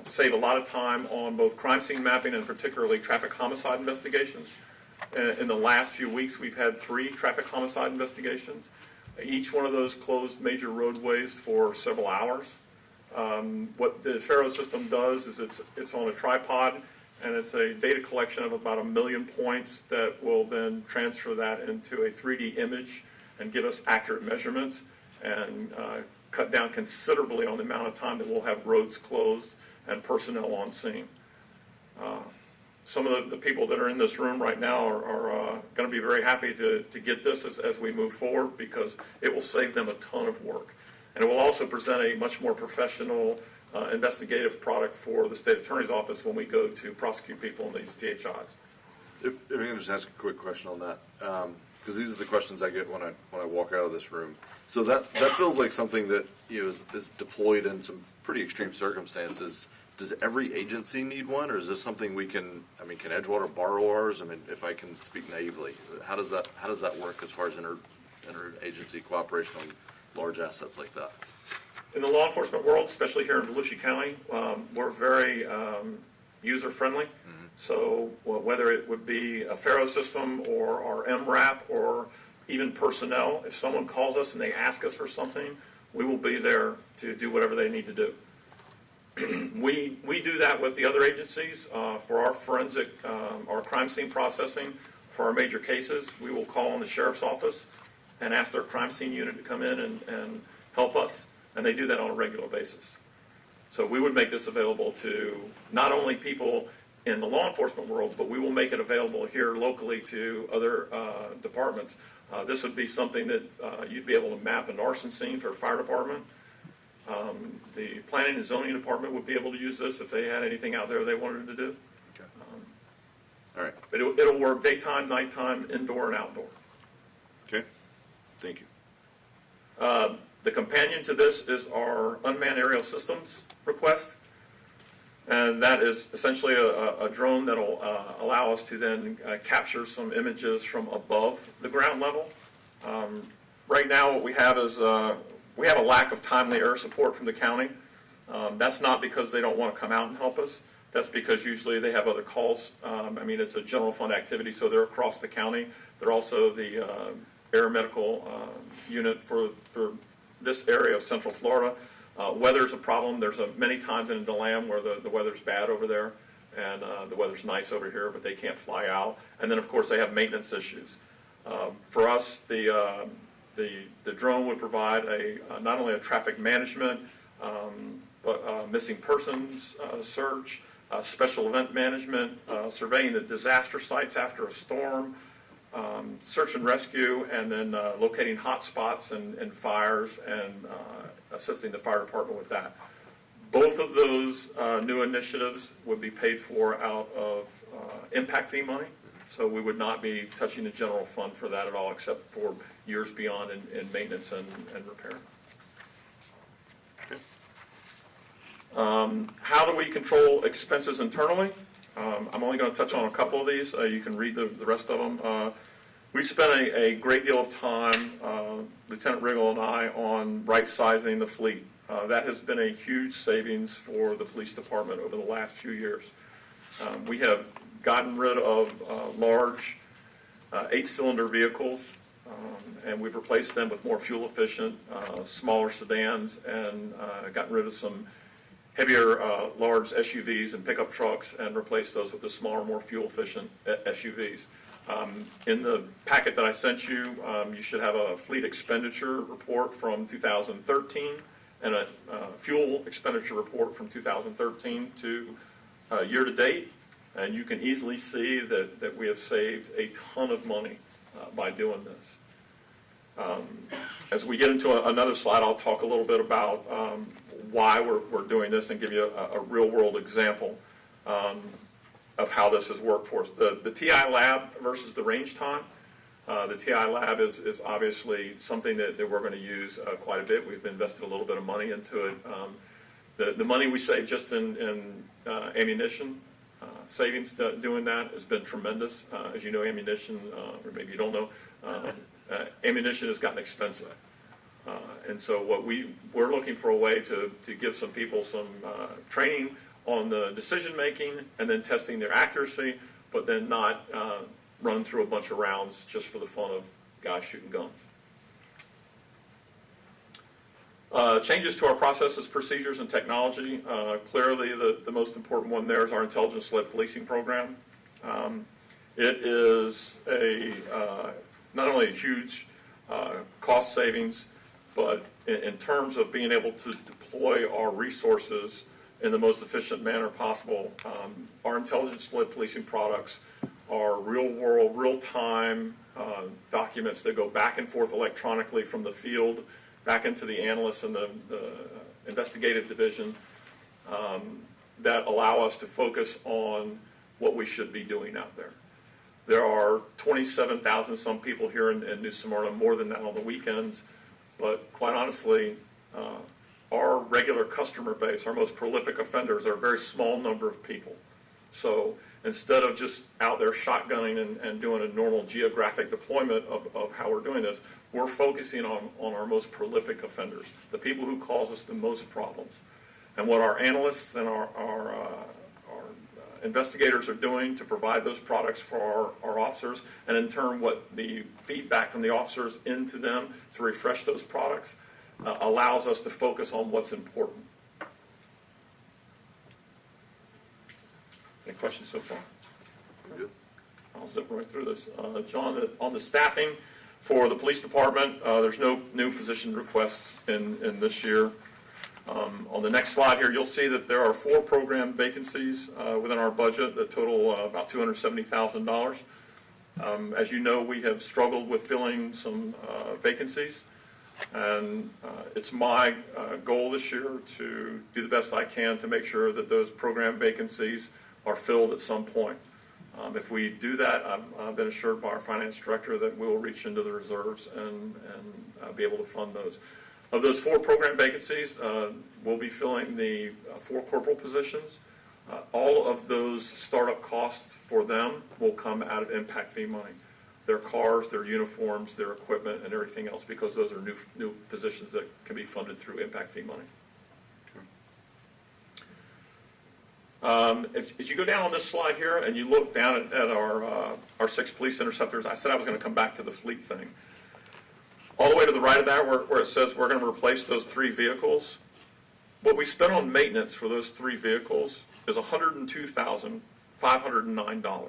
save a lot of time on both crime scene mapping and particularly traffic homicide investigations. In the last few weeks, we've had 3 traffic homicide investigations. Each one of those closed major roadways for several hours. What the Faro system does is it's on a tripod, and it's a data collection of about 1 million points that will then transfer that into a 3D image and give us accurate measurements and cut down considerably on the amount of time that we'll have roads closed and personnel on scene. Some of the people that are in this room right now are going to be very happy to get this as we move forward, because it will save them a ton of work. And it will also present a much more professional investigative product for the state attorney's office when we go to prosecute people in these THIs. If I can just ask a quick question on that, because these are the questions I get when I walk out of this room. So that feels like something that is deployed in some pretty extreme circumstances. Does every agency need one, or is this something can Edgewater borrow ours? I mean, if I can speak naively, how does that work as far as interagency cooperation on large assets like that? In the law enforcement world, especially here in Volusia County, we're very user-friendly. Mm-hmm. So whether it would be a Faro system or our MRAP or even personnel, if someone calls us and they ask us for something, we will be there to do whatever they need to do. We do that with the other agencies for our forensic, our crime scene processing. For our major cases, we will call on the sheriff's office and ask their crime scene unit to come in and help us, and they do that on a regular basis. So we would make this available to not only people in the law enforcement world, but we will make it available here locally to other departments. This would be something that you'd be able to map an arson scene for a fire department. The planning and zoning department would be able to use this if they had anything out there they wanted to do. Okay. All right. But it'll work daytime, nighttime, indoor, and outdoor. Okay. Thank you. The companion to this is our unmanned aerial systems request. And that is essentially a drone that will allow us to then capture some images from above the ground level. Right now what we have is we have a lack of timely air support from the county. That's not because they don't want to come out and help us. That's because usually they have other calls. I mean, it's a general fund activity, so they're across the county. They're also the air medical unit for this area of Central Florida. Weather's a problem. There's many times in DeLand where the weather's bad over there, and the weather's nice over here, but they can't fly out. And then, of course, they have maintenance issues. For us, the drone would provide not only a traffic management, but missing persons search, special event management, surveying the disaster sites after a storm, search and rescue, and then locating hot spots and fires and assisting the fire department with that. Both of those new initiatives would be paid for out of impact fee money, so we would not be touching the general fund for that at all, except for years beyond in maintenance and repair. How do we control expenses internally? I'm only going to touch on a couple of these. You can read the rest of them. We spent a great deal of time, Lieutenant Riggle and I, on right-sizing the fleet. That has been a huge savings for the police department over the last few years. We have gotten rid of large 8-cylinder vehicles, and we've replaced them with more fuel-efficient, smaller sedans, and gotten rid of some heavier, large SUVs and pickup trucks, and replaced those with the smaller, more fuel-efficient SUVs. In the packet that I sent you, you should have a fleet expenditure report from 2013 and a fuel expenditure report from 2013 to year to date, and you can easily see that we have saved a ton of money by doing this. As we get into another slide, I'll talk a little bit about why we're doing this and give you a real-world example of how this has worked for us. The TI lab versus the range time. The TI lab is obviously something that we're going to use quite a bit. We've invested a little bit of money into it. The money we save just in ammunition savings doing that has been tremendous. As you know, ammunition, or maybe you don't know, ammunition has gotten expensive. And so we're looking for a way to give some people some training on the decision making and then testing their accuracy, but then not run through a bunch of rounds just for the fun of guys shooting guns. Changes to our processes, procedures, and technology. Clearly, the most important one there is our intelligence-led policing program. It is not only a huge cost savings, but in terms of being able to deploy our resources in the most efficient manner possible. Our intelligence-led policing products are real-world, real-time documents that go back and forth electronically from the field back into the analysts and the investigative division that allow us to focus on what we should be doing out there. There are 27,000 some people here in New Smyrna, more than that on the weekends, but quite honestly, our regular customer base, our most prolific offenders, are a very small number of people. So instead of just out there shotgunning and doing a normal geographic deployment of how we're doing this, we're focusing on our most prolific offenders, the people who cause us the most problems. And what our analysts and our investigators are doing to provide those products for our officers, and in turn what the feedback from the officers into them to refresh those products, allows us to focus on what's important. Any questions so far? Good. I'll zip right through this. John, on the staffing for the police department, there's no new position requests in this year. On the next slide here, you'll see that there are 4 program vacancies within our budget that total about $270,000. As you know, we have struggled with filling some vacancies, and it's my goal this year to do the best I can to make sure that those program vacancies are filled at some point. If we do that, I've been assured by our finance director that we will reach into the reserves and be able to fund those. Of those 4 program vacancies, we'll be filling the 4 corporal positions. All of those startup costs for them will come out of impact fee money. Their cars, their uniforms, their equipment, and everything else, because those are new positions that can be funded through impact fee money. If you go down on this slide here and you look down at our 6 police interceptors, I said I was going to come back to the fleet thing. All the way to the right of that where it says we're going to replace those 3 vehicles, what we spent on maintenance for those 3 vehicles is $102,509.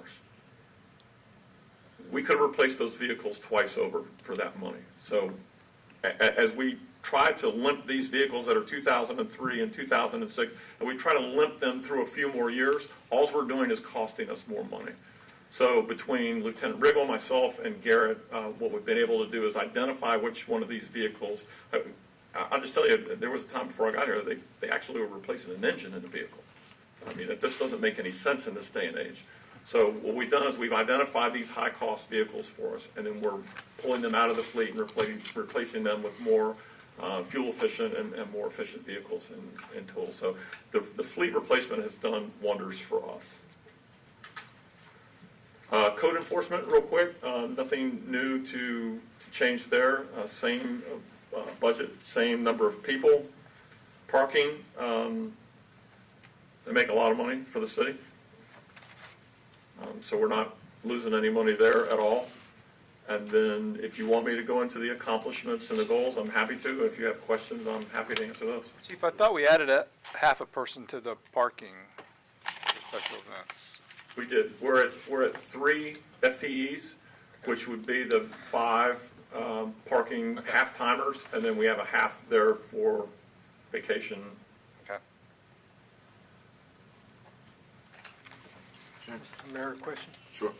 We could have replaced those vehicles twice over for that money. So as we try to limp these vehicles that are 2003 and 2006, and we try to limp them through a few more years, all we're doing is costing us more money. So between Lieutenant Riggle, myself, and Garrett, what we've been able to do is identify which one of these vehicles. I'll just tell you, there was a time before I got here, they actually were replacing an engine in the vehicle. I mean, it just doesn't make any sense in this day and age. So what we've done is we've identified these high-cost vehicles for us, and then we're pulling them out of the fleet and replacing them with more fuel-efficient and more efficient vehicles in total. So the fleet replacement has done wonders for us. Code enforcement, real quick, nothing new to change there. Same budget, same number of people. Parking, they make a lot of money for the city. So we're not losing any money there at all. And then if you want me to go into the accomplishments and the goals, I'm happy to. If you have questions, I'm happy to answer those. Chief, I thought we added a half a person to the parking for special events. We did. We're at 3 FTEs, which would be the 5 parking half-timers, and then we have a half there for vacation. Okay. Mr. Mayor, question? Sure.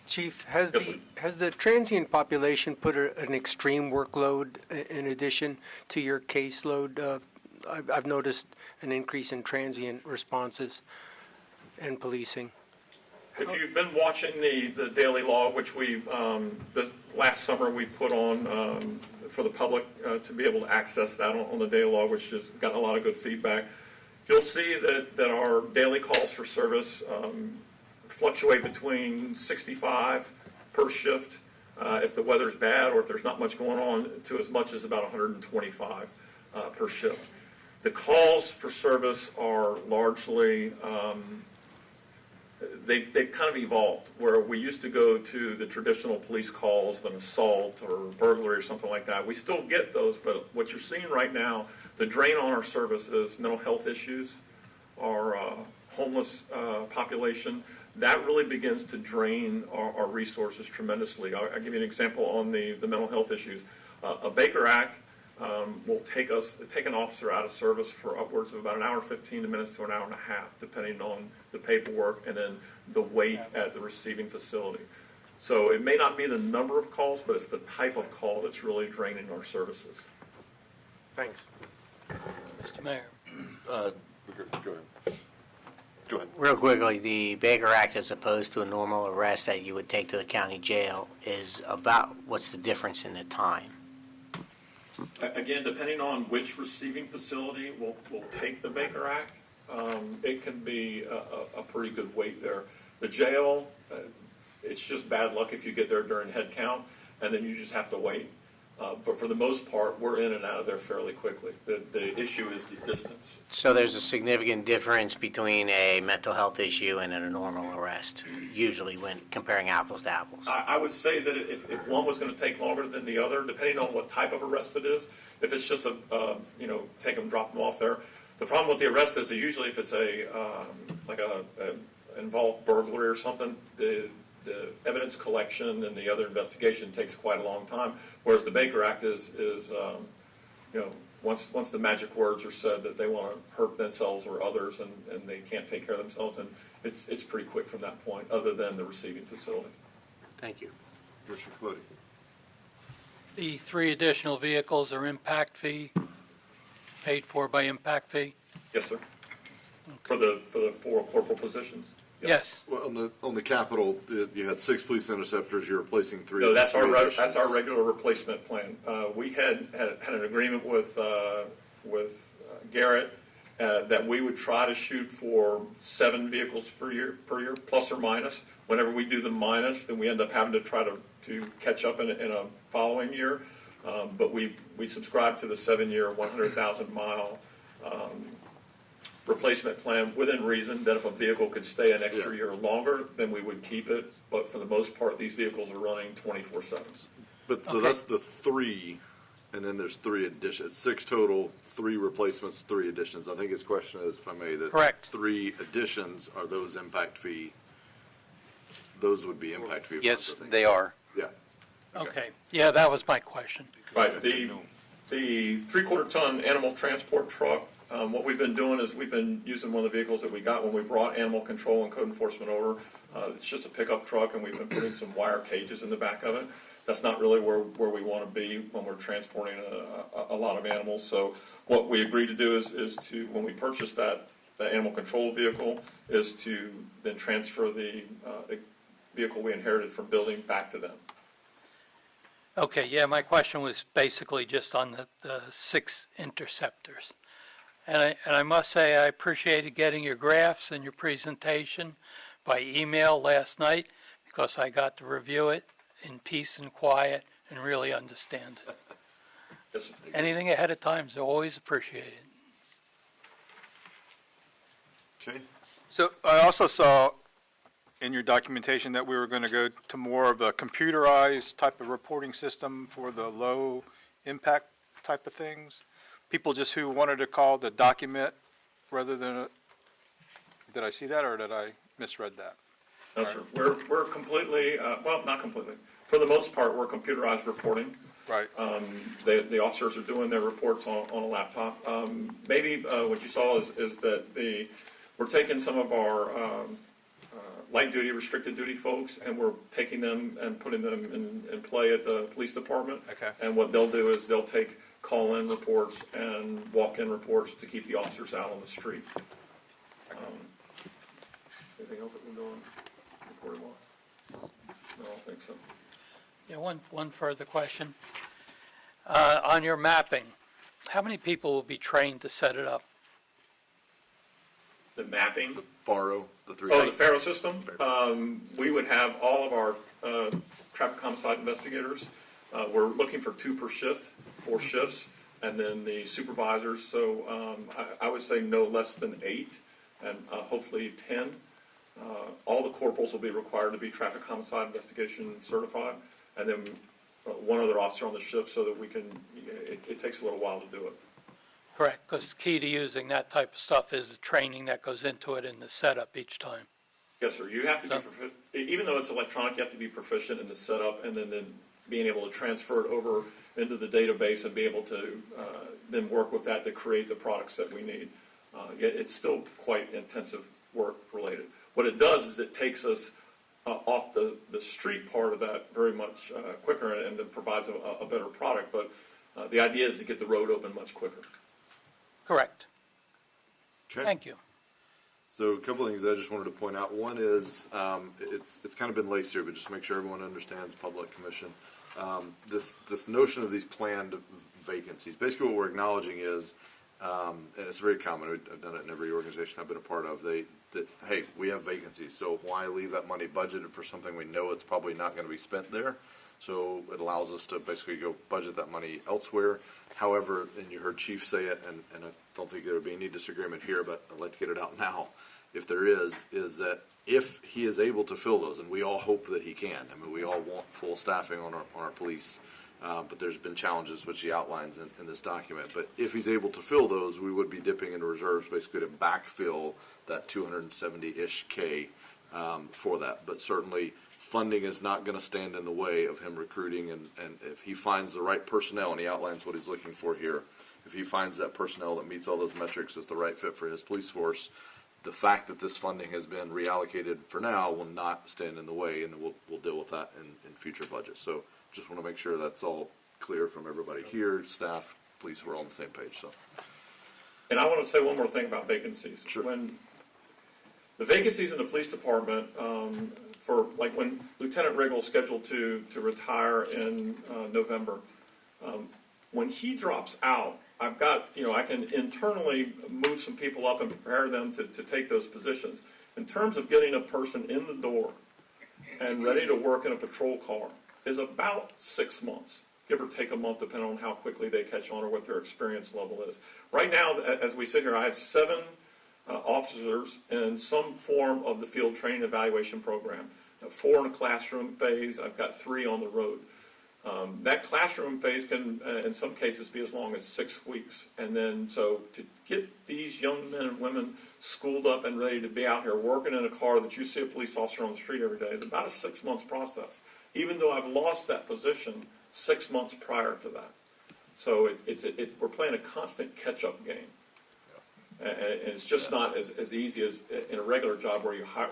Chief, has the transient population put an extreme workload in addition to your caseload? I've noticed an increase in transient responses and policing. If you've been watching the daily log, which we last summer we put on for the public to be able to access that on the daily log, which has gotten a lot of good feedback, you'll see that our daily calls for service fluctuate between 65 per shift if the weather's bad or if there's not much going on, to as much as about 125 per shift. The calls for service are largely they've kind of evolved, where we used to go to the traditional police calls of an assault or burglary or something like that. We still get those, but what you're seeing right now, the drain on our service is mental health issues, our homeless population. That really begins to drain our resources tremendously. I'll give you an example on the mental health issues. A Baker Act will take an officer out of service for upwards of about an hour 15 minutes to an hour and a half, depending on the paperwork and then the wait at the receiving facility. So it may not be the number of calls, but it's the type of call that's really draining our services. Thanks. Mr. Mayor. Go ahead. Go ahead. Real quickly, the Baker Act, as opposed to a normal arrest that you would take to the county jail, is about, what's the difference in the time? Again, depending on which receiving facility will take the Baker Act, it can be a pretty good wait there. The jail, it's just bad luck if you get there during head count, and then you just have to wait. But for the most part, we're in and out of there fairly quickly. The issue is the distance. So there's a significant difference between a mental health issue and a normal arrest, usually when comparing apples to apples. I would say that if one was going to take longer than the other, depending on what type of arrest it is, if it's just take them, drop them off there. The problem with the arrest is that usually if it's like a involved burglary or something, the evidence collection and the other investigation takes quite a long time. Whereas the Baker Act is once the magic words are said that they want to hurt themselves or others and they can't take care of themselves, and it's pretty quick from that point, other than the receiving facility. Thank you. Commissioner Clutie. The 3 additional vehicles are impact fee, paid for by impact fee? Yes, sir. For the 4 corporal positions. Yes. Well, on the Capitol, you had 6 police interceptors. You're replacing 3. No, that's our regular replacement plan. We had an agreement with Garrett that we would try to shoot for 7 vehicles per year, plus or minus. Whenever we do the minus, then we end up having to try to catch up in a following year. But we subscribe to the 7-year, 100,000 mile replacement plan within reason, that if a vehicle could stay an extra year longer, then we would keep it. But for the most part, these vehicles are running 24/7. But so that's the 3, and then there's 3 additions. 6 total, 3 replacements, 3 additions. I think his question is, if I may, that Correct. 3 additions are those impact fee. Those would be impact fee. Yes, funds, I think. they are. Yeah. Okay, yeah, that was my question. Right, the 3/4 ton animal transport truck, what we've been doing is we've been using one of the vehicles that we got when we brought animal control and code enforcement over. It's just a pickup truck, and we've been putting some wire cages in the back of it. That's not really where we want to be when we're transporting a lot of animals. So what we agreed to do is to, when we purchased the animal control vehicle, is to then transfer the vehicle we inherited from building back to them. Okay, yeah, my question was basically just on the 6 interceptors. And I must say, I appreciated getting your graphs and your presentation by email last night, because I got to review it in peace and quiet and really understand it. Yes, Anything ahead of time is always appreciated. Okay. So I also saw in your documentation that we were going to go to more of a computerized type of reporting system for the low impact type of things. People just who wanted to call to document rather than, did I see that or did I misread that? No, sir. We're completely, well, not completely. For the most part, we're computerized reporting. Right. The officers are doing their reports on a laptop. Maybe what you saw is that we're taking some of our light duty, restricted duty folks, and we're taking them and putting them in play at the police department. Okay. And what they'll do is they'll take call-in reports and walk-in reports to keep the officers out on the street. Anything else that we're doing reporting-wise? No, I don't think so. Yeah, one further question. On your mapping, how many people will be trained to set it up? The mapping. Faro, the 3. Oh, the Faro system? We would have all of our traffic homicide investigators. We're looking for 2 per shift, 4 shifts, and then the supervisors. So I would say no less than 8, and hopefully 10. All the corporals will be required to be traffic homicide investigation certified, and then 1 other officer on the shift so that we can, it takes a little while to do it. Correct, because key to using that type of stuff is the training that goes into it and the setup each time. Yes, sir. You have to be proficient. Even though it's electronic, you have to be proficient in the setup and then being able to transfer it over into the database and be able to then work with that to create the products that we need. Yet it's still quite intensive work related. What it does is it takes us off the street part of that very much quicker, and it provides a better product. But the idea is to get the road open much quicker. Correct. Okay. Thank you. So a couple of things I just wanted to point out. One is, it's kind of been laced here, but just to make sure everyone understands public commission. This notion of these planned vacancies, basically what we're acknowledging is, and it's very common, I've done it in every organization I've been a part of, that, hey, we have vacancies, so why leave that money budgeted for something we know it's probably not going to be spent there? So it allows us to basically go budget that money elsewhere. However, and you heard Chief say it, and I don't think there would be any disagreement here, but I'd like to get it out now, if there is that if he is able to fill those, and we all hope that he can. I mean, we all want full staffing on our police, but there's been challenges which he outlines in this document. But if he's able to fill those, we would be dipping into reserves basically to backfill that 270-ish K for that. But certainly funding is not going to stand in the way of him recruiting, and if he finds the right personnel, and he outlines what he's looking for here, if he finds that personnel that meets all those metrics is the right fit for his police force, the fact that this funding has been reallocated for now will not stand in the way, and we'll deal with that in future budgets. So just want to make sure that's all clear from everybody here, staff, police, we're all on the same page. So. And I want to say one more thing about vacancies. Sure. When the vacancies in the police department, for like when Lieutenant Riggle's scheduled to retire in November, when he drops out, I've got, I can internally move some people up and prepare them to take those positions. In terms of getting a person in the door and ready to work in a patrol car is about 6 months, give or take a month, depending on how quickly they catch on or what their experience level is. Right now, as we sit here, I have 7 officers in some form of the field training evaluation program. 4 in a classroom phase. I've got 3 on the road. That classroom phase can, in some cases, be as long as 6 weeks. And then, so to get these young men and women schooled up and ready to be out here working in a car that you see a police officer on the street every day is about a 6-month process, even though I've lost that position 6 months prior to that. So we're playing a constant catch-up game. And it's just not as easy as in a regular job where you hire,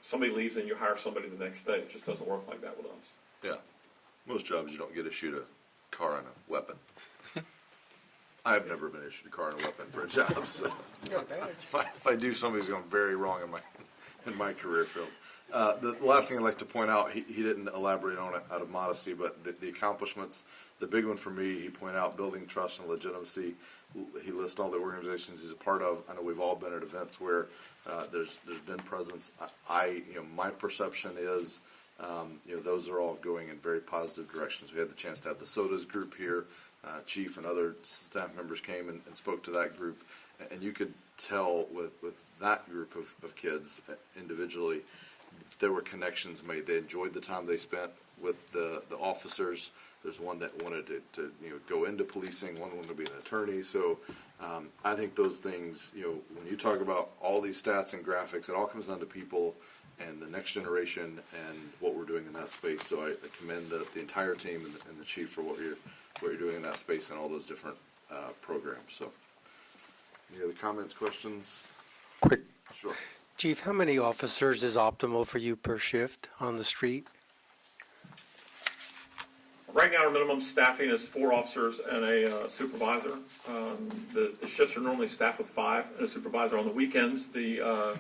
somebody leaves and you hire somebody the next day. It just doesn't work like that with us. Yeah. Most jobs you don't get issued a car and a weapon. I've never been issued a car and a weapon for a job, so if I do, somebody's going very wrong in my career field. The last thing I'd like to point out, he didn't elaborate on it out of modesty, but the accomplishments, the big one for me, he pointed out building trust and legitimacy. He lists all the organizations he's a part of. I know we've all been at events where there's been presence. My perception is, those are all going in very positive directions. We had the chance to have the SOTAs group here. Chief and other staff members came and spoke to that group, and you could tell with that group of kids individually, there were connections made. They enjoyed the time they spent with the officers. There's one that wanted to go into policing, one wanted to be an attorney. So I think those things, when you talk about all these stats and graphics, it all comes down to people and the next generation and what we're doing in that space. So I commend the entire team and the chief for what you're doing in that space and all those different programs. So any other comments, questions? Quick. Sure. Chief, how many officers is optimal for you per shift on the street? Right now, our minimum staffing is 4 officers and a supervisor. The shifts are normally staffed with 5 and a supervisor. On the weekends, the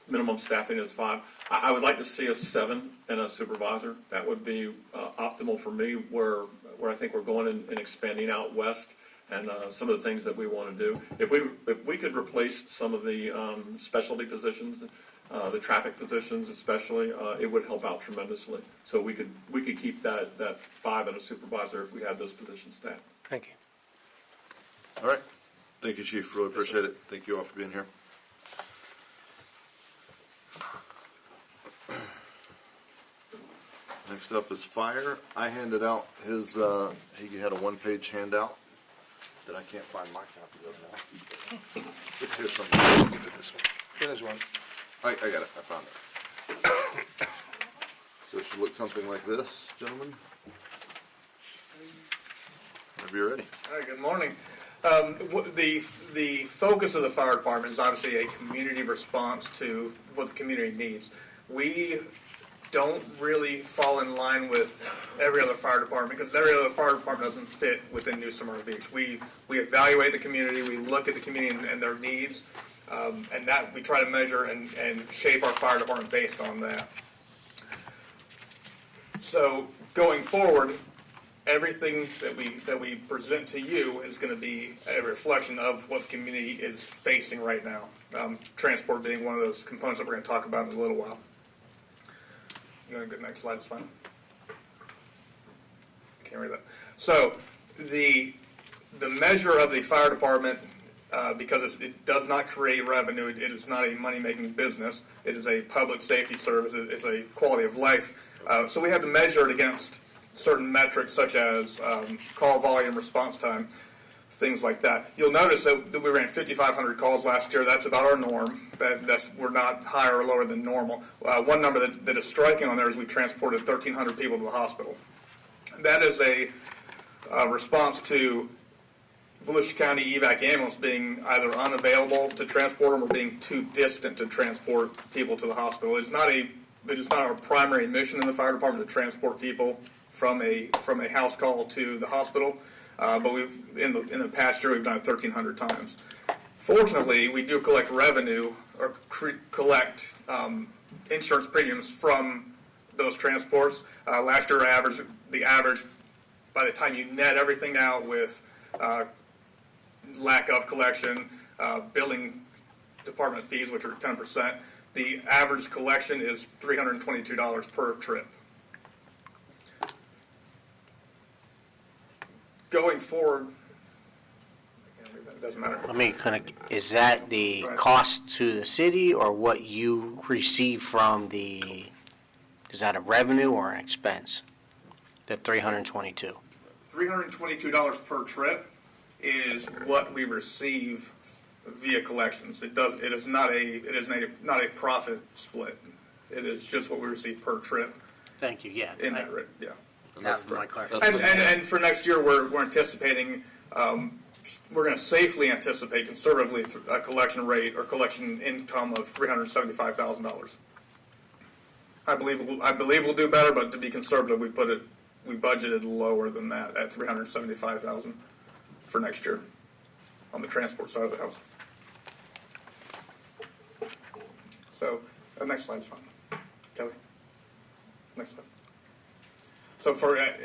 minimum staffing is 5. I would like to see a 7 and a supervisor. That would be optimal for me, where I think we're going and expanding out west and some of the things that we want to do. If we could replace some of the specialty positions, the traffic positions especially, it would help out tremendously. So we could keep that 5 and a supervisor if we had those positions staffed. Thank you. All right. Thank you, Chief. Really appreciate it. Thank you all for being here. Next up is fire. I handed out his, he had a 1-page handout that I can't find my copy of now. It's here somewhere. There's one. I got it. I found it. So it should look something like this, gentlemen. Whenever you're ready. All right, good morning. The focus of the fire department is obviously a community response to what the community needs. We don't really fall in line with every other fire department because every other fire department doesn't fit within New Smyrna Beach. We evaluate the community, we look at the community and their needs, and that we try to measure and shape our fire department based on that. So going forward, everything that we present to you is going to be a reflection of what the community is facing right now. Transport being one of those components that we're going to talk about in a little while. You want to go next slide? It's fine. Can't read that. So the measure of the fire department, because it does not create revenue, it is not a money-making business. It is a public safety service. It's a quality of life. So we have to measure it against certain metrics such as call volume, response time, things like that. You'll notice that we ran 5,500 calls last year. That's about our norm. We're not higher or lower than normal. One number that is striking on there is we transported 1,300 people to the hospital. That is a response to Volusia County EVAC ambulance being either unavailable to transport them or being too distant to transport people to the hospital. It is not our primary mission in the fire department to transport people from a house call to the hospital. But we've in the past year we've done it 1,300 times. Fortunately, we do collect revenue or collect insurance premiums from those transports. Last year, the average, by the time you net everything out with lack of collection, billing department fees, which are 10%, the average collection is $322 per trip. Going forward, I can't read that It doesn't matter. Let me is that the cost to the city or what you receive from is that a revenue or an expense? The $322. $322 per trip is what we receive via collections. It is not a profit split. It is just what we receive per trip. Thank you. Yeah. In that rate, yeah. That's my clarification. And for next year, we're anticipating, we're going to safely anticipate conservatively a collection rate or collection income of $375,000. I believe we'll do better, but to be conservative, we budgeted lower than that at $375,000 for next year on the transport side of the house. So, next slide's fine. Kelly, next slide. So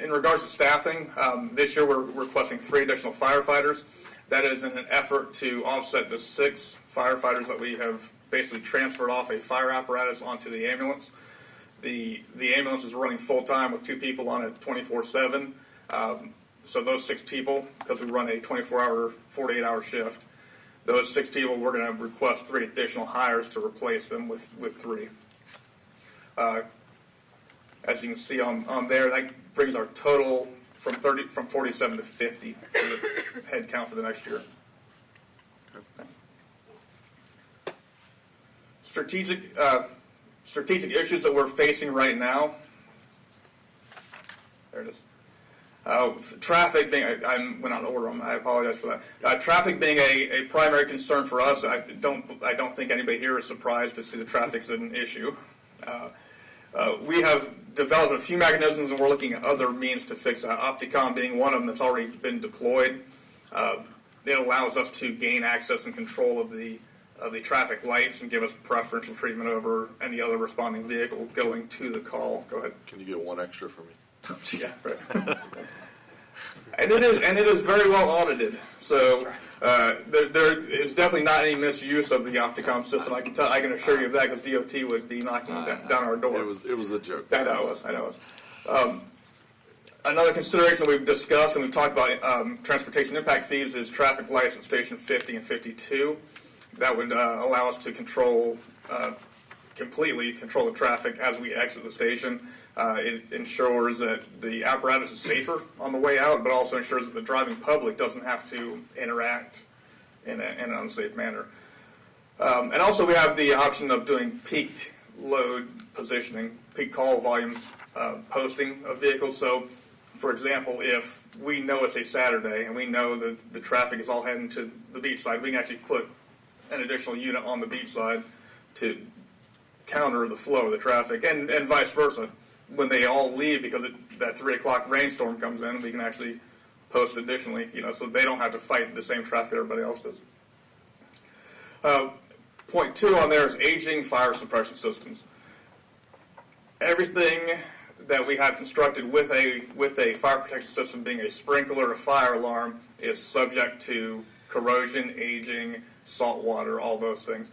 in regards to staffing, this year we're requesting 3 additional firefighters. That is in an effort to offset the 6 firefighters that we have basically transferred off a fire apparatus onto the ambulance. The ambulance is running full-time with 2 people on it 24/7. So those 6 people, because we run a 24-hour, 48-hour shift, those 6 people, we're going to request 3 additional hires to replace them with 3. As you can see on there, that brings our total from 47 to 50 for the head count for the next year. Strategic issues that we're facing right now. There it is. Traffic being, I went out of order. I apologize for that. Traffic being a primary concern for us. I don't think anybody here is surprised to see the traffic's an issue. We have developed a few mechanisms, and we're looking at other means to fix that. Opticom being one of them that's already been deployed. It allows us to gain access and control of the traffic lights and give us preferential treatment over any other responding vehicle going to the call. Go ahead. Can you get 1 extra for me? Yeah, right. And it is very well audited. So there is definitely not any misuse of the Opticom system. I can assure you of that, because DOT would be knocking down our door. It was a joke. I know it was. Another consideration we've discussed and we've talked about transportation impact fees is traffic lights at Station 50 and 52. That would allow us to completely control the traffic as we exit the station. It ensures that the apparatus is safer on the way out, but also ensures that the driving public doesn't have to interact in an unsafe manner. And also we have the option of doing peak load positioning, peak call volume posting of vehicles. So, for example, if we know it's a Saturday and we know that the traffic is all heading to the beach side, we can actually put an additional unit on the beach side to counter the flow of the traffic, and vice versa. When they all leave because that 3 o'clock rainstorm comes in, we can actually post additionally, so they don't have to fight the same traffic everybody else does. Point 2 on there is aging fire suppression systems. Everything that we have constructed with a fire protection system, being a sprinkler, a fire alarm, is subject to corrosion, aging, salt water, all those things.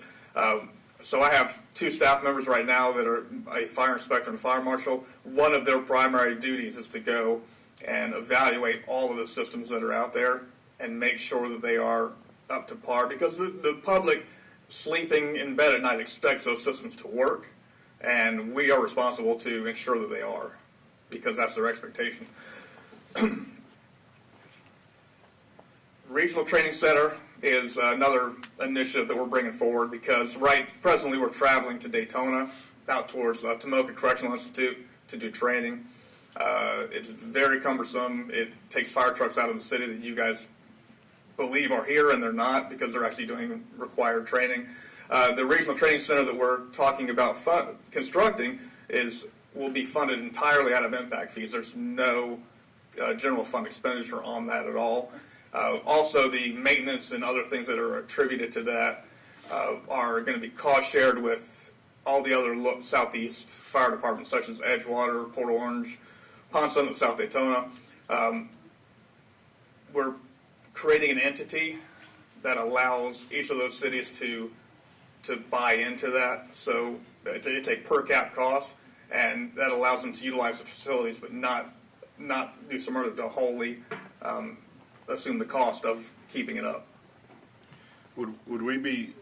So I have 2 staff members right now that are a fire inspector and a fire marshal. One of their primary duties is to go and evaluate all of the systems that are out there and make sure that they are up to par, because the public sleeping in bed at night expects those systems to work, and we are responsible to ensure that they are, because that's their expectation. Regional Training Center is another initiative that we're bringing forward, because presently we're traveling to Daytona, out towards Tomoka Correctional Institute to do training. It's very cumbersome. It takes fire trucks out of the city that you guys believe are here, and they're not, because they're actually doing required training. The Regional Training Center that we're talking about constructing will be funded entirely out of impact fees. There's no general fund expenditure on that at all. Also, the maintenance and other things that are attributed to that are going to be cost shared with all the other Southeast fire departments, such as Edgewater, Port Orange, Pond Summit, South Daytona. We're creating an entity that allows each of those cities to buy into that. So it's a per cap cost, and that allows them to utilize the facilities, but not do some other to wholly assume the cost of keeping it up. Would we be,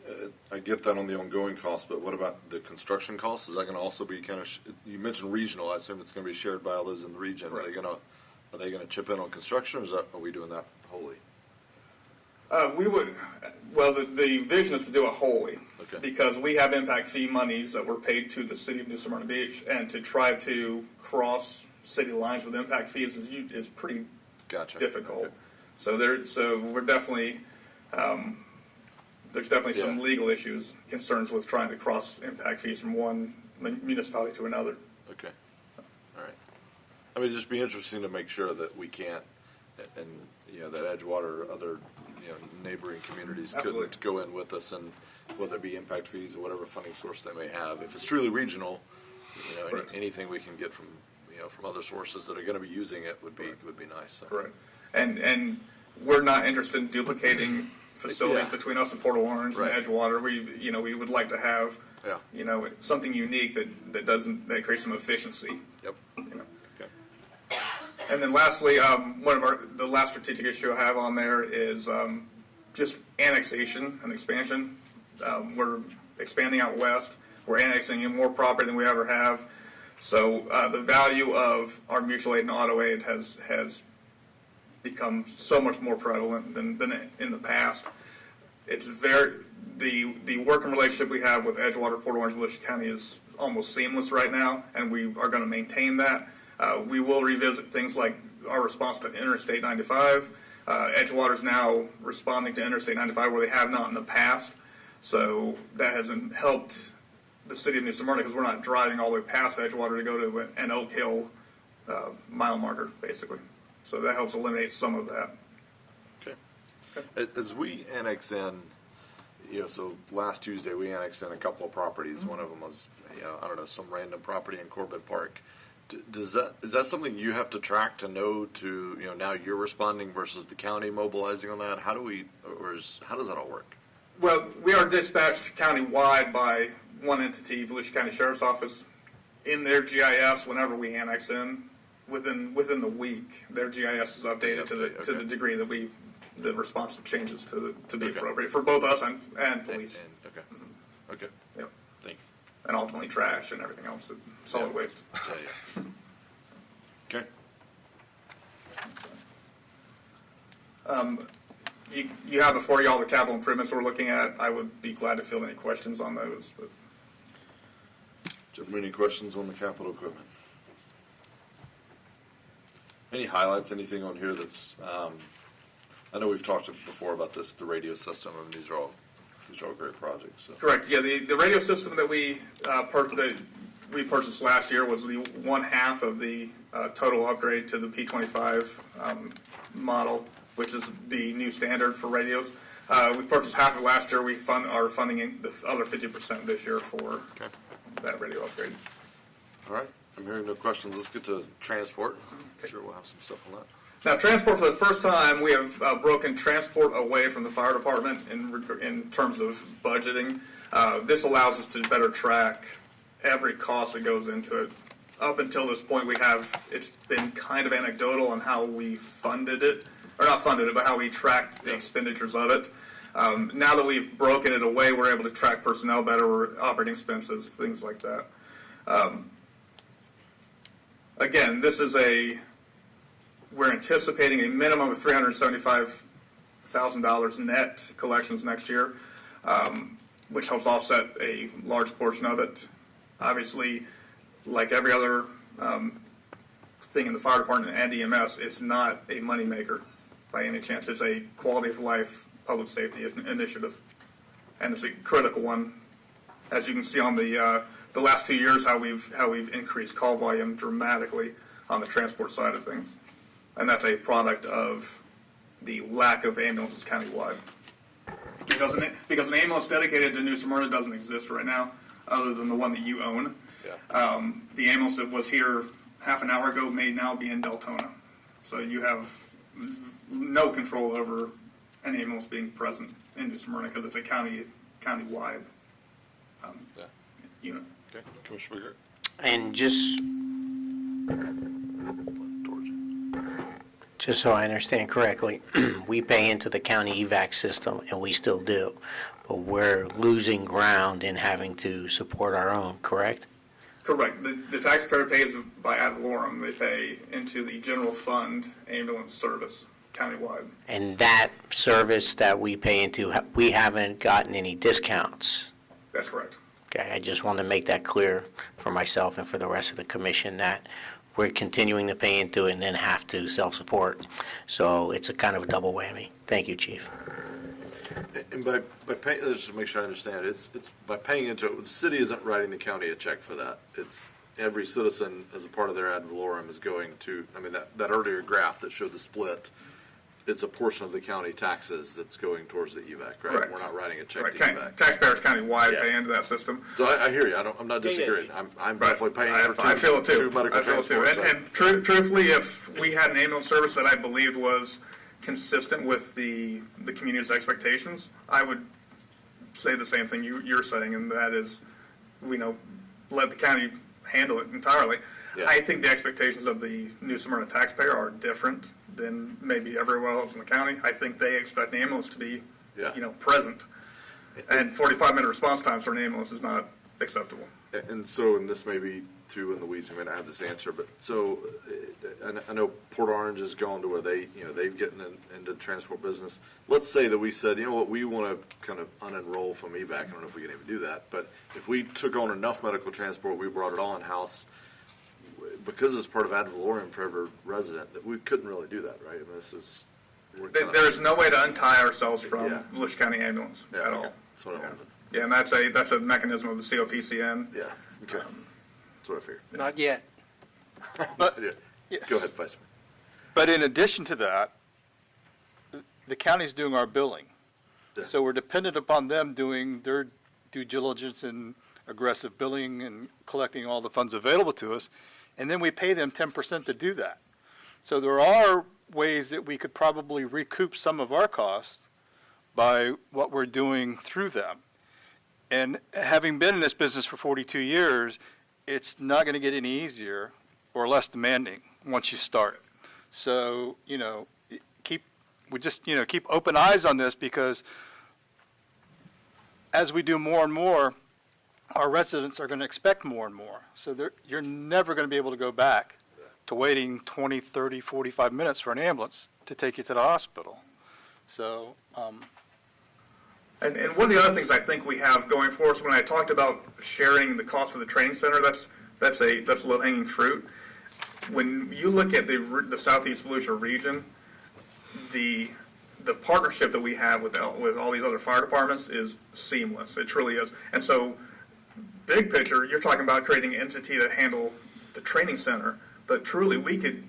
I get that on the ongoing costs, but what about the construction costs? Is that going to also be kind of, you mentioned regional, I assume it's going to be shared by all those in the region. Are they going to chip in on construction, or are we doing that wholly? We would, well, the vision is to do it wholly. Okay. Because we have impact fee monies that were paid to the city of New Smyrna Beach, and to try to cross city lines with impact fees is pretty difficult. Okay. So we're definitely, there's definitely some legal issues, concerns with trying to cross impact fees from one municipality to another. Okay. All right. I mean, it'd just be interesting to make sure that we can't, and, that Edgewater or other, neighboring communities Absolutely. couldn't go in with us, and whether it be impact fees or whatever funding source they may have. If it's truly regional, anything we can get from, from other sources that are going to be using it would be nice. So. Right. And we're not interested in duplicating facilities between us and Port Orange and Edgewater. We would like to have, something unique that creates some efficiency. Yep. Okay. And then lastly, the last strategic issue I have on there is just annexation and expansion. We're expanding out west. We're annexing in more property than we ever have. So the value of our mutual aid and auto aid has become so much more prevalent than in the past. It's the working relationship we have with Edgewater, Port Orange, Volusia County is almost seamless right now, and we are going to maintain that. We will revisit things like our response to Interstate 95. Edgewater is now responding to Interstate 95 where they have not in the past. So that hasn't helped the city of New Smyrna because we're not driving all the way past Edgewater to go to an Oak Hill mile marker, basically. So that helps eliminate some of that. Okay. As we annex in, so last Tuesday we annexed in a couple of properties. One of them was, some random property in Corbett Park. Is that something you have to track to know now you're responding versus the county mobilizing on that? How does that all work? Well, we are dispatched county-wide by one entity, Volusia County Sheriff's Office. In their GIS, whenever we annex in, within the week, their GIS is updated to the degree that the response changes to be appropriate for both us and police. Okay. Yep. Thank you. And ultimately trash and everything else, solid waste. Okay. You have before you all the capital improvements we're looking at. I would be glad to field any questions on those. But. Do you have any questions on the capital equipment? Any highlights, anything on here that's, I know we've talked before about the radio system, and these are all great projects. So. Correct. Yeah, the radio system that we purchased last year was the one half of the total upgrade to the P25 model, which is the new standard for radios. We purchased half of it last year. We are funding the other 50% this year for that radio upgrade. All right. I'm hearing no questions. Let's get to transport. I'm sure we'll have some stuff on that. Now, transport, for the first time, we have broken transport away from the fire department in terms of budgeting. This allows us to better track every cost that goes into it. Up until this point, it's been kind of anecdotal on how we funded it, or not funded it, but how we tracked the expenditures of it. Now that we've broken it away, we're able to track personnel better, operating expenses, things like that. Again, we're anticipating a minimum of $375,000 net collections next year, which helps offset a large portion of it. Obviously, like every other thing in the fire department and EMS, it's not a moneymaker by any chance. It's a quality of life public safety initiative, and it's a critical one. As you can see on the last 2 years, how we've increased call volume dramatically on the transport side of things, and that's a product of the lack of ambulances countywide. Because an ambulance dedicated to New Smyrna doesn't exist right now, other than the one that you own. The ambulance that was here half an hour ago may now be in Deltona, so you have no control over an ambulance being present in New Smyrna because it's a county-wide unit. Okay, Commissioner Biggert. And just Just so I understand correctly, we pay into the county EVAC system, and we still do, but we're losing ground in having to support our own, correct? Correct. The taxpayer pays by ad valorem. They pay into the general fund ambulance service countywide. And that service that we pay into, we haven't gotten any discounts. That's correct. Okay, I just want to make that clear for myself and for the rest of the commission that we're continuing to pay into it and then have to self-support. So it's a kind of a double whammy. Thank you, Chief. And by paying, just to make sure I understand, it's by paying into it, the city isn't writing the county a check for that. It's every citizen, as a part of their ad valorem, is going to, I mean, that earlier graph that showed the split, it's a portion of the county taxes that's going towards the EVAC, right? Correct. We're not writing a check Right. to EVAC. Taxpayers countywide Yeah. pay into that system. So I hear you. I'm not disagreeing. I'm definitely paying for two, I feel it too. two medical I feel it too. transports. And truthfully, if we had an ambulance service that I believed was consistent with the community's expectations, I would say the same thing you're saying, and that is, let the county handle it entirely. Yeah. I think the expectations of the New Smyrna taxpayer are different than maybe everywhere else in the county. I think they expect an ambulance to be, present. And 45-minute response times for an ambulance is not acceptable. And so, and this may be too in the weeds, I'm going to have this answer, but so I know Port Orange has gone to where they've gotten into the transport business. Let's say that we said, you know what, we want to kind of unenroll from EVAC. I don't know if we can even do that, but if we took on enough medical transport, we brought it all in-house, because it's part of ad valorem for every resident, that we couldn't really do that, right? I mean, this is... There's no way to untie ourselves from Volusia County Ambulance at all. That's what I wanted. Yeah, and that's a mechanism of the COPCN. Yeah, okay. That's what I figured. Not yet. But, Go ahead, Vice Mayor. But in addition to that, the county's doing our billing. So we're dependent upon them doing their due diligence and aggressive billing and collecting all the funds available to us, and then we pay them 10% to do that. So there are ways that we could probably recoup some of our costs by what we're doing through them. And having been in this business for 42 years, it's not going to get any easier or less demanding once you start. So, keep open eyes on this, because as we do more and more, our residents are going to expect more and more. So you're never going to be able to go back to waiting 20, 30, 45 minutes for an ambulance to take you to the hospital. So, And one of the other things I think we have going for us, when I talked about sharing the cost of the training center, that's low-hanging fruit. When you look at the Southeast Volusia region, the partnership that we have with all these other fire departments is seamless. It truly is. And so, big picture, you're talking about creating an entity to handle the training center, but truly we could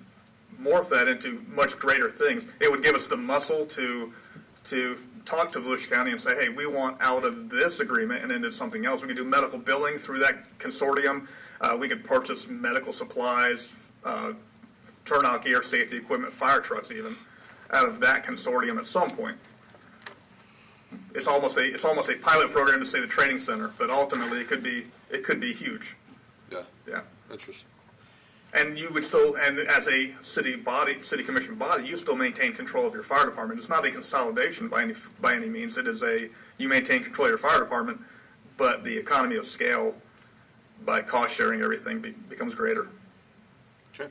morph that into much greater things. It would give us the muscle to talk to Volusia County and say, hey, we want out of this agreement and into something else. We could do medical billing through that consortium. We could purchase medical supplies, turnout gear, safety equipment, fire trucks even, out of that consortium at some point. It's almost a pilot program to say the training center, but ultimately it could be huge. Yeah. Yeah. Interesting. And you would still, and as a city commission body, you still maintain control of your fire department. It's not a consolidation by any means. It is you maintain control of your fire department, but the economy of scale by cost sharing everything becomes greater. Okay.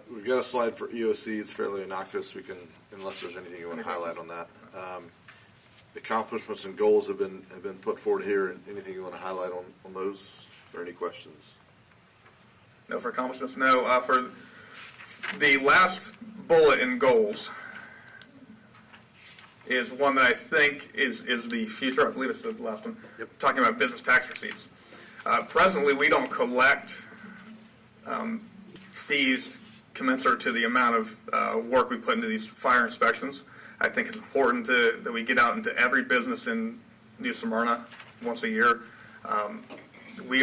We've got a slide for EOC. It's fairly innocuous. We can, unless there's anything you want to highlight on that. Accomplishments and goals have been put forward here. Anything you want to highlight on those, or any questions? No, for accomplishments, no. For the last bullet in goals is one that I think is the future. I believe it's the last one. Yep. Talking about business tax receipts. Presently, we don't collect fees commensurate to the amount of work we put into these fire inspections. I think it's important that we get out into every business in New Smyrna once a year. We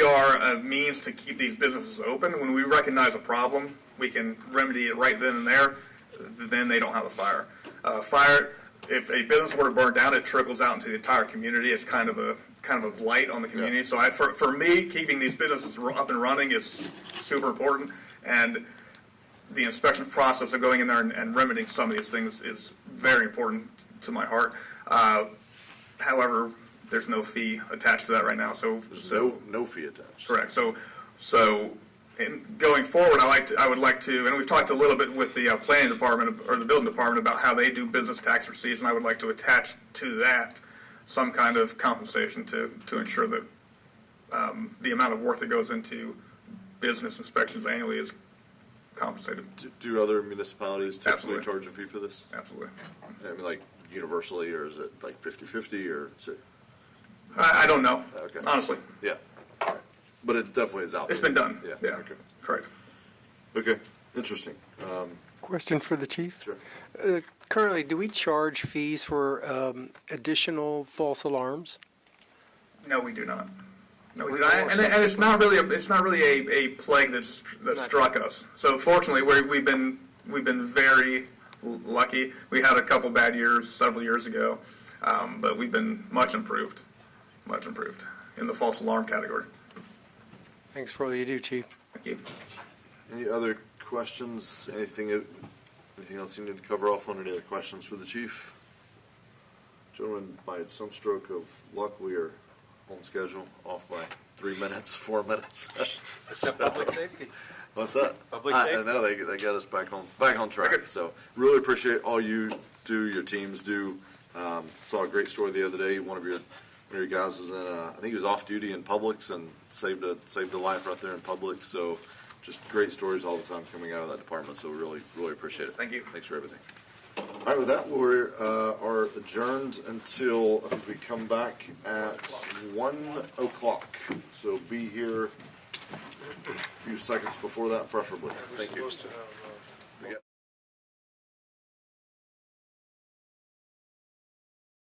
are a means to keep these businesses open. When we recognize a problem, we can remedy it right then and there. Then they don't have a fire. If a business were to burn down, it trickles out into the entire community. It's kind of a blight on the community. Yeah. So for me, keeping these businesses up and running is super important. And the inspection process of going in there and remedying some of these things is very important to my heart. However, there's no fee attached to that right now, so no fee attached. Correct. So in going forward, I would like to, and we've talked a little bit with the planning department or the building department about how they do business tax receipts, and I would like to attach to that some kind of compensation to ensure that the amount of work that goes into business inspections annually is compensated. Do other municipalities typically Absolutely. charge a fee for this? Absolutely. I mean, like universally, or is it like 50-50, or is it? I don't know, Okay. honestly. Yeah. All right. But it definitely is out there. It's been done. Yeah. Yeah. Okay. Correct. Okay. Interesting. Question for the chief. Sure. Currently, do we charge fees for additional false alarms? No, we do not. No, we do not. And it's not really a plague that struck us. So fortunately, we've been very lucky. We had a couple bad years several years ago, but we've been much improved in the false alarm category. Thanks for all you do, Chief. Thank you. Any other questions? Anything else you need to cover off on? Any other questions for the chief? Gentlemen, by some stroke of luck, we are on schedule, off by 3 minutes, 4 minutes. Except public safety. What's that? Public I safety. know, they got us back on track. So really appreciate all you do, your teams do. Saw a great story the other day. One of your guys was in, I think he was off duty in Publix and saved a life right there in Publix. So just great stories all the time coming out of that department. So really appreciate it. Thank you. Thanks for everything. All right, with that, we are adjourned until I think we come back at 1:00. So be here a few seconds before that, preferably. Thank you.